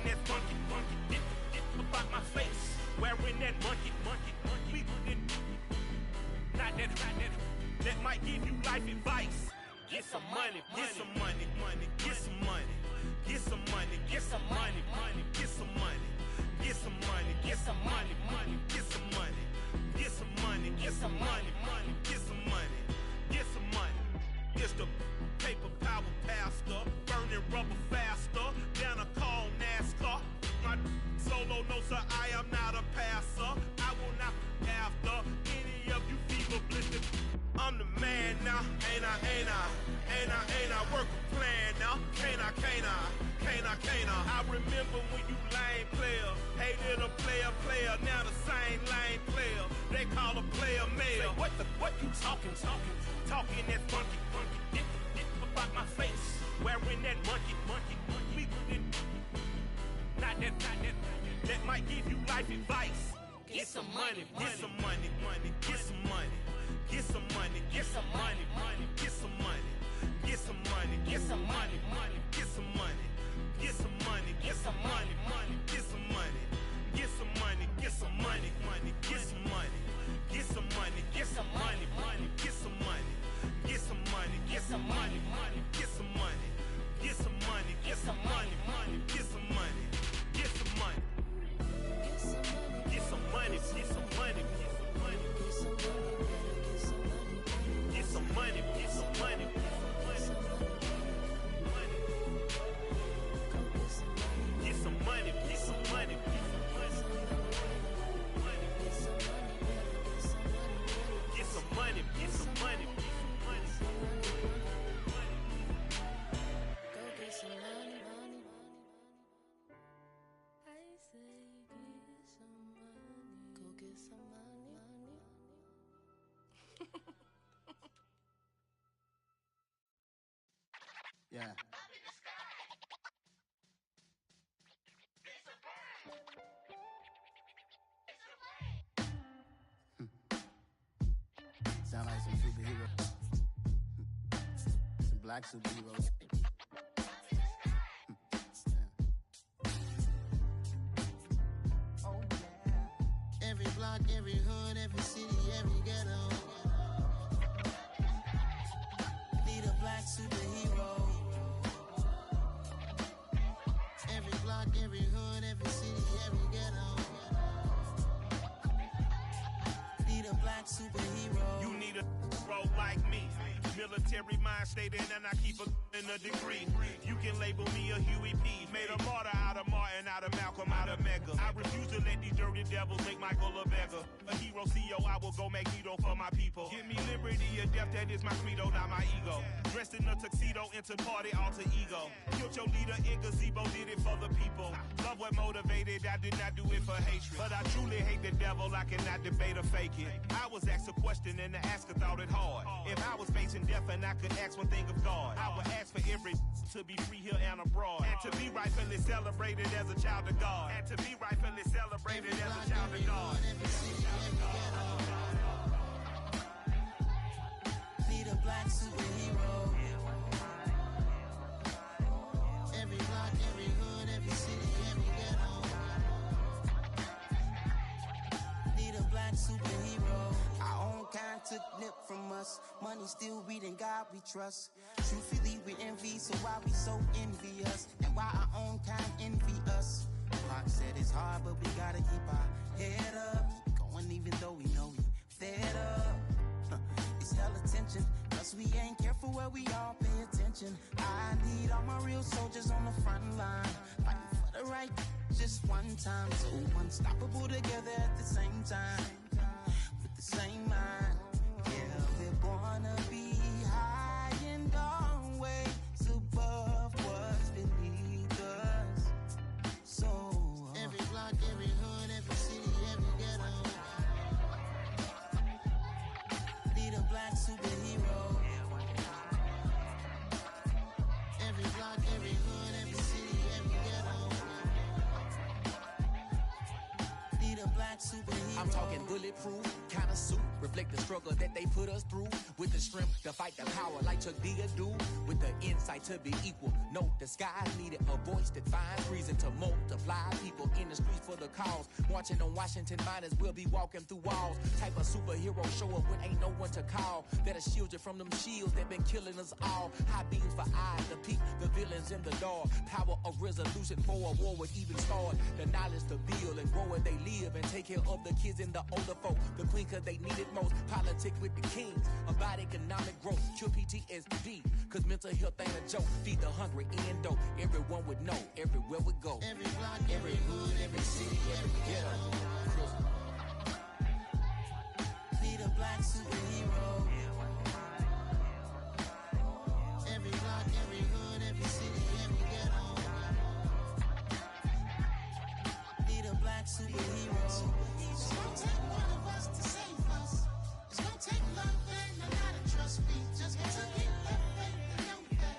that funky. Get about my face, wearing that monkey. We didn't. Not that might give you life advice. Get some money. It's the paper power pastor, burning rubber faster, down a call NASCAR. My solo, no sir, I am not a passer. I will not after any of you fever blistered. I'm the man now, ain't I work a plan now. Can't I? I remember when you lame player, hated a player, now the same lame player. They call a player male. Say, what you talking that funky. Get about my face, wearing that monkey. We didn't. Not that might give you life advice. Get some money. Yeah. Sound like some superheroes. Some black superheroes. Oh yeah. Every block, every hood, every city, every ghetto. Need a black superhero. Every block, every hood, every city, every ghetto. Need a black superhero. You need a role like me. Military mind stated, and I keep a degree. You can label me a Huey P. Made a martyr out of Martin, out of Malcolm, out of Mega. I refuse to let these dirty devils make Michael a beggar. A hero CEO, I will go Magneto for my people. Give me liberty or death, that is my credo, not my ego. Dressed in a tuxedo, into party, alter ego. Killed your leader in gazebo, did it for the people. Love what motivated, I did not do it for hatred. But I truly hate the devil, I cannot debate or fake it. I was asked a question and the asker thought it hard. If I was facing death and I could ask one thing of God, I would ask for every to be free here and abroad. And to be rightfully celebrated as a child of God. And to be rightfully celebrated as a child of God. Need a black superhero. Every block, every hood, every city, every ghetto. Need a black superhero. Our own kind took nip from us. Money still reading, God we trust. Truthfully we envy, so why we so envious? And why our own kind envy us? Pac said it's hard, but we gotta keep our head up. Going even though we know we fed up. It's hell attention, cause we ain't careful where we all pay attention. I need all my real soldiers on the front line, fighting for the right, just one time. So unstoppable together at the same time, with the same mind. Yeah, we're gonna be high and always above what's beneath us. So every block, every hood, every city, every ghetto need a black superhero. Every block, every hood, every city, every ghetto need a black superhero. I'm talking bulletproof, kind of suit, reflect the struggle that they put us through. With the strength to fight the power like Chuck D do. With the insight to be equal. Note the skies needed a voice that finds reason to multiply. People in the streets for the cause. Marching on Washington miners will be walking through walls. Type of superhero show up when ain't no one to call. That'll shield you from them shields that been killing us all. High beams for eyes to peek the villains in the dark. Power of resolution for a war would even start. The knowledge to build and grow where they live and take care of the kids and the older folk. The queen cause they need it most. Politics with the kings. About economic growth. Cure PTSD. Cause mental health ain't a joke. Feed the hungry and dope. Everyone would know. Everywhere we go. Every block, every hood, every city, every ghetto need a black superhero. Every block, every hood, every city, every ghetto need a black superhero. It's gonna take one of us to save us. It's gonna take love and a lot of trust. We just got to get that faith and know that.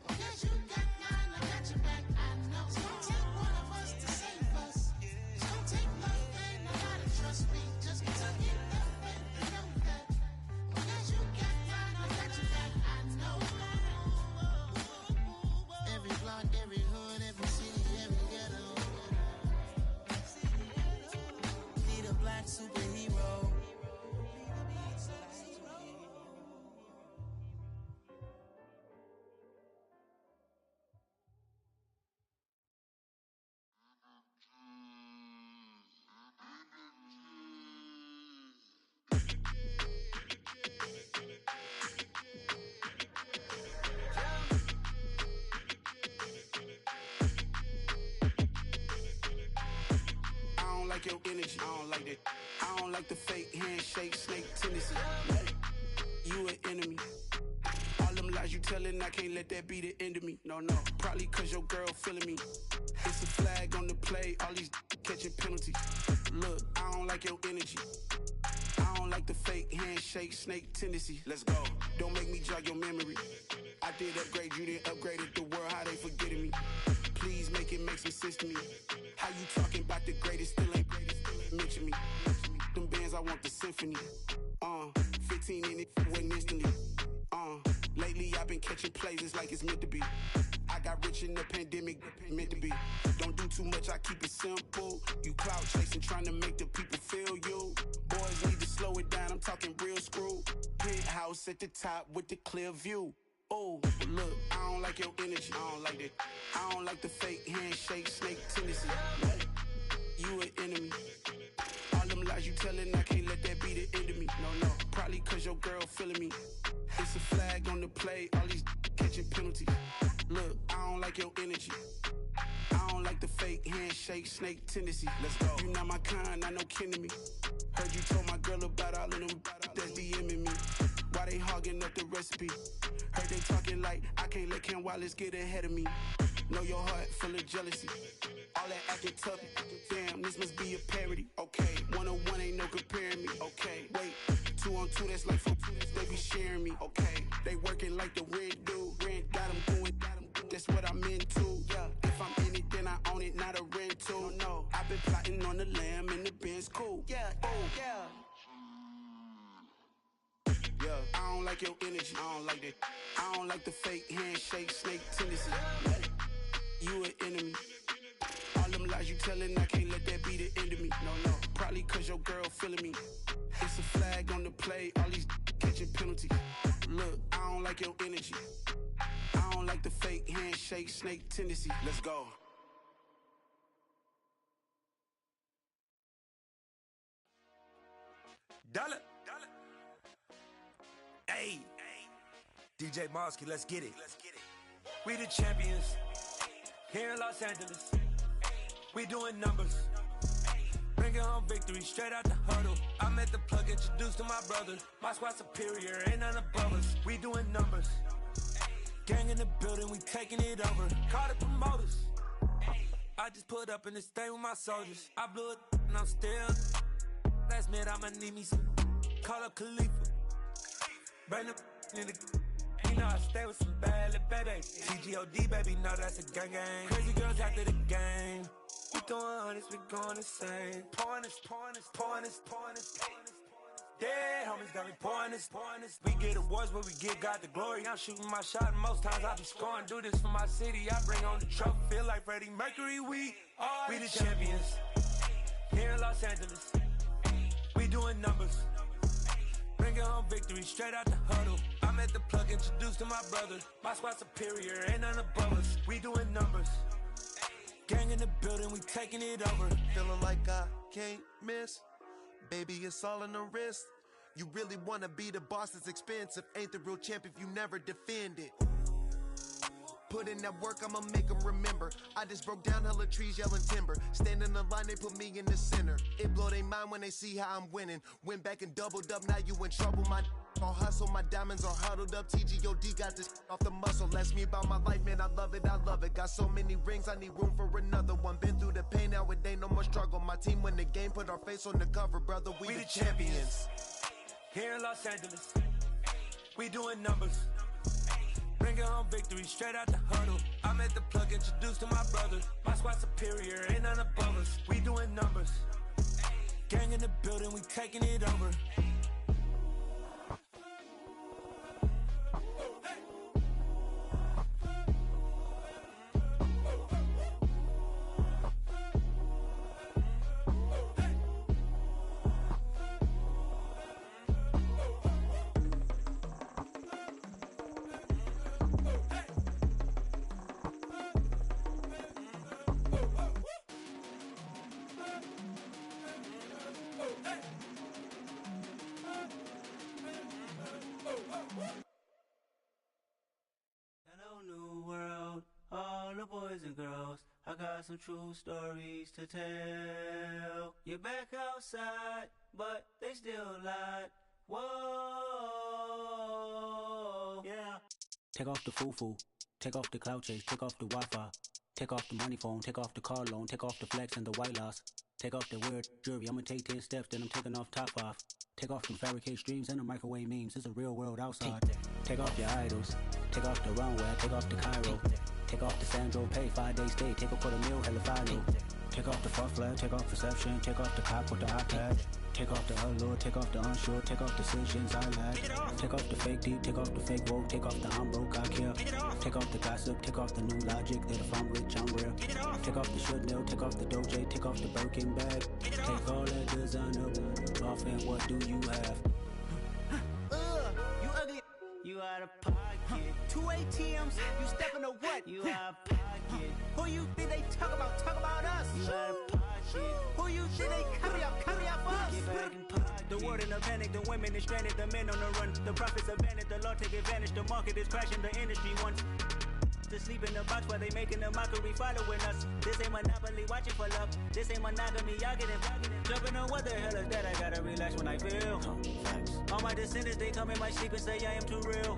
Because you got mine, I got your back. I know it's gonna take one of us to save us. It's gonna take love and a lot of trust. We just got to get that faith and know that. Because you got mine, I got your back. I know. Every block, every hood, every city, every ghetto need a black superhero. I don't like your energy. I don't like that. I don't like the fake handshake, snake tendency. You an enemy. All them lies you telling, I can't let that be the end of me. No, probably cause your girl feeling me. It's a flag on the play, all these catching penalties. Look, I don't like your energy. I don't like the fake handshake, snake tendency. Let's go. Don't make me jog your memory. I did upgrade, you didn't upgrade it. The world, how they forgetting me. Please make it make some sense to me. How you talking about the greatest, still ain't mention me. Them bands, I want the symphony. 15 in it, went instantly. Lately I've been catching plays, it's like it's meant to be. I got rich in the pandemic, meant to be. Don't do too much, I keep it simple. You clout chasing, trying to make the people feel you. Boys need to slow it down, I'm talking real screw. Penthouse at the top with the clear view. Oh, look, I don't like your energy. I don't like that. I don't like the fake handshake, snake tendency. You an enemy. All them lies you telling, I can't let that be the end of me. No, probably cause your girl feeling me. It's a flag on the play, all these catching penalties. Look, I don't like your energy. I don't like the fake handshake, snake tendency. Let's go. You not my kind, not no kin to me. Heard you told my girl about all of them that's DMing me. Why they hogging up the recipe? Heard they talking like I can't let Ken Wallace get ahead of me. Know your heart full of jealousy. All that acting tough. Damn, this must be a parody. Okay, 1-on-1 ain't no comparing me. Okay, wait, 2-on-2 that's like 4-2. They be sharing me. Okay, they working like the rent do. Rent got them doing. That's what I'm into. Yeah, if I'm in it, then I own it, not a rental. No, I've been plotting on the lamb and the Benz cool. Yeah, yeah. I don't like your energy. I don't like that. I don't like the fake handshake, snake tendency. You an enemy. All them lies you telling, I can't let that be the end of me. No, probably cause your girl feeling me. It's a flag on the play, all these catching penalties. Look, I don't like your energy. I don't like the fake handshake, snake tendency. Let's go. Dollar. Hey. DJ Mosky, let's get it. We the champions here in Los Angeles. We doing numbers. Bringing home victory straight out the huddle. I'm at the plug, introduced to my brothers. My squad superior, ain't none above us. We doing numbers. Gang in the building, we taking it over. Call the promoters. I just put up in this thing with my soldiers. I blew it and I'm still. Last minute I'ma need me some. Call up Khalifa. Bring the in the. You know I stay with some bad little baby. TGOD baby, know that's a gang gang. Crazy girls after the game. We throwing hundreds, we going insane. Pouring this. Dead homies got me pouring this. We get awards, but we give God the glory. I'm shooting my shot, and most times I be scoring. Do this for my city, I bring on the trophy. Feel like Freddie Mercury, we the champions. Here in Los Angeles, we doing numbers. Bringing home victory straight out the huddle. I'm at the plug, introduced to my brothers. My squad superior, ain't none above us. We doing numbers. Gang in the building, we taking it over. Feeling like I can't miss. Baby, it's all in the wrist. You really wanna be the boss, it's expensive. Ain't the real champ if you never defend it. Put in that work, I'ma make them remember. I just broke down hella trees, yelling timber. Stand in the line, they put me in the center. It blow their mind when they see how I'm winning. Went back and doubled up, now you in trouble. My all hustle, my diamonds are huddled up. TGOD got this off the muscle. Ask me about my life, man, I love it. Got so many rings, I need room for another one. Been through the pain, now it ain't no more struggle. My team win the game, put our face on the cover, brother. We the champions. Here in Los Angeles, we doing numbers. Bringing home victory straight out the huddle. I'm at the plug, introduced to my brothers. My squad superior, ain't none above us. We doing numbers. Gang in the building, we taking it over. Hello, new world, all the boys and girls. I got some true stories to tell. You're back outside, but they still lied. Whoa, yeah. Take off the foo-foo, take off the cloud chase, take off the Wi-Fi, take off the money phone, take off the car loan, take off the flex and the white loss. Take off the weird jewelry, I'ma take 10 steps, then I'm taking off top off. Take off the fabricated streams and the microwave memes, it's a real world outside. Take off your idols, take off the runway, take off the Cairo. Take off the Sandro pay, 5 days stay, take a $250,000, hella follow. Take off the fuck flag, take off perception, take off the cop with the iPad. Take off the allure, take off the unsure, take off decisions I lack. Take off the fake deep, take off the fake woke, take off the I'm broke, I care. Take off the gossip, take off the new logic that if I'm rich, I'm real. Take off the should know, take off the Doja, take off the Birkin bag. Take all that designer off and what do you have? You ugly. You out of pocket. 2 ATMs, you stepping to what? You out of pocket. Who you think they talk about? Talk about us. You out of pocket. Who you think they carry up for us? Get back in pocket. The world in a panic, the women is stranded, the men on the run. The profits abandoned, the law take advantage. The market is crashing, the industry wants to sleep in the box while they making a mockery following us. This ain't monopoly, watching for love. This ain't monogamy, y'all getting jumping on what the hell is that? I gotta relax when I feel. All my descendants, they come in my sleep and say I am too real.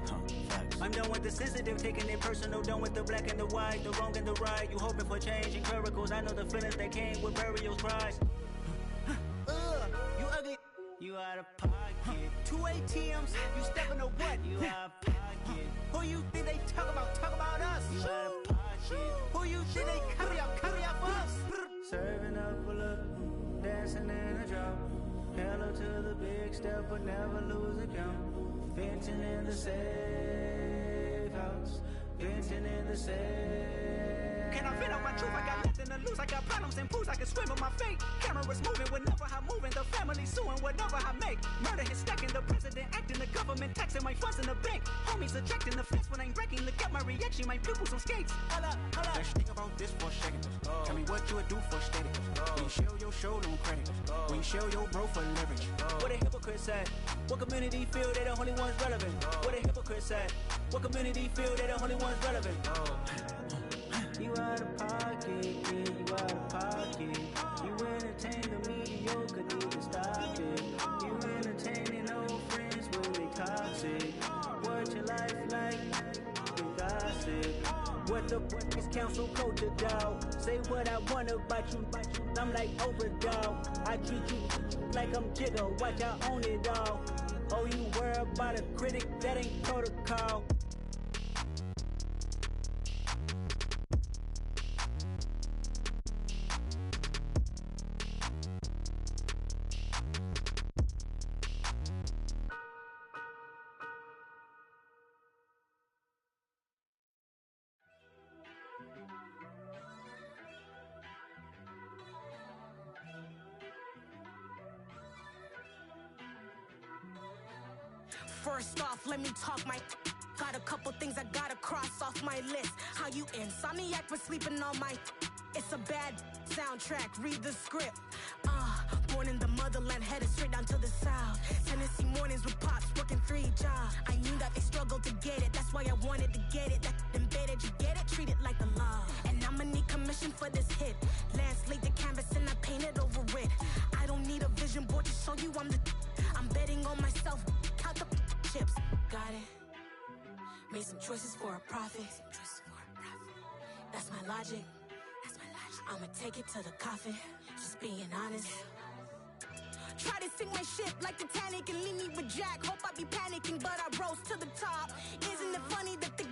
I'm done with the sensitive, taking it personal. Done with the black and the white, the wrong and the right. You hoping for change and miracles. I know the feelings that came with burial cries. You ugly. You out of pocket. 2 ATMs, you stepping to what? You out of pocket. Who you think they talk about? Talk about us. You out of pocket. Who you think they carry up for us? Serving up a look, dancing in a drop. Hello to the big step, but never lose a count. Venting in the safe house. Venting in the safe. Can I vent out my truth? I got nothing to lose. I got problems and pools. I can swim with my fate. Cameras moving whenever I'm moving. The family suing whatever I make. Murder is stacking. The president acting. The government taxing my funds in the bank. Homies ejecting the fence when I'm breaking. Look at my reaction. My pupils on skates. Holla, holla. Let's think about this for a second. Tell me what you would do for status. When you show your show, no credit. When you show your bro for leverage. What a hypocrite said. What community feel they the only ones relevant? What a hypocrite said. What community feel they the only ones relevant? You out of pocket, yeah, you out of pocket. What the fuck is council culture, dog? Say what I want about you, I'm like overdog. I treat you like I'm Jigga, watch I own it all. Oh, you worry about a critic, that ain't protocol. First off, let me talk my. Got a couple things I gotta cross off my list. How you insomniac for sleeping on my. It's a bad soundtrack, read the script. Born in the motherland, headed straight down to the south. Tennessee mornings with pops, working 3 jobs. I knew that they struggled to get it, that's why I wanted to get it. That embedded, you get it, treat it like the law. And I'ma need commission for this hit. Lance laid the canvas and I painted over it. I don't need a vision board to show you I'm the. I'm betting on myself, count the chips. Got it. Made some choices for a profit. That's my logic. I'ma take it to the coffin. Just being honest. Try to sink my ship like Titanic and leave me with Jack. Hope I be panicking, but I rose to the top. Isn't it funny that the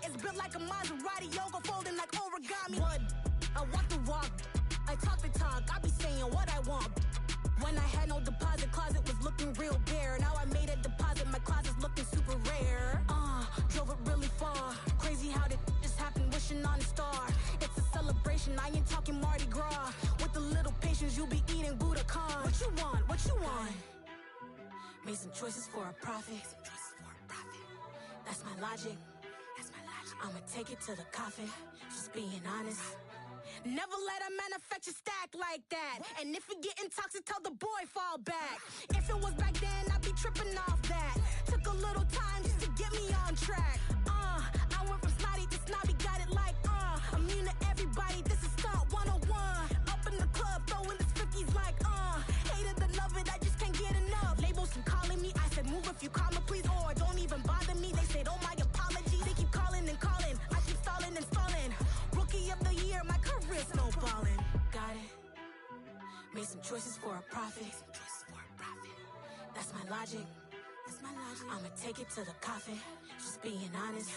is built like a Maserati, yoga folding like origami? What? I walk the walk. I talk the talk. I be saying what I want. When I had no deposit, closet was looking real bare. Now I made a deposit, my closet's looking super rare. Drove it really far. Crazy how did this happen, wishing on a star. It's a celebration, I ain't talking Mardi Gras. With a little patience, you'll be eating Budokan. What you want? What you want? Made some choices for a profit. That's my logic. I'ma take it to the coffin. Just being honest. Never let a manufacture stack like that. And if it getting toxic, tell the boy fall back. If it was back then, I'd be tripping off that. Took a little time just to get me on track. I went from snotty to snobby, got it like, immune to everybody, this is stunt 101. Up in the club, throwing the 50s like, hate it, I love it, I just can't get enough. Labels keep calling me, I said move if you call me, please, or don't even bother me. They said, oh my apology, they keep calling and calling. I keep stalling and stalling. Rookie of the year, my career snowballing. Got it. Made some choices for a profit. That's my logic. I'ma take it to the coffin. Just being honest.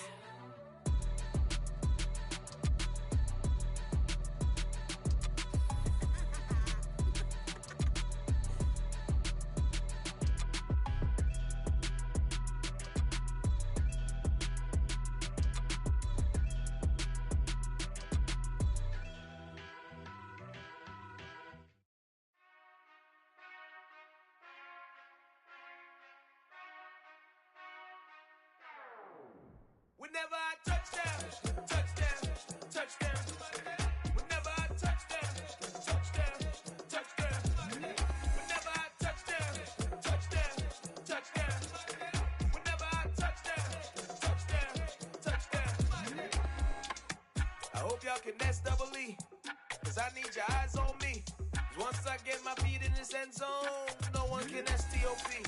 Whenever I touch down, touchdown, touchdown. Whenever I touch down, touchdown, touchdown. Whenever I touch down, touchdown, touchdown. Whenever I touch down, touchdown, touchdown. I hope y'all can nest double E, cause I need your eyes on me. Once I get my feet in this end zone, no one can STOP.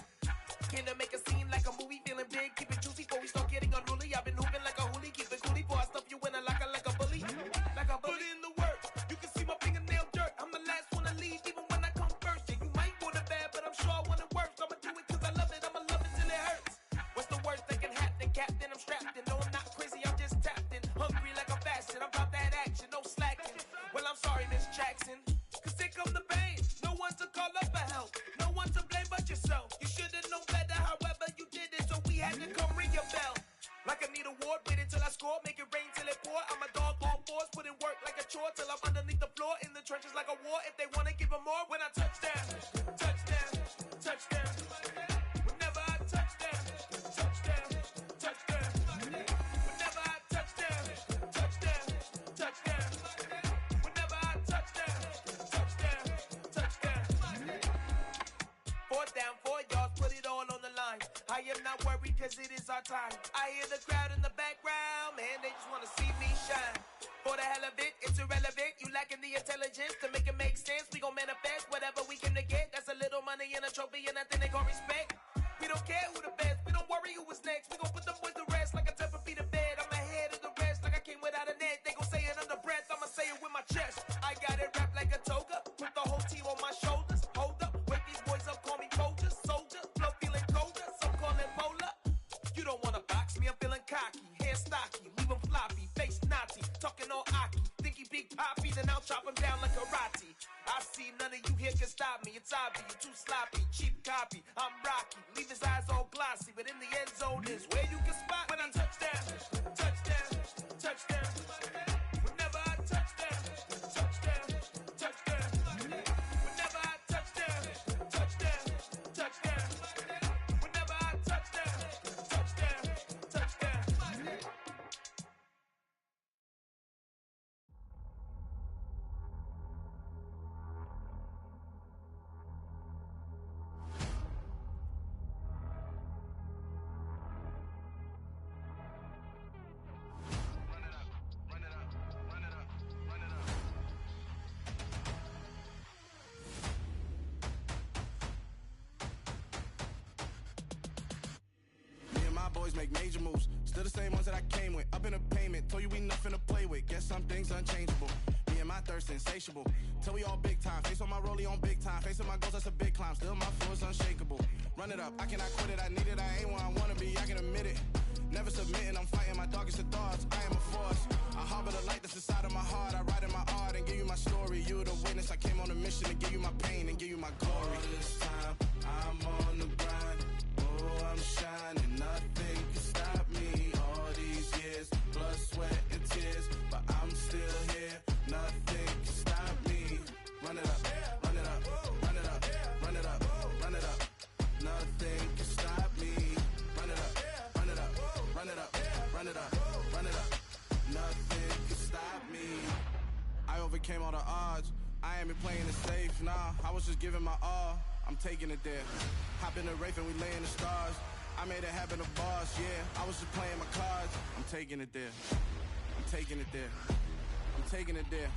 Can I make a scene like a movie, feeling big, keep it juicy before we start getting unruly. I've been hooping like a hoolie, keep it coolie before I stuff you in a locker like a bully. Like a bully. Put in the work, you can see my fingernail dirt. I'm the last one to leave, even when I come first. Yeah, you might want it bad, but I'm sure I want it worse. I'ma do it cause I love it, I'ma love it till it hurts. What's the worst that can happen, Captain? I'm strapped in, no I'm not crazy, I'm just tapped in. Hungry like I'm fasting, I'm about that action, no slacking. Well, I'm sorry, Miss Jackson, cause here come the pain. No one to call up for help, no one to blame but yourself. You should've known better, however you did it, so we had to come ring your bell. Like I need a ward, wait until I score, make it rain till it pour. I'm a dog on fours, put in work like a chore till I'm underneath the floor, in the trenches like a war. If they wanna give them more, when I touch down, touchdown, touchdown. Whenever I touch down, touchdown, touchdown. Whenever I touch down, touchdown, touchdown. Whenever I touch down, touchdown, touchdown. 4th down, 4 yards, put it all on the line. I am not worried cause it is our time. I hear the crowd in the background, man, they just wanna see me shine. For the hell of it, it's irrelevant. You lacking the intelligence to make it make sense. We gon' manifest whatever we came to get. That's a little money and a trophy and nothing they call respect. We don't care who the best, we don't worry who was next. We gon' put the boys to rest like a 10 feet of bed. I'm ahead of the rest like I came without a sloppy. I'm rocky, leave his eyes all glossy, but in the end zone is where you can spot when I touchdown, touchdown, touchdown. Whenever I touchdown, touchdown, touchdown. Whenever I touchdown, touchdown, touchdown. Whenever I touchdown, touchdown, touchdown. Me and my boys make major moves. Still the same ones that I came with. Up in the payment, told you we nothing to play with. Guess some things unchangeable. Me and my thirst insatiable. Till we all big time. Face on my rollie on big time. Facing my goals, that's a big climb. Still my flow is unshakable. Run it up, I cannot quit it. I need it, I ain't where I wanna be, I can admit it. Never submitting, I'm fighting my darkest of thoughts. I am a force. I harbor the light that's inside of my heart. I write in my art and give you my story. You the witness, I came on a mission to give you my pain and give you my glory. All this time, I'm on the grind. Oh, I'm shining, nothing can stop me. All these years, blood, sweat, and tears, but I'm still here. Nothing can stop me. Run it up, run it up, run it up, run it up, run it up. Nothing can stop me. Run it up, run it up, run it up, run it up, run it up. Nothing can stop me. I overcame all the odds. I ain't been playing it safe, nah. I was just giving my all. I'm taking it there. Hop in the Wraith and we lay in the stars. I made it happen, the boss, yeah. I was just playing my cards. I'm taking it there. I'm taking it there. I'm taking it there.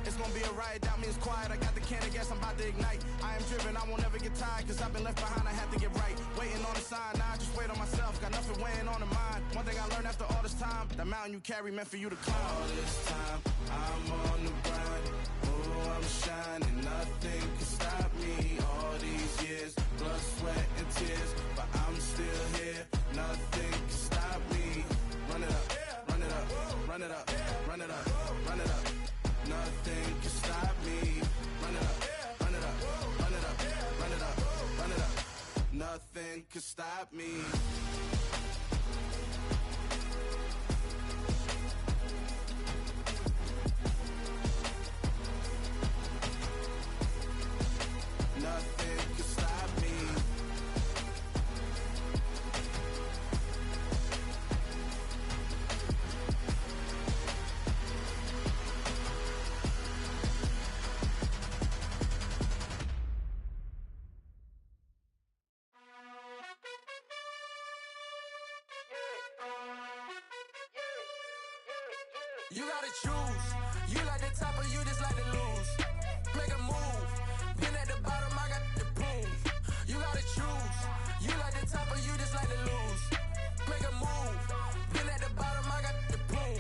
It's gonna be a riot, doubt me it's quiet. I got the can of gas, I'm about to ignite. I am driven, I won't ever get tired, cause I've been left behind, I have to get right. Waiting on the sign, now I just wait on myself. Got nothing weighing on the mind. One thing I learned after all this time, the mountain you carry meant for you to climb. All this time, I'm on the grind. Oh, I'm shining, nothing can stop me. All these years, blood, sweat, and tears, but I'm still here. Nothing can stop me. Run it up, run it up, run it up, run it up, run it up. Nothing can stop me. Run it up, run it up, run it up, run it up, run it up. Nothing can stop me. Nothing can stop me. You gotta choose. You like the top or you just like to lose. Make a move. Been at the bottom, I got the proof. You gotta choose. You like the top or you just like to lose. Make a move. Been at the bottom, I got the proof.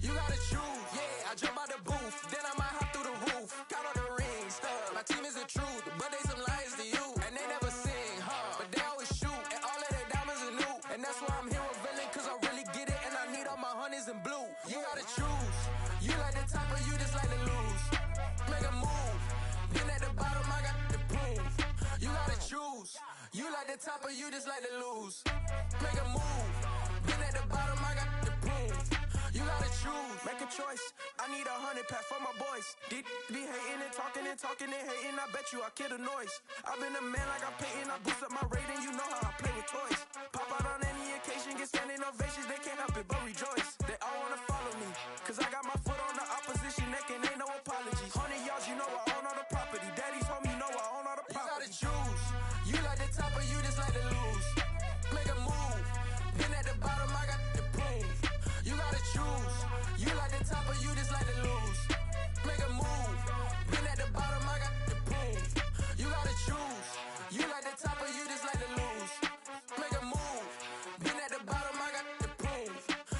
You gotta choose. Yeah, I jump out the booth. Then I might hop through the roof. Count on the rings. My team is the truth, but they some liars to you. And they never sing, huh? But they always shoot. And all of their diamonds are new. And that's why I'm here with villain, cause I really get it. And I need all my honeys in blue. You gotta choose. You like the top or you just like to lose. Make a move. Been at the bottom, I got the proof. You gotta choose. You like the top or you just like to lose. Make a move. Been at the bottom, I got the proof. You gotta choose. Make a choice. I need 100 pack for my boys. Be hating and talking and talking and hating. I bet you I kill the noise. I've been a man like I'm Peyton. I boost up my rating. You know how I play with toys. Pop out on any occasion, get standing ovations. They can't help it but rejoice. They all wanna follow me, cause I got my foot on the opposition neck and ain't no apologies. 100 yards, you know I own all the property. Daddy's home, you know I own all the property. You gotta choose. You like the top or you just like to lose. Make a move. Been at the bottom, I got the proof. You gotta choose. You like the top or you just like to lose. Make a move. Been at the bottom, I got the proof. You gotta choose. You like the top or you just like to lose. Make a move. Been at the bottom, I got the proof.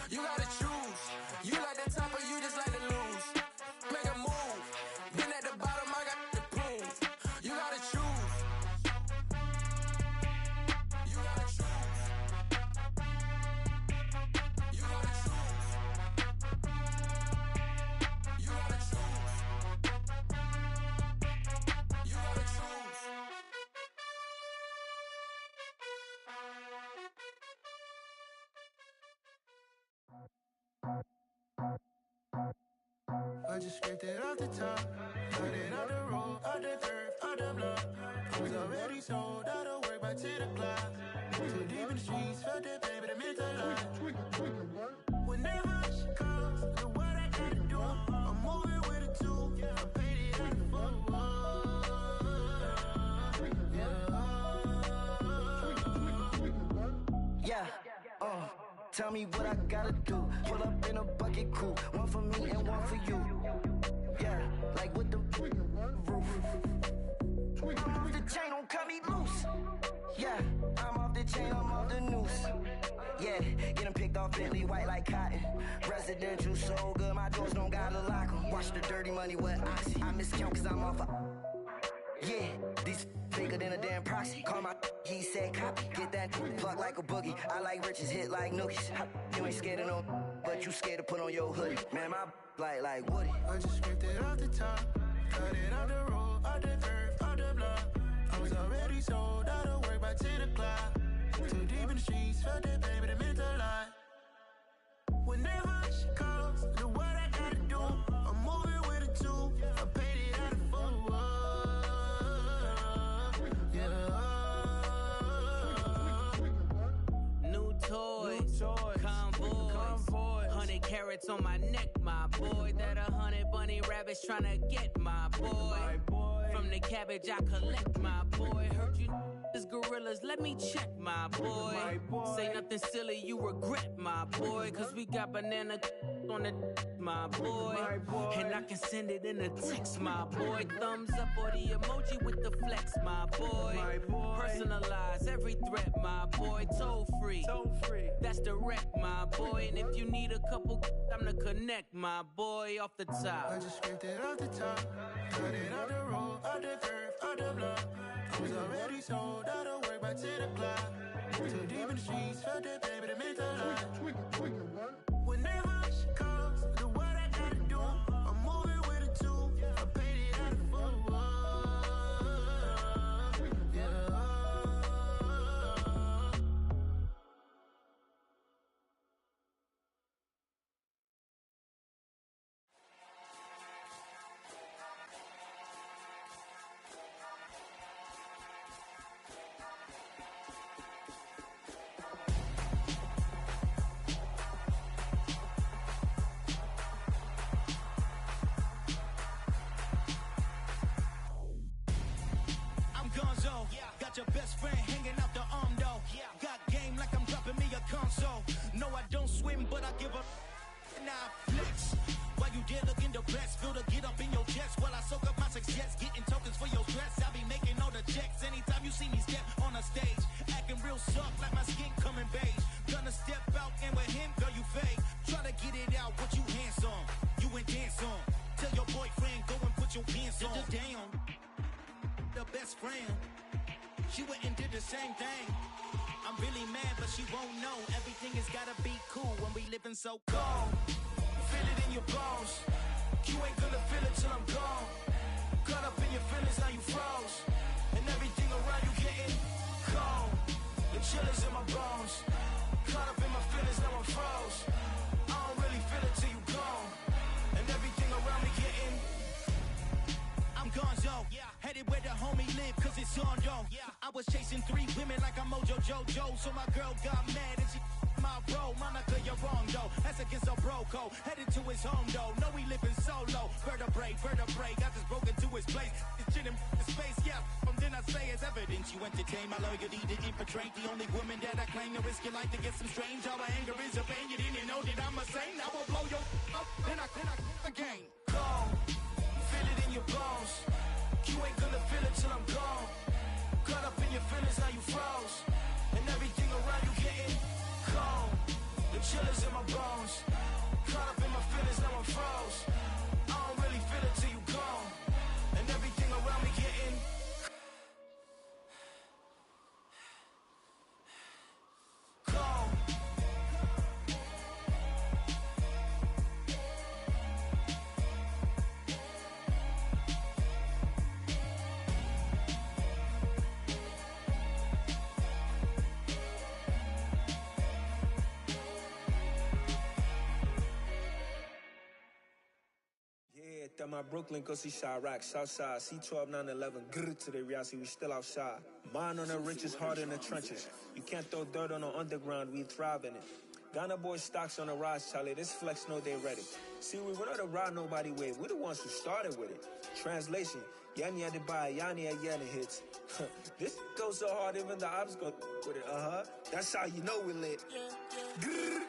You gotta choose. You like the top or you just like to lose. Make a move. Been at the bottom, I got the proof. You gotta choose. You gotta choose. You gotta choose. You gotta choose. just scraped it off the top. Cut it out the road, out the dirt, out the block. I was already sold out of work by 10 o'clock. Too deep in the streets, felt that baby, that meant a lot. Whenever she calls, do what I gotta do. I'm moving with a two. I paid it out the full. Yeah, tell me what I gotta do. Pull up in a bucket crew, one for me and one for you. Yeah, like with the roof. I'm off the chain, don't cut me loose. Yeah, I'm off the chain, I'm off the noose. Yeah, getting picked off Bentley white like cotton. Residential so good, my doors don't gotta lock 'em. Watch the dirty money with oxy. I miscount cause I'm off yeah, these bigger than a damn proxy. Call my he said copy. Get that plug like a boogie. I like riches, hit like nookies. You ain't scared of no, but you scared to put on your hoodie. Man, my like Woody. I just scraped it off the top. Cut it out the road, out the dirt, out the block. I was already sold out of work by 10 o'clock. Too deep in the streets, felt that baby, that meant a lot. Whenever she calls, do what I gotta do. I'm moving with a two. I paid it out of full. New toys, convoys, 100 carats on my neck, my boy. That 100 bunny rabbits tryna get my boy. From the cabbage I collect, my boy. Heard you is gorillas, let me check, my boy. Say nothing silly, you regret, my boy. Cause we got banana on the my boy. And I can send it in a text, my boy. Thumbs up or the emoji with the flex, my boy. Personalize every threat, my boy. Toll free, that's direct, my boy. And if you need a couple, I'm the connect, my boy. Off the top, I just scraped it off the top. Cut it out the road, out the dirt, out the block. I was already sold out of work by 10 o'clock. Too deep in the streets, felt that baby, that meant a lot. Whenever she calls, do what I gotta do. I'm moving with a two. I paid it out of full. Got your best friend hanging out the arm though. Got game like I'm dropping me a console. No, I don't swim, but I give up. Now flex. While you there looking the best, feel the get up in your chest while I soak up my success. Getting tokens for your stress. I be making all the checks anytime you see me step on a stage. Acting real soft like my skin coming beige. Gonna step out and with him, girl, you fake. Try to get it out, what you hands on. You and dance on. Tell your boyfriend, go and put your pants on. Damn, the best friend. She went and did the same thing. I'm really mad, but she won't know. Everything has gotta be cool when we living so cold. Feel it in your bones. You ain't gonna feel it till I'm gone. Caught up in your feelings, now you froze. And everything around you getting cold. The chill is in my bones. Caught up in my feelings, now I'm froze. I don't really feel it till you gone. And everything around me getting I'm gonzo. Headed where the homie live, cause it's on, yo. I was chasing 3 women like I'm Mojo Jojo. So my girl got mad and she my bro. Monica, you're wrong, though. That's against a bro code. Headed to his home, though. No, he living solo. Vertebrae. I just broke into his place. It's shit in his face, yeah. Then I say it's evidence. You entertain my loyalty to infiltrate. The only woman that I claim to risk your life to get some strange. All my anger is a pain. You didn't know that I'm a saint. I will blow your up. Then I again. Cold. Feel it in your bones. You ain't gonna feel it till I'm gone. Caught up in your feelings, now you froze. And everything around you getting cold. The chill is in my bones. Caught up in my feelings, now I'm froze. I don't really feel it till you gone. And everything around me getting cold. at my Brooklyn, go see Chirac, Southside, C12, 911, grrr to the Riasi, we still outside. Mine on the riches, hard in the trenches. You can't throw dirt on the underground, we thrive in it. Ghana boys stocks on the rise, Charlie, this flex know they ready. See, we're not a ride nobody with, we're the ones who started with it. Translation, Yani had to buy, Yani had yelling hits. This goes so hard, even the ops go with it, That's how you know we lit. Grrr.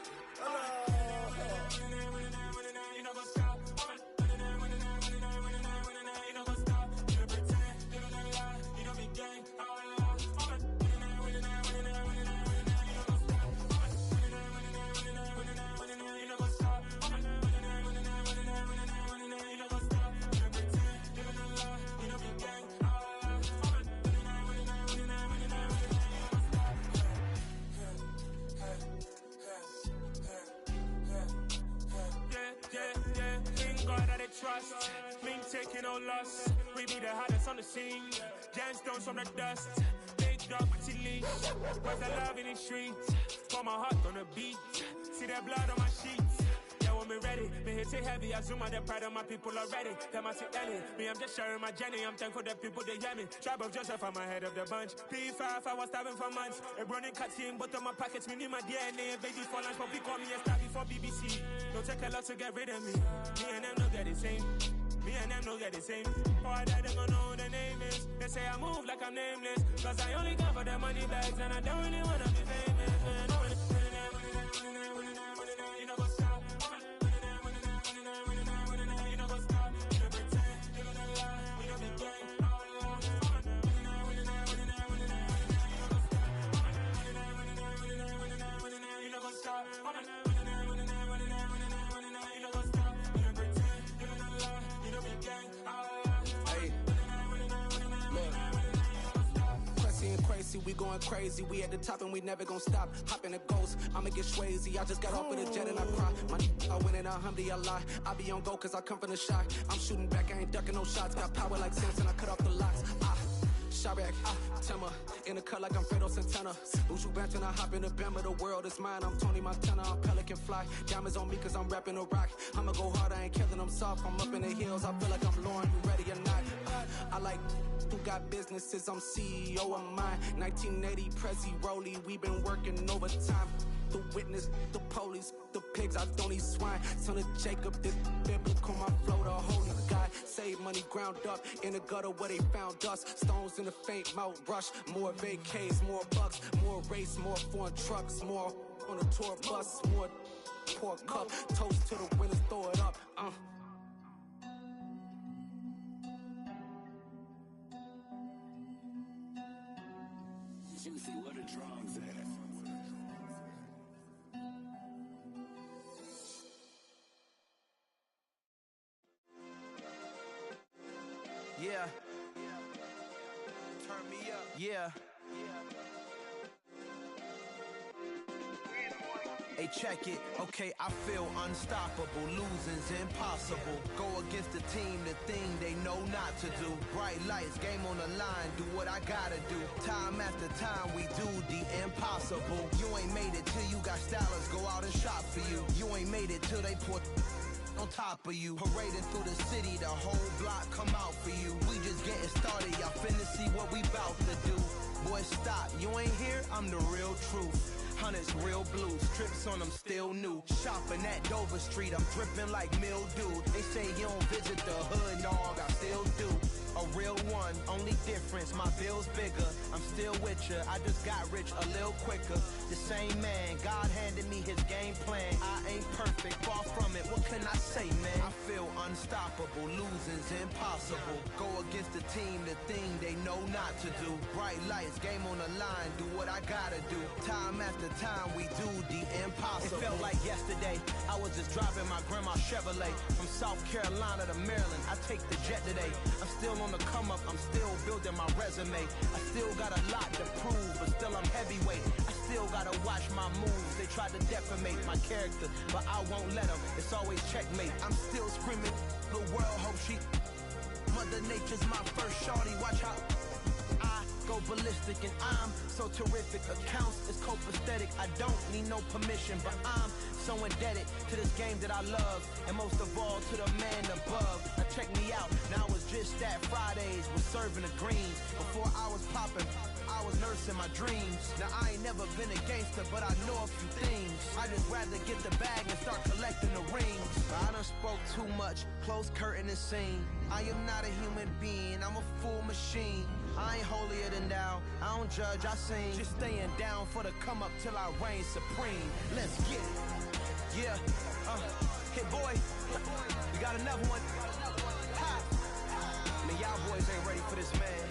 Trust, mean taking no loss. We be the hardest on the scene. Gemstones from the dust. Big dog with leash. Where's the love in the streets? Pour my heart on the beat. See that blood on my sheets. Yeah, when we ready, me hit it heavy. I zoom out the pride of my people already. Them I see Ellie. Me, I'm just sharing my journey. I'm thankful that people they hear me. Tribe of Joseph, I'm ahead of the bunch. P5, I was starving for months. A running cut team, but on my pockets, me need my DNA. Baby for lunch, but we call me a star before BBC. Don't take a lot to get rid of me. Me and them don't get the same. Me and them don't get the same. Oh, I died, they gon' know who the name is. They say I move like I'm nameless. Cause I only come for the money bags and I don't really wanna be famous, man. You know what's up? You know what's up? You don't pretend, you don't lie, we don't be gang. You know what's up? We going crazy, we at the top and we never gonna stop. Hop in the ghost, I'ma get swayzy. I just got off of the jet and I cry. My I win in a Humvee, I lie. I be on go cause I come from the shot. I'm shooting back, I ain't ducking no shots. Got power like Samson, I cut off the locks. Chirac, Timmer, in the cut like I'm Fredo Santana. Uju Benton, I hop in the Bama, the world is mine. I'm Tony Montana, I'm Pelican Fly. Diamonds on me cause I'm rapping a rock. I'ma go hard, I ain't killing them soft. I'm up in the hills, I feel like I'm Lauren, you ready or not? I like who got businesses, I'm CEO of mine. 1980, Prezi Rolly, we been working overtime. The witness, the police, the pigs, I don't eat swine. Son of Jacob, this biblical, my flow, the holy God. Save money ground up in the gutter where they found us. Stones in the faint mouth rush. More vacays, more bucks, more race, more foreign trucks, more on a tour bus, more pour cup. Toast to the winners, throw it up. Juicy, where the drums at? Yeah. Turn me up. Yeah. Hey, check it. Okay, I feel unstoppable. Losing's impossible. Go against the team, the thing they know not to do. Bright lights, game on the line. Do what I gotta do. Time after time, we do the impossible. You ain't made it till you got stylers go out and shop for you. You ain't made it till they put on top of you. Parading through the city, the whole block come out for you. We just getting started, y'all finna see what we bout to do. Boy, stop, you ain't here, I'm the real truth. Hunters, real blues, trips on them still new. Shopping at Dover Street, I'm dripping like mildew. They say you don't visit the hood, dog, I still do. A real one, only difference, my bill's bigger. I'm still with ya, I just got rich a little quicker. The same man, God handed me his game plan. I ain't perfect, far from it, what can I say, man? I feel unstoppable, losing's impossible. Go against the team, the thing they know not to do. Bright lights, game on the line, do what I gotta do. Time after time, we do the impossible. It felt like yesterday, I was just driving my grandma's Chevrolet. From South Carolina to Maryland, I take the jet today. I'm still on the come up, I'm still building my resume. I still got a lot to prove, but still I'm heavyweight. I still gotta watch my moves. They tried to defamate my character, but I won't let them. It's always checkmate. I'm still screaming, the world hope she. Mother Nature's my first shorty, watch how I go ballistic and I'm so terrific. Accounts is copacetic, I don't need no permission, but I'm So indebted to this game that I love, and most of all to the man above. Now check me out, now it's just that Fridays was serving the greens. Before I was popping, I was nursing my dreams. Now I ain't never been a gangster, but I know a few things. I just rather get the bag and start collecting the rings. But I done spoke too much, close curtain and scene. I am not a human being, I'm a full machine. I ain't holier than thou, I don't judge, I sing. Just staying down for the come up till I reign supreme. Let's get it. Yeah, hit boy, we got another one. Ha! Man, y'all boys ain't ready for this, man.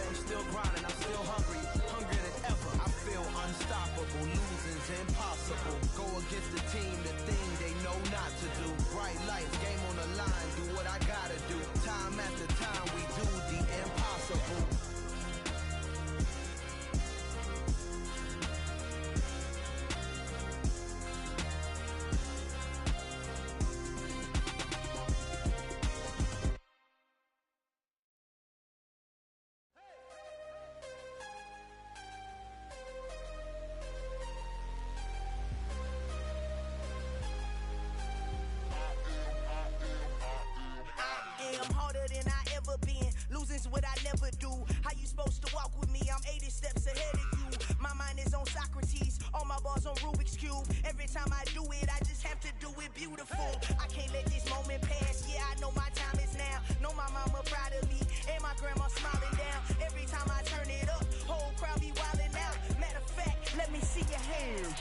I'm still grinding, I'm still hungry, hungrier than ever. I feel unstoppable, losing's impossible. Go against the team, the thing they know not to do. Bright lights, game on the line, do what I gotta do. Time after time, we do the impossible. What I never do. How you supposed to walk with me? I'm 80 steps ahead of you. My mind is on Socrates, all my bars on Rubik's Cube. Every time I do it, I just have to do it beautiful. I can't let this moment pass. Yeah, I know my time is now. Know my mama proud of me, and my grandma smiling down. Every time I turn it up, whole crowd be wildin' out. Matter of fact, let me see your hands.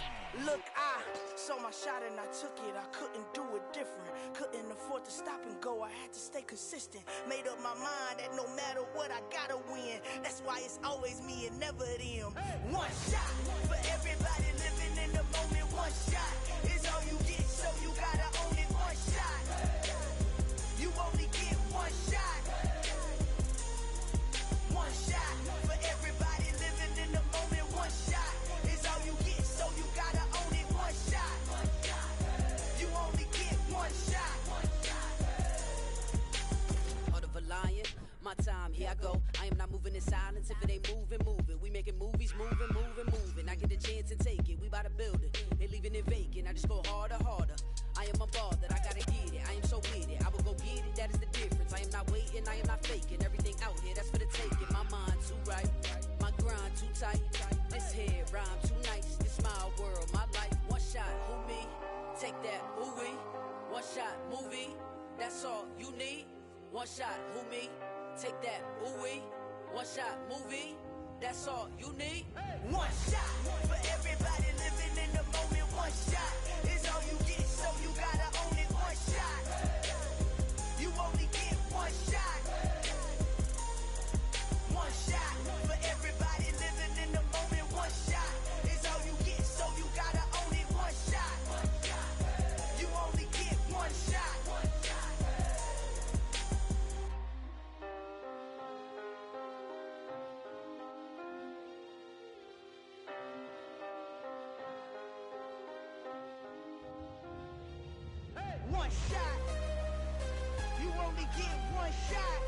Look, I saw my shot and I took it. I couldn't do it different. Couldn't afford to stop and go. I had to stay consistent. Made up my mind that no matter what, I gotta win. That's why it's always me and never them. One shot for everybody living in the moment. One shot is all you get, so you gotta own it. One shot. You only get one shot. One shot for everybody living in the moment. One shot is all you get, so you gotta own it. One shot. You only get one shot. Heart of a lion, my time, here I go. I am not moving in silence. If it ain't moving, moving. We making movies, moving, moving, moving. I get a chance and take it. We bout to build it. They leaving it vacant. I just go harder, harder. I am a ball that I gotta get it. I am so with it. I will go get it. That is the difference. I am not waiting. I am not faking. Everything out here, that's for the taking. My mind too right. My grind too tight. This head rhyme too nice. This my world, my life. One shot, who me? Take that, who we? One shot, movie. That's all you need. One shot, who me? Take that, who we? One shot, movie. That's all you need. One shot for everybody living in the moment. One shot is all you get, so you gotta own it. One shot. You only get one shot. One shot for everybody living in the moment. One shot is all you get, so you gotta own it. One shot. You only get one shot. One shot. You only get one shot.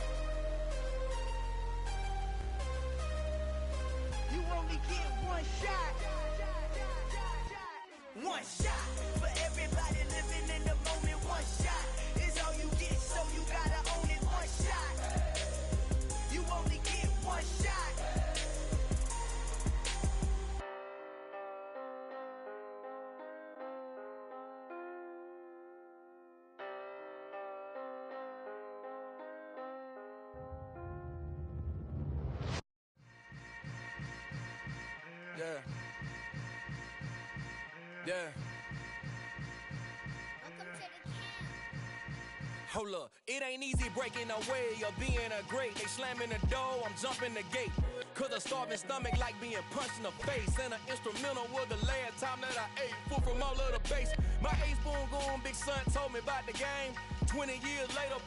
You only get one shot. One shot for everybody living in the moment. One shot is all you get, so you gotta own it. One shot. You only get one shot. Yeah. Yeah. Hold up, it ain't easy breaking away or being a great. They slamming the door, I'm jumping the gate. Cause a starving stomach like being punched in the face. And an instrumental was the last time that I ate. Food from all of the base. My ace spoon goon, big son told me about the game. 20 years later,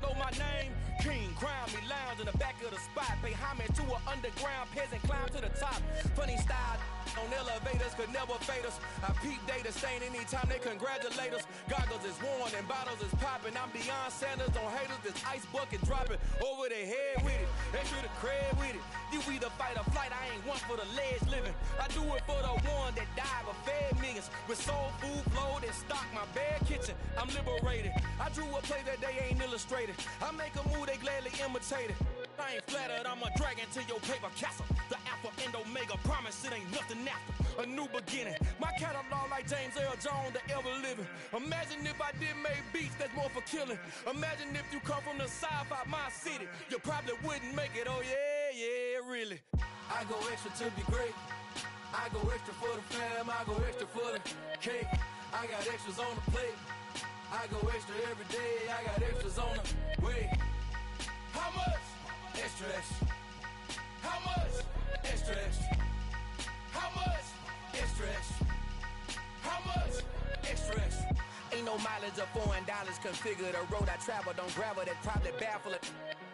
know my name? King, crown me, lounge in the back of the spot. Pay homage to an underground peasant, climb to the top. Funny style on elevators could never fade us. I peep data stain anytime they congratulate us. Goggles is worn and bottles is popping. I'm Deion Sanders on haters, this ice bucket dropping over their head with it. Extra the cred with it. You either fight or flight, I ain't one for the ledge living. I do it for the one that died but fed millions. With soul food flowed and stock my bare kitchen. I'm liberated. I drew a play that they ain't illustrated. I make a move, they gladly imitate it. I ain't flattered, I'm a dragon to your paper castle. The Alpha and Omega, promise it ain't nothing after. A new beginning. My catalog like James Earl Jones, the ever living. Imagine if I did make beats that's more for killing. Imagine if you come from the sci-fi, my city. You probably wouldn't make it, oh yeah, really. I go extra to be great. I go extra for the fam, I go extra for the cake. I got extras on the plate. I go extra every day, I got extras on the way. How much? Extra, extra. How much? Extra, extra. How much? Extra, extra. How much? Extra, extra. Ain't no mileage of $4 configure the road I travel. Don't gravel, that probably baffle it.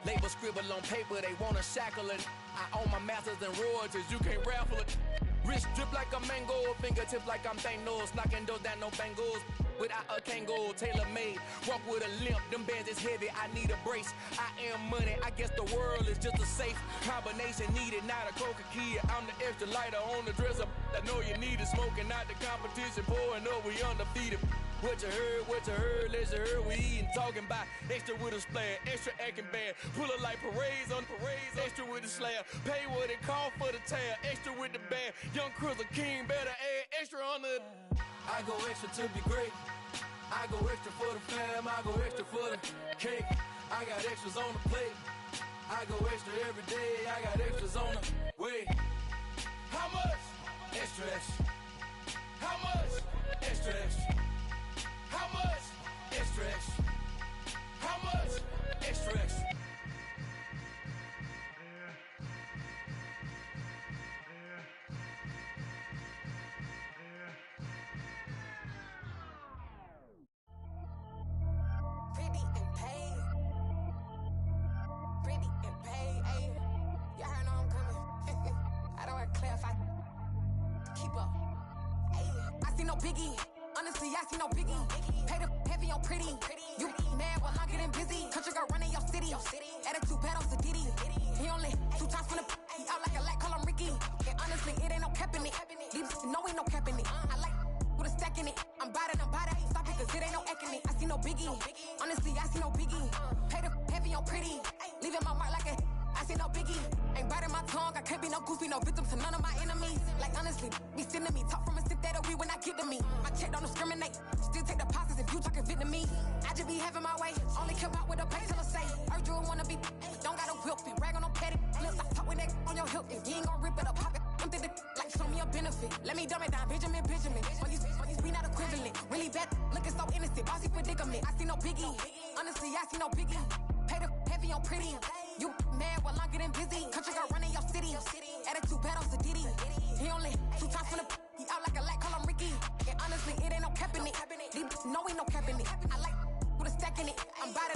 Label scribble on paper, they wanna shackle it. I own my masters and royalties, you can't raffle it. Wrist drip like a mango, fingertips like I'm Thanos. Knocking those down, no bangles. Without a Kangol, tailor-made. Walk with a limp, them bands is heavy, I need a brace. I am money, I guess the world is just a safe combination needed, not a coca key. I'm the extra lighter on the dresser. I know you need it, smoking out the competition, pouring up, we undefeated. What you heard, let's heard, we eatin', talking about extra with a splash, extra acting bad, pull it like parades on parades, extra with the slab, pay what it cost for the tab, extra with the band, young Crystal King, better add extra on the. I go extra to be great. I go extra for the fam, I go extra for the cake. I got extras on the plate. I go extra every day, I got extras on the way. How much? Extra, extra. How much? Extra, extra. How much? Extra, extra. How much? Extra, extra. Pretty and paid. Pretty and paid, ayy. Y'all heard know I'm coming. I don't want to clarify. Keep up. Ayy. I see no biggie. Honestly, I see no biggie. Pay the heavy on pretty. You mad while I'm getting busy. Country girl running your city. Attitude bad on Sadiddy. He only 2 times from the he out like a lack, call him Ricky. And honestly, it ain't no cap in it. These know ain't no cap in it. I like with a stack in it. I'm bad. Stop it, cause it ain't no acting it. I see no biggie. Honestly, I see no biggie. Pay the heavy on pretty. Leaving my mark like a I see no biggie. Ain't biting my tongue. I can't be no goofy, no victim to none of my enemies. Like honestly, be sending me talk from a stick that we when I get to me. My check don't discriminate. Still take deposits if you talking Vietnamese. I just be having my way. Only care about what the pay teller say. Urge you wanna be. Don't gotta whip it. Rag on no petty. Let's stop talk with that on your hip. If you ain't gon' rip it up, pop it. Empty the like show me a benefit. Let me dumb it down, Benjamin. We not equivalent. Really bad, looking so innocent. Bossy predicament. I see no biggie. Honestly, I see no biggie. Pay the heavy on pretty. You mad while I'm getting busy. Country girl running your city. Attitude bad on Sadiddy. He only 2 times from the he out like a lack, call him Ricky. And honestly, it ain't no cap in it. These know ain't no cap in it. I like with a stack in it. I'm bad.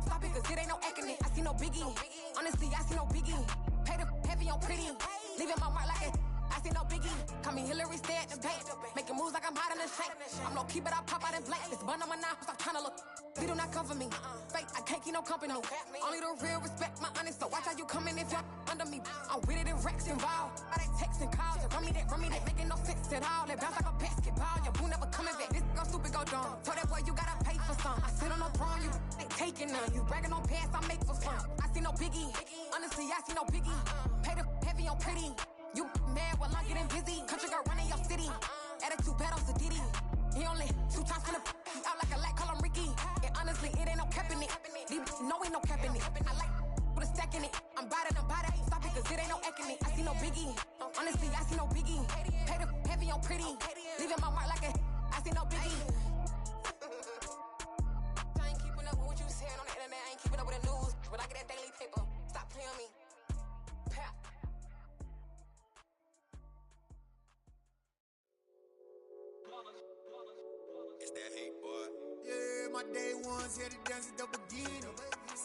Stop it, cause it ain't no acting it. I see no biggie. Honestly, I see no biggie. Pay the heavy on pretty. Leaving my mark like a I see no biggie. Call me Hillary, stay at the bank. Making moves like I'm hot in the shank. I'm low key, but I pop out in blank. This bun on my knife, stop trying to look. They do not come for me. Fake, I can't keep no company. Only the real respect my honest. So watch how you coming if you're under me. I'm with it and Rex involved. I they text and calls. Run me that. Making no sense at all. They bounce like a basketball. Your boo never coming back. This go stupid, go dumb. Told that boy you gotta pay for some. I sit on no throne, you ain't taking none. You bragging on pants, I make for fun. I see no biggie. Honestly, I see no biggie. Pay the heavy on pretty. You mad while I'm getting busy. Country girl running your city. Attitude bad on Sadiddy. He only 2 times from the he out like a lack, call him Ricky. And honestly, it ain't no cap in it. These know ain't no cap in it. I like with a stack in it. I'm bad. Stop it, cause it ain't no acting it. I see no biggie. Honestly, I see no biggie. Pay the heavy on pretty. Leaving my mark like a I see no biggie. I ain't keeping up with what you saying on the internet. I ain't keeping up with the news. But I get that daily paper. Stop playing on me. Pap. It's that hate, boy. Yeah, my day ones here to dance at the beginning.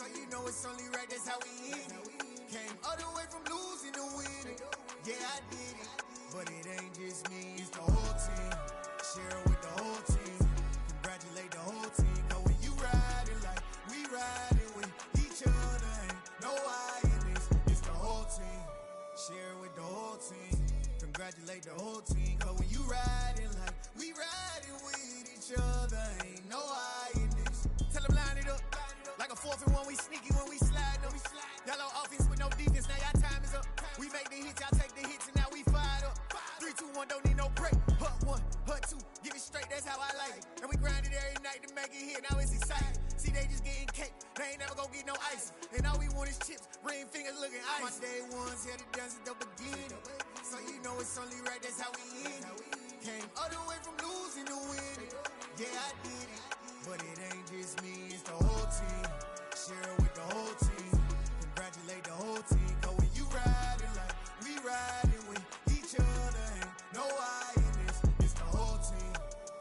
So you know it's only right, that's how we end it. Came all the way from losing to winning. Yeah, I did it. But it ain't just me, it's the whole team. Share it with the whole team. Congratulate the whole team. Cause when you riding like we riding with each other, ain't no I in this. It's the whole team. Share it with the whole team. Congratulate the whole team. Cause when you riding like we riding with each other, ain't no I in this. Tell them line it up. Like a 4th and 1, we sneaky when we slide them. Y'all on offense with no defense, now y'all time is up. We make the hits, y'all take the hits, and now we fired up. 3, 2, 1, don't need no break. Hut 1, hut 2, give it straight, that's how I like it. And we grind it every night to make it here, now it's exciting. See, they just getting cake, they ain't never gonna get no ice. And all we want is chips, ring fingers looking ice. My day ones here to dance at the beginning. So you know it's only right, that's how we end it. Came all the way from losing to winning. Yeah, I did it. But it ain't just me, it's the whole team. Share it with the whole team. Congratulate the whole team. Cause when you riding like we riding with each other, ain't no I in this. It's the whole team.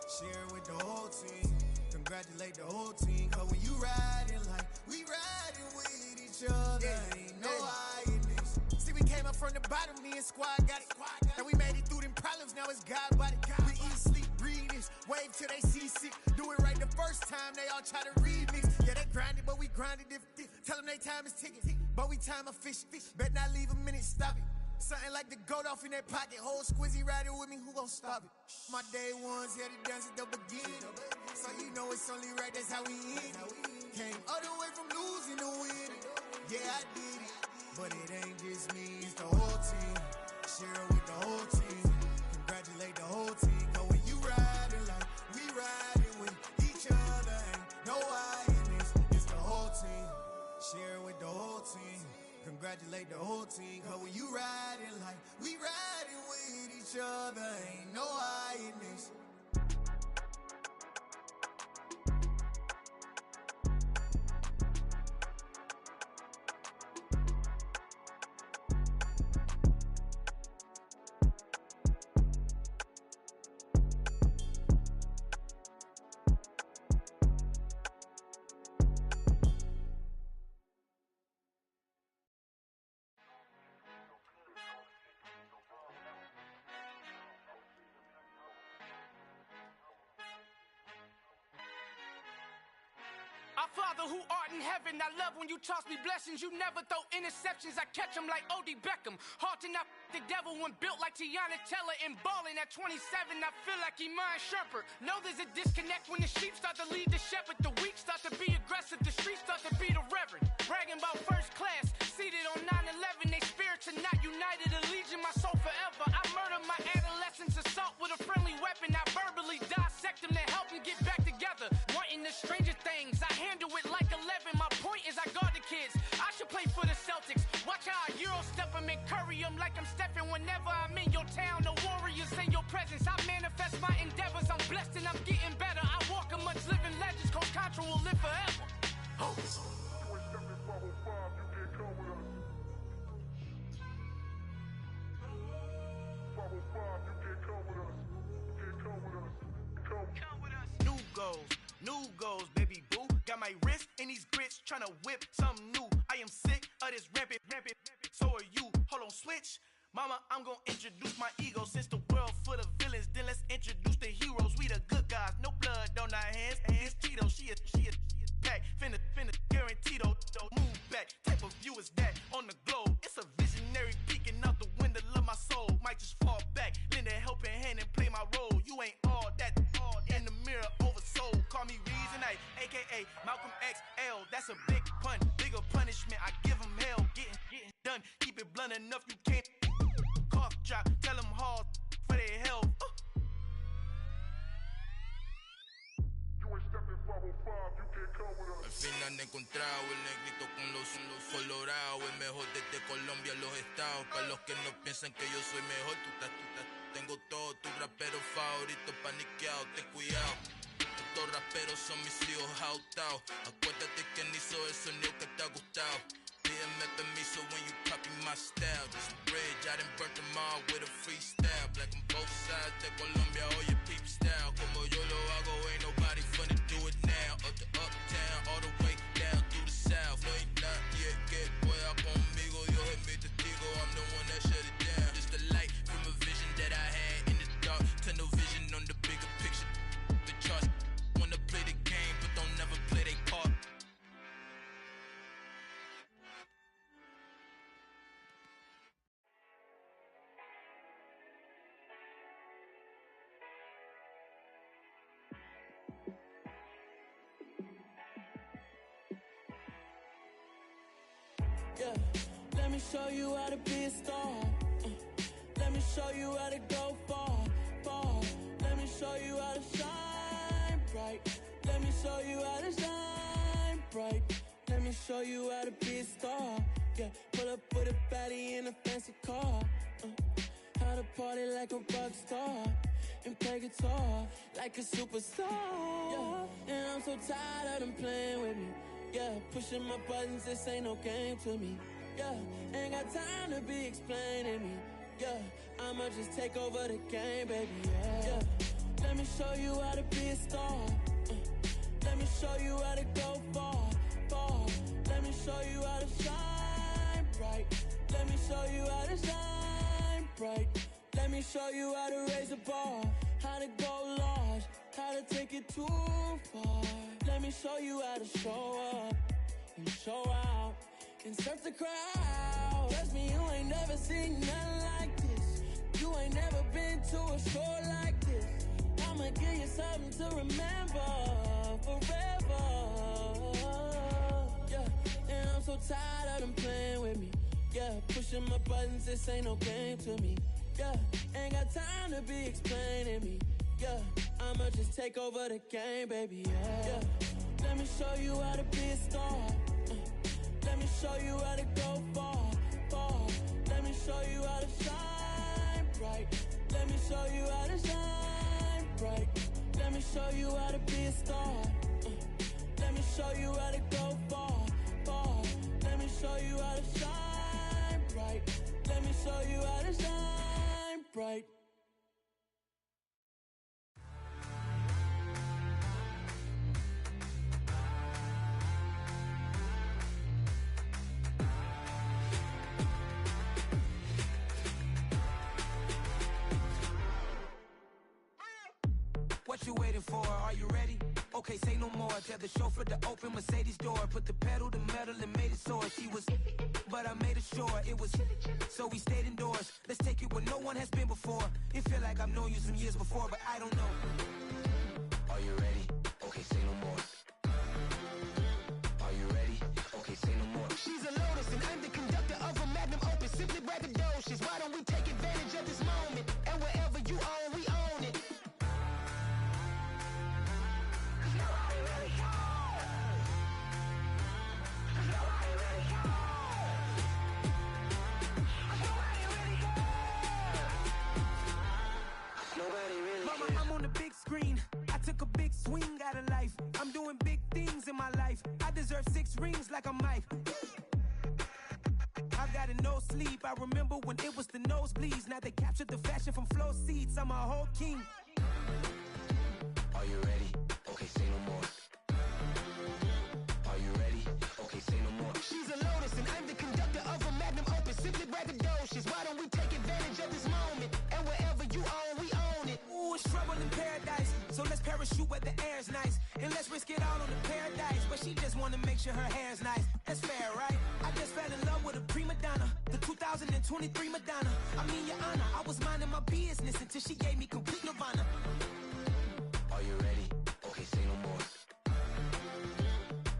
Share it with the whole team. Congratulate the whole team. Cause when you riding like we riding with each other, ain't no I in this. See, we came up from the bottom, me and squad got it. And we made it through them problems, now it's God body. We eat, sleep, breathe this, wave till they see sick. Do it right the first time, they all try to remix. Yeah, they grinded, but we grinded different. Tell them they time is ticking, but we time a fish. Bet not leave a minute, stop it. Something like the goat off in that pocket. Whole squizzy riding with me, who gon' stop it? My day ones here to dance at the beginning. So you know it's only right, that's how we end it. Came all the way from losing to winning. Yeah, I did it. But it ain't just me, it's the whole team. Share it with the whole team. Congratulate the whole team. Cause when you riding like we riding with each other, ain't no I in this. It's the whole team. Share it with the whole team. Congratulate the whole team. Cause when you riding like we riding with each other, ain't no I in this. Our Father who art in heaven, I love when you toss me blessings. You never throw interceptions, I catch them like O.D. Beckham. Hard to not the devil when built like Tiana Teller and balling at 27, I feel like Iman Shumpert. Know there's a disconnect when the sheep start to lead the shepherd. The weak start to be aggressive, the streets start to be the reverend. Bragging about first class, seated on 9/11. They spirits are not united, a legion, my soul forever. I murder my adolescence, assault with a friendly weapon. I verbally dissect them to help them get back together. Wanting the stranger things, I handle it like 11. My point is I guard the kids. I should play for the Celtics. Watch how I Euro step them and curry them like I'm stepping. Whenever I'm in your town, the warriors in your presence. I manifest my endeavors. I'm blessed and I'm getting better. I walk amongst living legends. Coach Contra will live forever. Oh. New goals, baby boo. Got my wrist in these grits, tryna whip something new. I am sick of this rampant. So are you. Hold on, switch. Mama, I'm gonna introduce my ego. Since the world full of villains, then let's introduce the heroes. We the good guys, no blood on our hands. It's Tito, she a pack. Finna guaranteed, move back. Type of view is that on the globe? It's a visionary peeking out the window of my soul. Might just fall back, lend a helping hand and play my role. You ain't all that in the mirror oversold. Call me Reason A, aka Malcolm XL. That's a big pun, bigger punishment. I give him hell, getting done. Keep it blunt enough, you can't cough drop. Tell them hard for their health. Al fin han encontrado el negrito con los colorados. El mejor desde Colombia, los estados. Para los que no piensan que yo soy mejor, tengo todos tus raperos favoritos paniqueados. Ten cuidado, estos raperos son mis hijos jautados. Acuérdate quién hizo el sonido que te ha gustado. Pídeme permiso when you copy my style. Just a bridge, I done burnt them all with a freestyle. Black on both sides de Colombia, oye peep style. Como yo lo hago, ain't nobody finna do it now. Up to uptown, all the way down through the south. es que pueda conmigo, Dios es mi testigo, I'm the one that shut it down. Just the light from a vision that I had in the dark, tunnel vision on the bigger picture. The charts wanna play the game, but don't never play their part. Yeah, let me show you how to be a star. Let me show you how to go far, far. Let me show you how to shine bright. Let me show you how to shine bright. Let me show you how to be a star. Yeah, pull up with a baddie in a fancy car. How to party like a rock star and play guitar like a superstar. Yeah, and I'm so tired of them playing with me. Yeah, pushing my buttons, this ain't no game to me. Yeah, ain't got time to be explaining me. Yeah, I'ma just take over the game, baby. Yeah, let me show you how to be a star. Let me show you how to go far, far. Let me show you how to shine bright. Let me show you how to shine bright. Let me show you how to raise the bar, how to go large, how to take it too far. Let me show you how to show up and show out and surf the crowd. Trust me, you ain't never seen nothing like this. You ain't never been to a show like this. I'ma give you something to remember forever. Yeah, and I'm so tired of them playing with me. Yeah, pushing my buttons, this ain't no game to me. Yeah, ain't got time to be explaining me. Yeah, I'ma just take over the game, baby. Yeah, let me show you how to be a star. Let me show you how to go far, far. Let me show you how to shine bright. Let me show you how to shine bright. Let me show you how to be a star. Let me show you how to go far, far. Let me show you how to shine bright. Let me show you how to shine bright. What you waiting for? Are you ready? Okay, say no more. Tell the chauffeur to open Mercedes door. Put the pedal to metal and made it soar. She was, but I made it sure it was. So we stayed indoors. Let's take it where no one has been before. It feel like I've known you some years before, but I don't know. Are you ready? Okay, say no more. Are you ready? Okay, say no more. She's a Lotus and I'm the conductor of a magnum opus. Simply braggadocious. Why don't we take advantage of this moment? And wherever you own, we own it. Mama, I'm on the big screen. I took a big swing out of life. I'm doing big things in my life. I deserve 6 rings like I'm Mike. I've got no sleep. I remember when it was the nosebleeds. Now they captured the fashion from flow seats. I'm a whole king. Are you ready? Okay, say no more. Are you ready? Okay, say no more. She's a Lotus and I'm the conductor of a magnum opus. Simply braggadocious. Why don't we take advantage of this moment? And wherever you own, we own it. Ooh, it's trouble in paradise. So let's parachute where the air's nice. And let's risk it all on the paradise. But she just wanna make sure her hair's nice. That's fair, right? I just fell in love with a prima donna. The 2023 Madonna. I mean, your honor, I was minding my business until she gave me complete nirvana. Are you ready? Okay, say no more.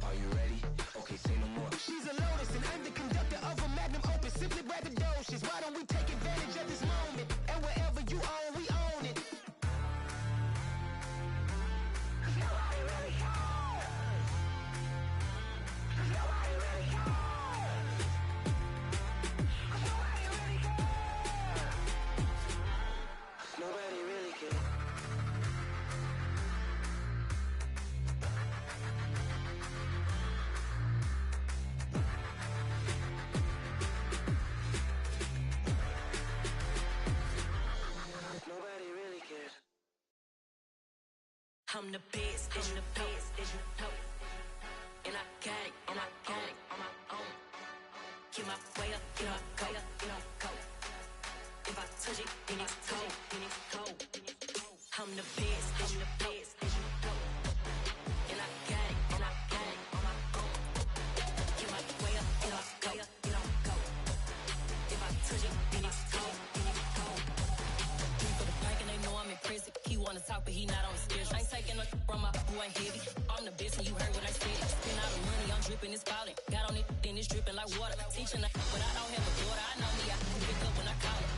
Are you ready? Okay, say no more. She's a Lotus and I'm the conductor of a magnum opus. Simply braggadocious. Why don't we take advantage of this moment? And wherever you own, we own it. Nobody really cares. Nobody really cares. Nobody really cares. Nobody really cares. Nobody really cares. I'm the best, and the best, and I got it, and I got it on my own. touch it, then it's cold. For the bank and they know I'm in prison. He wanna talk, but he not on the schedule. I ain't taking no from my boy ain't heavy. I'm the best and you heard what I said. Spend all the money, I'm dripping, it's falling. Got on it, then it's dripping like water. Teaching but I don't have a daughter. I know me, I can pick up when I call her.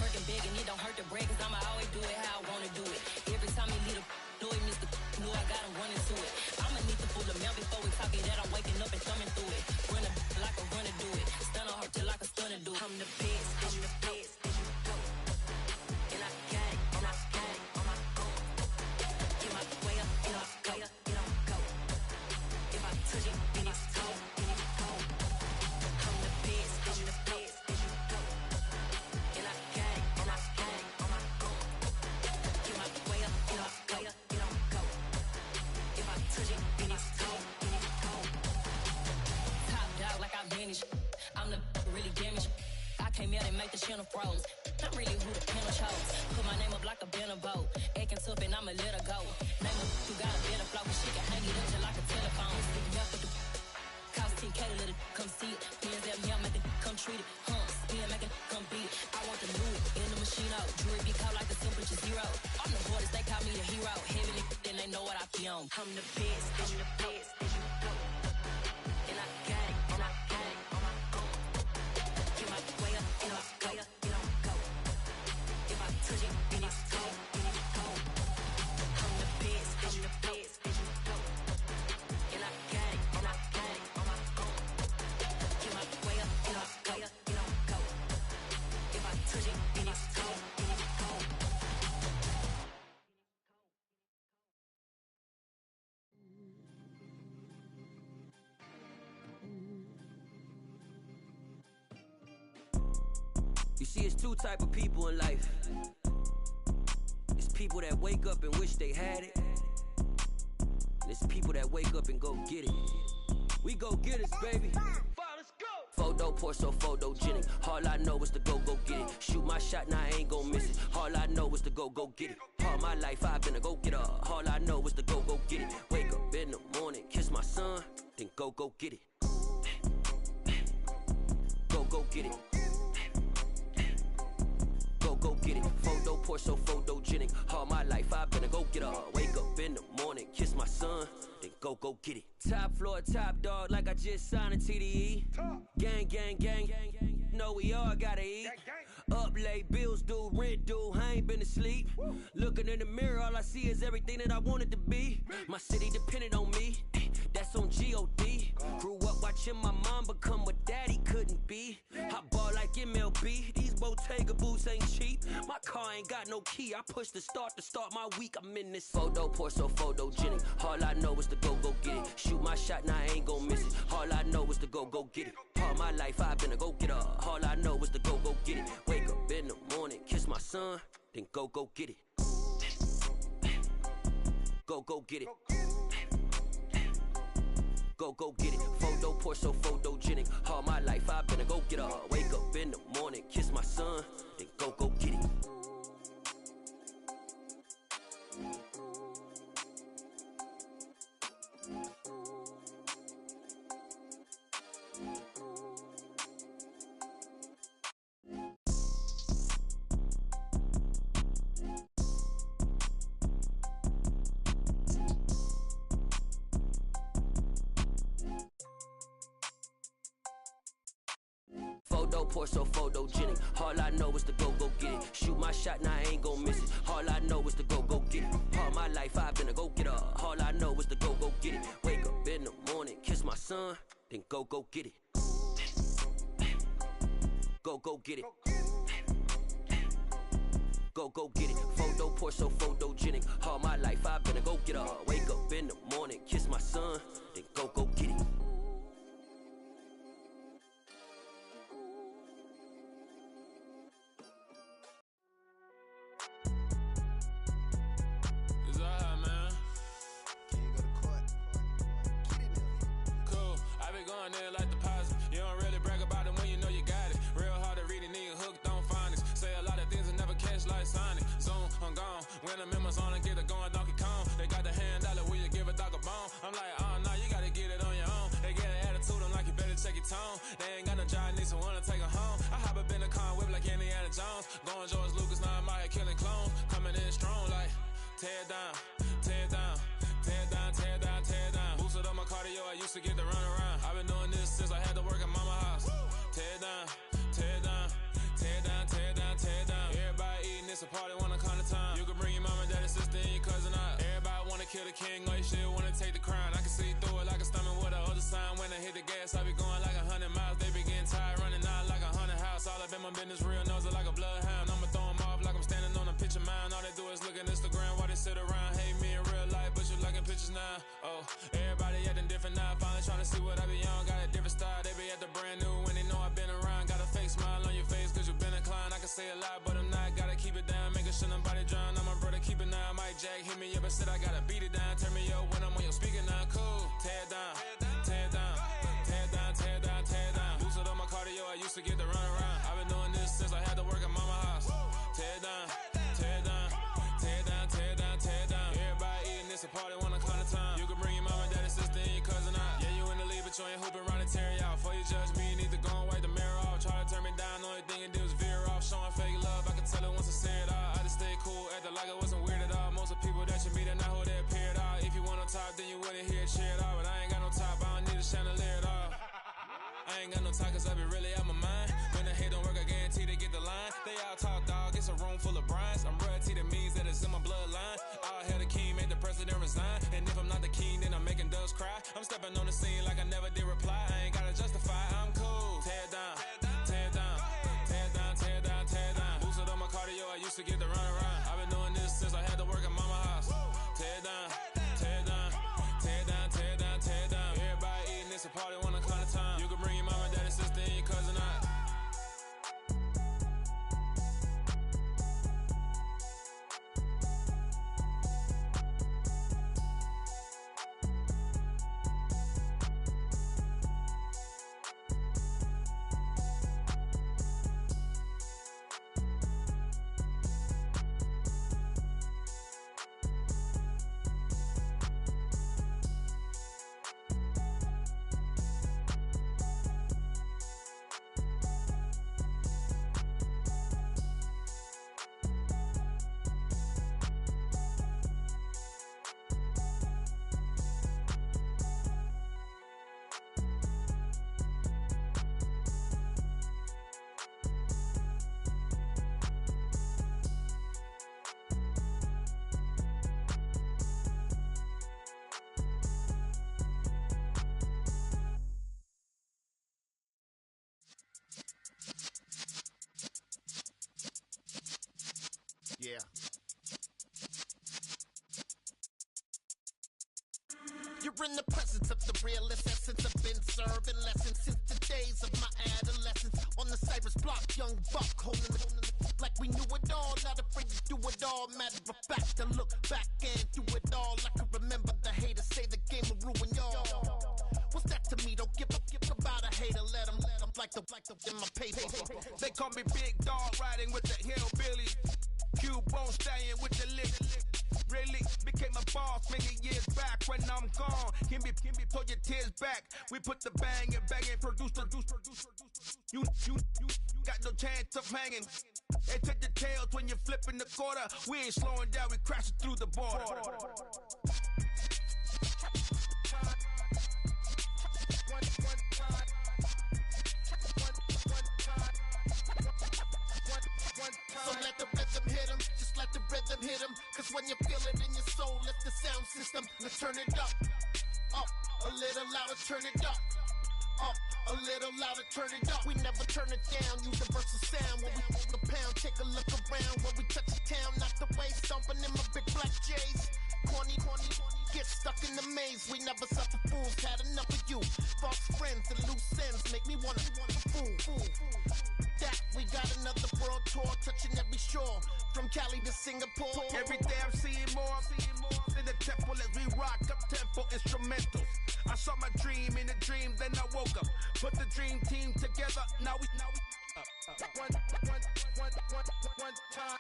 Working big and it don't hurt to break, cause I'ma always do it how I wanna do it. Every time he leave the know he missed the know I got him running to it. I'ma need to pull the mail before we talk it that I'm waking up and thumbing through it. Run a like a runner do it. Stun on her till like a stunner do it. I'm the best, I'm the best. And I got it, and I got it on my own. Get my way up, get my way up, get on go. If I touch it, then it's cold, then it's cold. I'm the best, I'm the best. And I got it, and I got it on my own. Get my way up, get my way up, get on go. If I touch it, then it's cold, then it's cold. Top dog like I manage. I'm the really damaged. I came out and make the channel froze. I'm really who the panel chose. Put my name up like a banner boat. Acting tough and I'ma let her go. Name her, you got a better flow. She can hang it up just like a telephone. Stick me up with the cost 10K to let it come see it. Hands at me, I make it come treat it. Spin, make it come beat it. I want the new in the machine out. Jewelry be caught like the temperature zero. I'm the hardest, they call me the hero. Heavy then they know what I be on. I'm the best, I'm the best. And I got it, and I got it on my own. Get my way up, get my way up, get on go. If I touch it, then it's cold, then it's cold. I'm the best, I'm the best. And I got it, and I got it on my own. Get my way up, get my way up, get on go. If I touch it, then it's cold, then it's cold. You see, it's two type of people in life. It's people that wake up and wish they had it. And it's people that wake up and go get it. We go get it, baby. Photo poor, so photogenic. All I know is to go get it. Shoot my shot, now I ain't gon' miss it. All I know is to go get it. All my life I've been a go-getter. All I know is to go get it. Wake up in the morning, kiss my son, then go get it. Go get it. Go get it. Photo poor, so photogenic. All my life I've been a go-getter. Wake up in the morning, kiss my son, then go get it. Top floor, top dog, like I just signed a TDE. Gang, gang, gang, gang, gang. Know we all gotta eat. Up late, bills due, rent due, I ain't been asleep. Looking in the mirror, all I see is everything that I wanted to be. My city depended on me, that's on G.O.D. Grew up watching my mom become what daddy couldn't be. I ball like MLB, these Bottega boots ain't cheap. My car ain't got no key, I push the start to start my week. I'm in this photo poor, so photogenic. All I know is to go get it. Shoot my shot, now I ain't gon' miss it. All I know is to go get it. All my life I've been a go-getter. All I know is to go get it. Wake up in the morning, kiss my son, then go get it. Go get it. Go get it. Photo poor, so photogenic. All my life I've been a go-getter. Wake up in the morning, kiss my son, then go get it. Photo poor, so photogenic. All I know is to go get it. Shoot my shot, now I ain't gon' miss it. All I know is to go get it. All my life I've been a go-getter. All I know is to go get it. Wake up in the morning, kiss my son, then go get it. Go get it. Go get it. Photo poor, so photogenic. All my life I've been a go-getter. Wake up in the morning, kiss my son, then go get it. When the members on and get it going Donkey Kong, they got the hand dollar, will you give a dog a bone? I'm like, oh no, you gotta get it on your own. They get an attitude, I'm like, you better check your tone. They ain't got no job, need someone to take her home. I hop up in the car zones. Going George Lucas, now I'm out here killing clones. Coming in strong like, tear down, tear down, tear down, tear down, tear down. Boosted up my cardio, I used to get to run around. I've been doing this since I had to work at mama house. Tear down, tear down, tear down, tear down, tear down. Everybody eating, it's a party, wanna come to time. You can bring your mama, daddy, sister, and your cousin out. Everybody wanna kill the king, or you shit wanna take the crown. I can see through it like a stomach with a other sign. When I hit the gas, I be going like 100 miles. They be getting tired, running out like a 100 house. All up in my business, real nose like a bloodhound. I'ma throw them off like I'm standing on a picture mound. All they do is look at Instagram while they sit around. Hate me in real life, but you liking pictures now. Oh, everybody acting different now. Finally trying to see what I be on. Got a different style, they be at the brand new when they know I've been around. Got a fake smile on your face, cause you been inclined. I can say a lot, but I'm not. Gotta keep it down, making sure nobody drown. I'm my brother, keep it now. Mike Jack hit me up and said I gotta beat it down. Turn me up when I'm on your speaker now. Cool, tear down, tear down, tear down, tear down, tear down. Boosted up my cardio, I used to get to run around. I've been doing this since I had to work at mama house. Tear down, tear down, tear down, tear down, tear down. Everybody eating, it's a party, wanna come to time. You can bring your mama, daddy, sister, and your cousin out. Yeah, you in the lead, but you ain't hooping around and tear you out. Before you judge me, you need to go and wipe the mirror off. Try to turn me down, only thing it did was veer off. Showing fake love, I can tell it once I say it all. I just stay cool, acting like it wasn't weird at all. Most of the people that you meet are not who they appear at all. If you want on top, then you wouldn't hear it cheer at all. But I ain't got no top, I don't need a chandelier at all. I ain't got no time, cause I be really out my mind. When the hate don't work, I guarantee they get the line. They all talk, dog, it's a room full of brines. I'm royalty, that means that it's in my bloodline. All hail the king, made the president resign. And if I'm not the king, then I'm making doves cry. I'm stepping on the scene like I never did reply. I ain't gotta justify, I'm cool. Tear down, tear down, tear down, tear down, tear down. Boosted up my cardio, I used to get to run around. I've been doing this since I had to work at mama house. Tear down, tear down, tear down, tear down, tear down. Everybody eating, it's a party, wanna come to time. You can bring your mama, daddy, sister, and your cousin out. Yeah. You're in the presence of the realest essence. I've been serving lessons since the days of my adolescence. On the Cyrus block, young buck holding the like we knew it all. Not afraid to do it all. Matter of fact, to look back and do it all. I can remember the haters say the game will ruin y'all. What's that to me? Don't give about a hater. Let them like the in my paper. They call me Big Dog, riding with the hillbillies. Q-Bone stallion with the lick. Really became a boss many years back. When I'm gone, can be pull your tears back. We put the bang and produce. You got no chance of hanging. They take the tails when you're flipping the quarter. We ain't slowing down, we crashing through the border. So let the rhythm hit him, just let the rhythm hit him. Cause when you feel it in your soul, lift the sound system. Let's turn it up, a little louder, turn it up. A little louder, turn it up. We never turn it down, universal sound. When we on the pound, take a look around. When we touch the town, not the way, stomping in my big black J's. Corny, get stuck in the maze. We never suffer fools, had enough of you. False friends and loose ends make me wanna fool. That we got another world tour, touching every shore, from Cali to Singapore. Every day I'm seeing more in the temple as we rock up tempo instrumentals. I saw my dream in a dream, then I woke up. Put the dream team together, now we one time.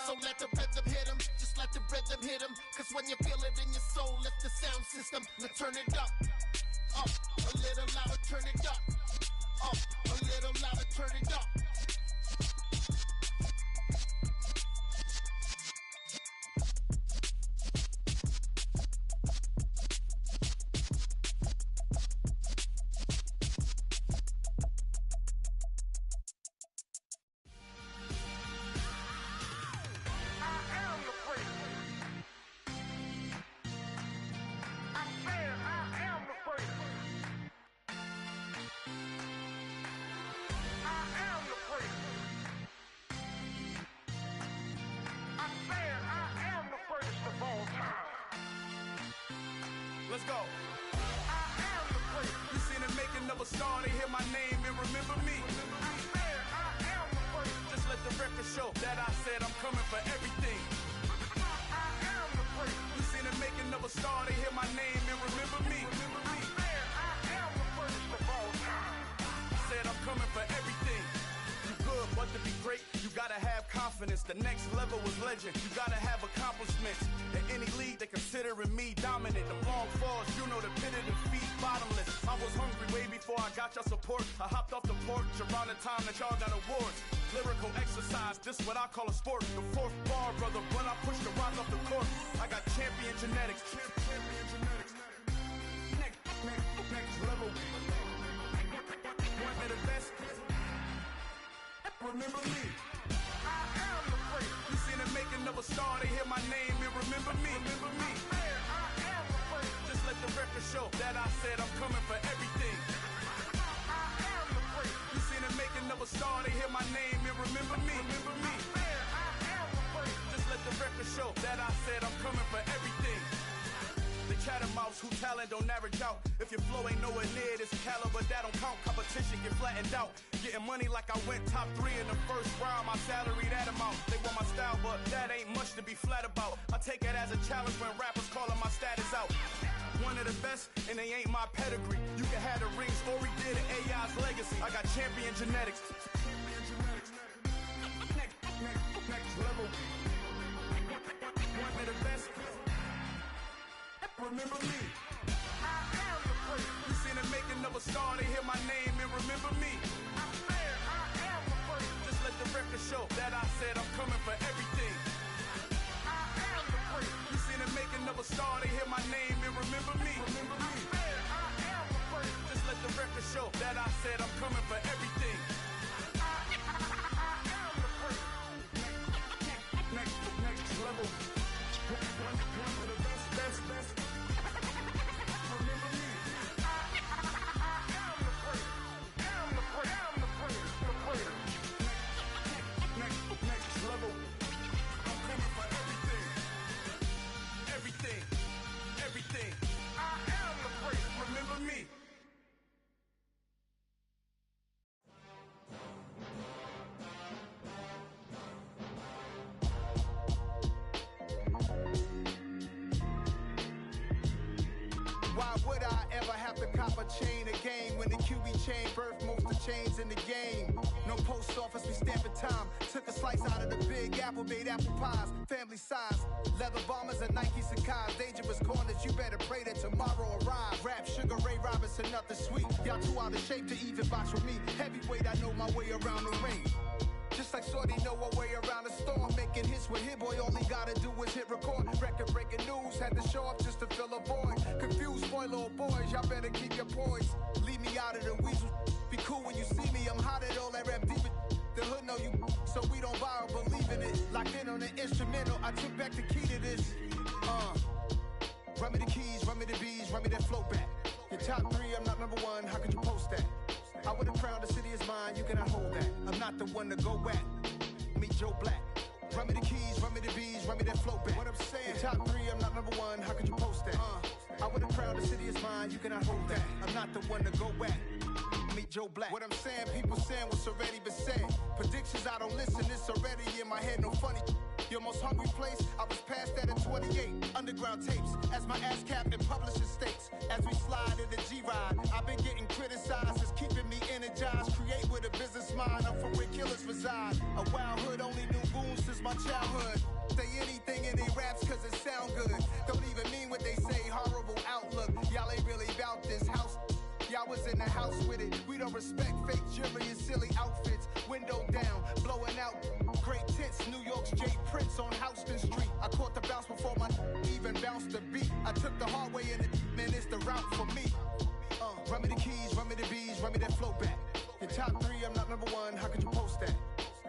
So let the rhythm hit him, just let the rhythm hit him. Cause when you feel it in your soul, lift the sound system. Let's turn it up, a little louder, turn it up, a little louder, turn it up. let's go. You seen the making of a star, they hear my name and remember me. Just let the record show that I said I'm coming for everything. You seen the making of a star, they hear my name and remember me. Said I'm coming for everything. You good, but to be great, you gotta have confidence. The next level was legend. You gotta have accomplishments. In any league, they considering me dominant. The long falls, you know the pit of defeat, bottomless. I was hungry way before I got your support. I hopped off the porch around the time that y'all got awards. Lyrical exercise, this what I call a sport. The fourth bar, brother, when I push the rock off the court. I got champion genetics. Next level. One of the best. Remember me. You seen the making of a star, they hear my name and remember me. Just let the record show that I said I'm coming for everything. You seen the making of a star, they hear my name and remember me. Just let the record show that I said I'm coming for everything. The chattermouths who talent don't average out. If your flow ain't nowhere near this caliber, that don't count. Competition get flattened out. Getting money like I went top 3 in the first round. My salary that amount. They want my style, but that ain't much to be flat about. I take it as a challenge when rappers calling my status out. One of the best, and they ain't my pedigree. You can have the rings, or we did it, AI's legacy. I got champion genetics. Next level. One of the best. Remember me. You seen the making of a star, they hear my name and remember me. Just let the record show that I said I'm coming for everything. You seen the making of a star, they hear my name and remember me. Just let the record show that I said I'm coming for everything. Next level. One of the best. Everything. I am the great. Remember me. Why would I ever have to cop a chain again when the QB chain birthed most of chains in the game? No post office, we stamping time. Took a slice out of the big apple, made apple pies, family size. Leather bombers and Nike Sacai's, dangerous corners, you better pray that tomorrow arrives. Rap, Sugar Ray Robinson, nothing sweet. Y'all too out of shape to even box with me. Heavyweight, I know my way around the ring. Just like Shorty know her way around the storm. Making hits with Hit Boy, all he gotta do is hit record. Record breaking news, had to show up just to fill a void. Confused boy, little boys, y'all better keep your poise. Leave me out of the weasel. Be cool when you see me, I'm hot at all that rap deep. The hood know you, so we don't borrow, believe in it. Locked in on the instrumental, I took back the key to this. Run me the keys, run me the bees, run me that flow back. Your top 3, I'm not number 1, how could you post that? I would've crowned the city is mine, you cannot hold that. I'm not the one to go at. Meet Joe Black. Run me the keys, run me the bees, run me that flow back. What I'm saying, your top 3, I'm not number 1, how could you post that? I would've crowned the city is mine, you cannot hold that. I'm not the one to go at. Meet Joe Black. What I'm saying, people saying what's already been said. Predictions, I don't listen, it's already in my head, no funny. Your most hungry place, I was past that at 28. Underground tapes, as my ass cap in publishing states. As we slide in the G-Ride, I've been getting criticized, it's keeping me energized. Create with a business mind, I'm from where killers reside. A wild hood, only knew goons since my childhood. Say anything in they raps cause it sound good. Don't even mean what they say, horrible outlook. Y'all ain't really about this house. Y'all was in the house with it. We don't respect fake jewelry and silly outfits. Window down, blowing out. Great tits, New York's J. Prince on Houston Street. I caught the bounce before my even bounced the beat. I took the hard way in it, man, it's the route for me. Run me the keys, run me the bees, run me that flow back. Your top 3, I'm not number 1, how could you post that?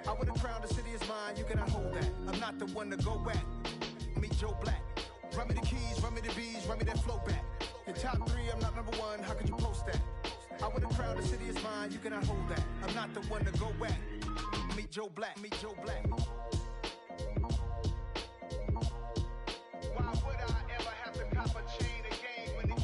I would've crowned the city is mine, you cannot hold that. I'm not the one to go at. Meet Joe Black. Run me the keys, run me the bees, run me that flow back. Your top 3, I'm not number 1, how could you post that? I would've crowned the city is mine, you cannot hold that. I'm not the one to go at. Meet Joe Black, meet Joe Black. Why would I ever have to cop a chain again when the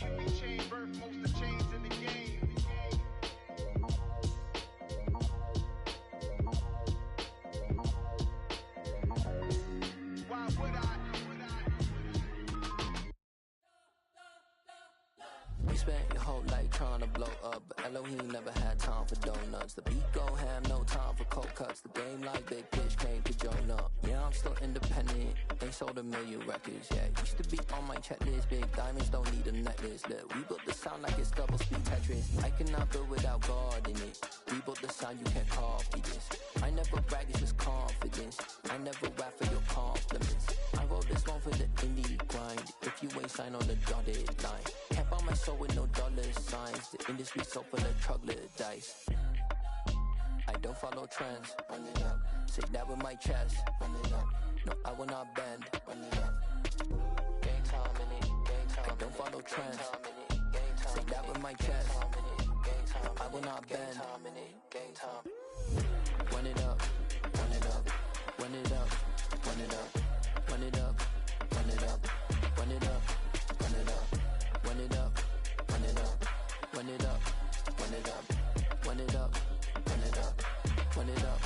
spent your whole life trying to blow up, but Elohim never had time for donuts. The beat go ham, no time for cold cuts. The game like Big Fish came to join up. Yeah, I'm still independent. They sold 1 million records. Yeah, used to be on my checklist. Big diamonds don't need a necklace. Look, we built the sound like it's double speed Tetris. I cannot build without God in it. We built the sound, you can't copy this. I never brag, it's just confidence. I never rap for your compliments. I wrote this one for the indie grind. If you ain't signed on the dotted line, can't buy my soul with no dollar signs. The industry so full of troglodytes. I don't follow trends. Run it up. Say that with my chest. Run it up. No, I will not bend. Run it up. Gang time in it. Gang time. I don't follow trends. Say that with my chest. I will not bend. Gang time. Run it up. Run it up. Run it up. Run it up. Run it up. Run it up. Run it up. Run it up. Run it up. Run it up. Run it up. Run it up. Run it up. Run it up. Run it up.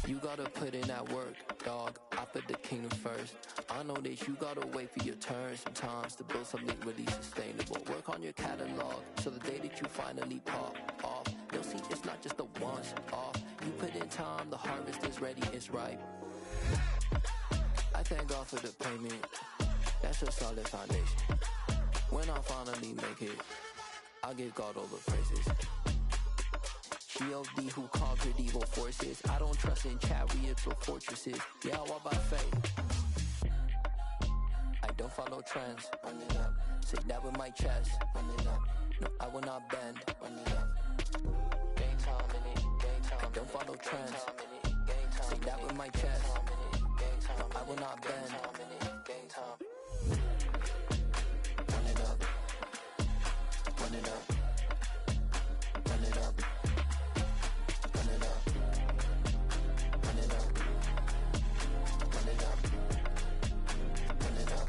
You gotta put in that work, dog. I put the kingdom first. I know that you gotta wait for your turn sometimes to build something really sustainable. Work on your catalog, so the day that you finally pop off, you'll see it's not just a once off. You put in time, the harvest is ready, it's ripe. I thank God for the payment. That's a solid foundation. When I finally make it, I'll give God all the praises. G.O.D. who conquered evil forces. I don't trust in chariots or fortresses. Yeah, I walk by faith. I don't follow trends. Run it up. Say that with my chest. Run it up. No, I will not bend. Run it up. Gang time in it. Gang time. I don't follow trends. Say that with my chest. No, I will not bend. Gang time. Run it up. Run it up. Run it up. Run it up. Run it up. Run it up. Run it up.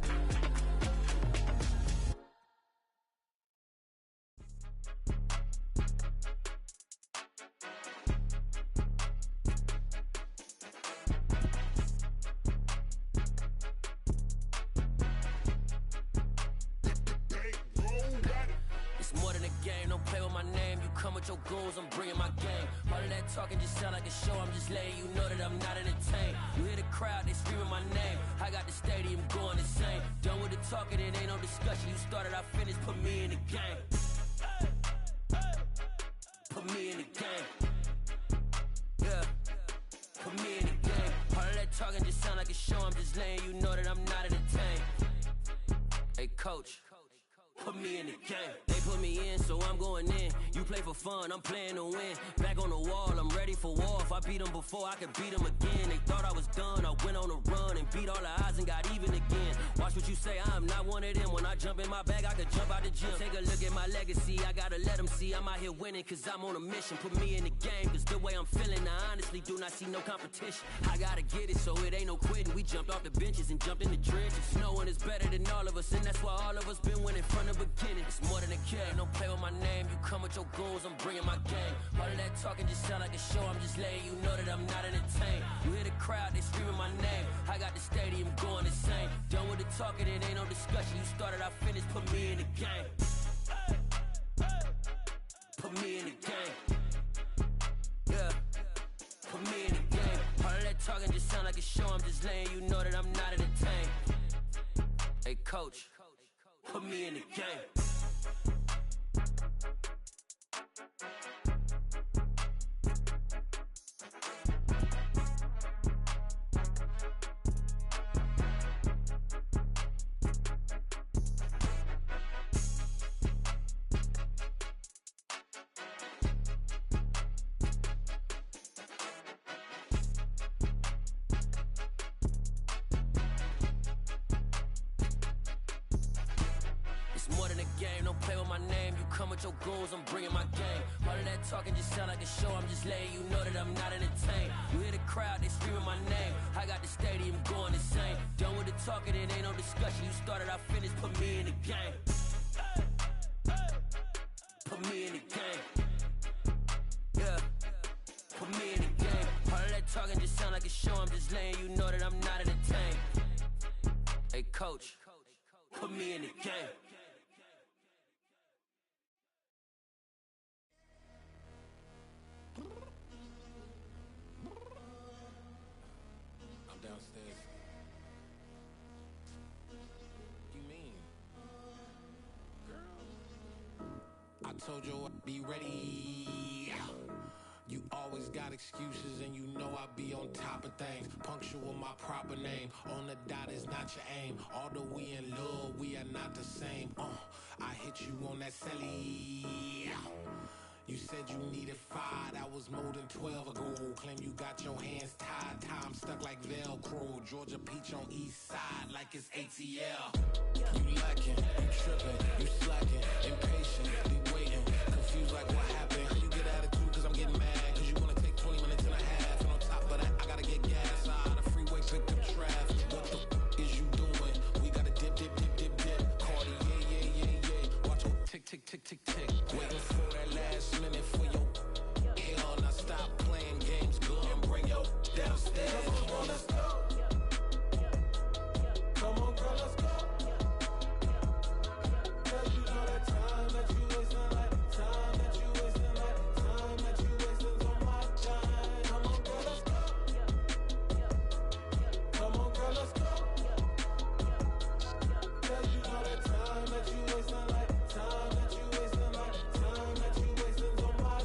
It's more than a game, don't play with my name. You come with your goons, I'm bringing my game. All of that talking just sound like a show, I'm just letting you know that I'm not entertained. You hear the crowd, they screaming my name. I got the stadium going insane. Done with the talking, it ain't no discussion. You started, I finished, put me in the game. Put me in the game. Yeah, put me in the game. All of that talking just sound like a show, I'm just letting you know that I'm not entertained. Hey coach, put me in the game. They put me in, so I'm going in. You play for fun, I'm playing to win. Back on the wall, I'm ready for war. If I beat them before, I could beat them again. They thought I was done, I went on a run and beat all the odds and got even again. Watch what you say, I'm not one of them. When I jump in my bag, I could jump out the gym. Take a look at my legacy, I gotta let them see I'm out here winning, cause I'm on a mission. Put me in the game, cause the way I'm feeling, I honestly do not see no competition. I gotta get it, so it ain't no quitting. We jumped off the benches and jumped in the trenches. No one is better than all of us, and that's why all of us been winning from the beginning. It's more than a game, don't play with my name. You come with your goons, I'm bringing my game. All of that talking just sound like a show, I'm just letting you know that I'm not entertained. You hear the crowd, they screaming my name. I got the stadium going insane. Done with the talking, it ain't no discussion. You started, I finished, put me in the game. Put me in the game. Yeah, put me in the game. All of that talking just sound like a show, I'm just letting you know that I'm not entertained. Hey coach, put me in the game. It's more than a game, don't play with my name. You come with your goons, I'm bringing my game. All of that talking just sound like a show, I'm just letting you know that I'm not entertained. You hear the crowd, they screaming my name. I got the stadium going insane. Done with the talking, it ain't no discussion. You started, I finished, put me in the game. Put me in the game. Yeah, put me in the game. All of that talking just sound like a show, I'm just letting you know that I'm not entertained. Hey coach, put me in the game. told you I'd be ready. You always got excuses and you know I be on top of things. Punctual my proper name. On the dot is not your aim. Although we in love, we are not the same. I hit you on that celly. You said you needed 5, that was more than 12 ago. Claim you got your hands tied, time stuck like Velcro. Georgia Peach on east side like it's ATL. You lacking, you tripping, you slacking, impatient, be waiting, confused like what happened. How you get attitude cause I'm getting mad, cause you wanna take 20 minutes and a half. And on top of that, I gotta get gas out of the freeway, pick up traffic. What the is you doing? We gotta dip, dip, dip, dip, dip. Cardi, yeah. Watch your tick, tick, tick, tick, tick. Waiting for that last minute for your hell. Now stop playing games, go and bring your downstairs.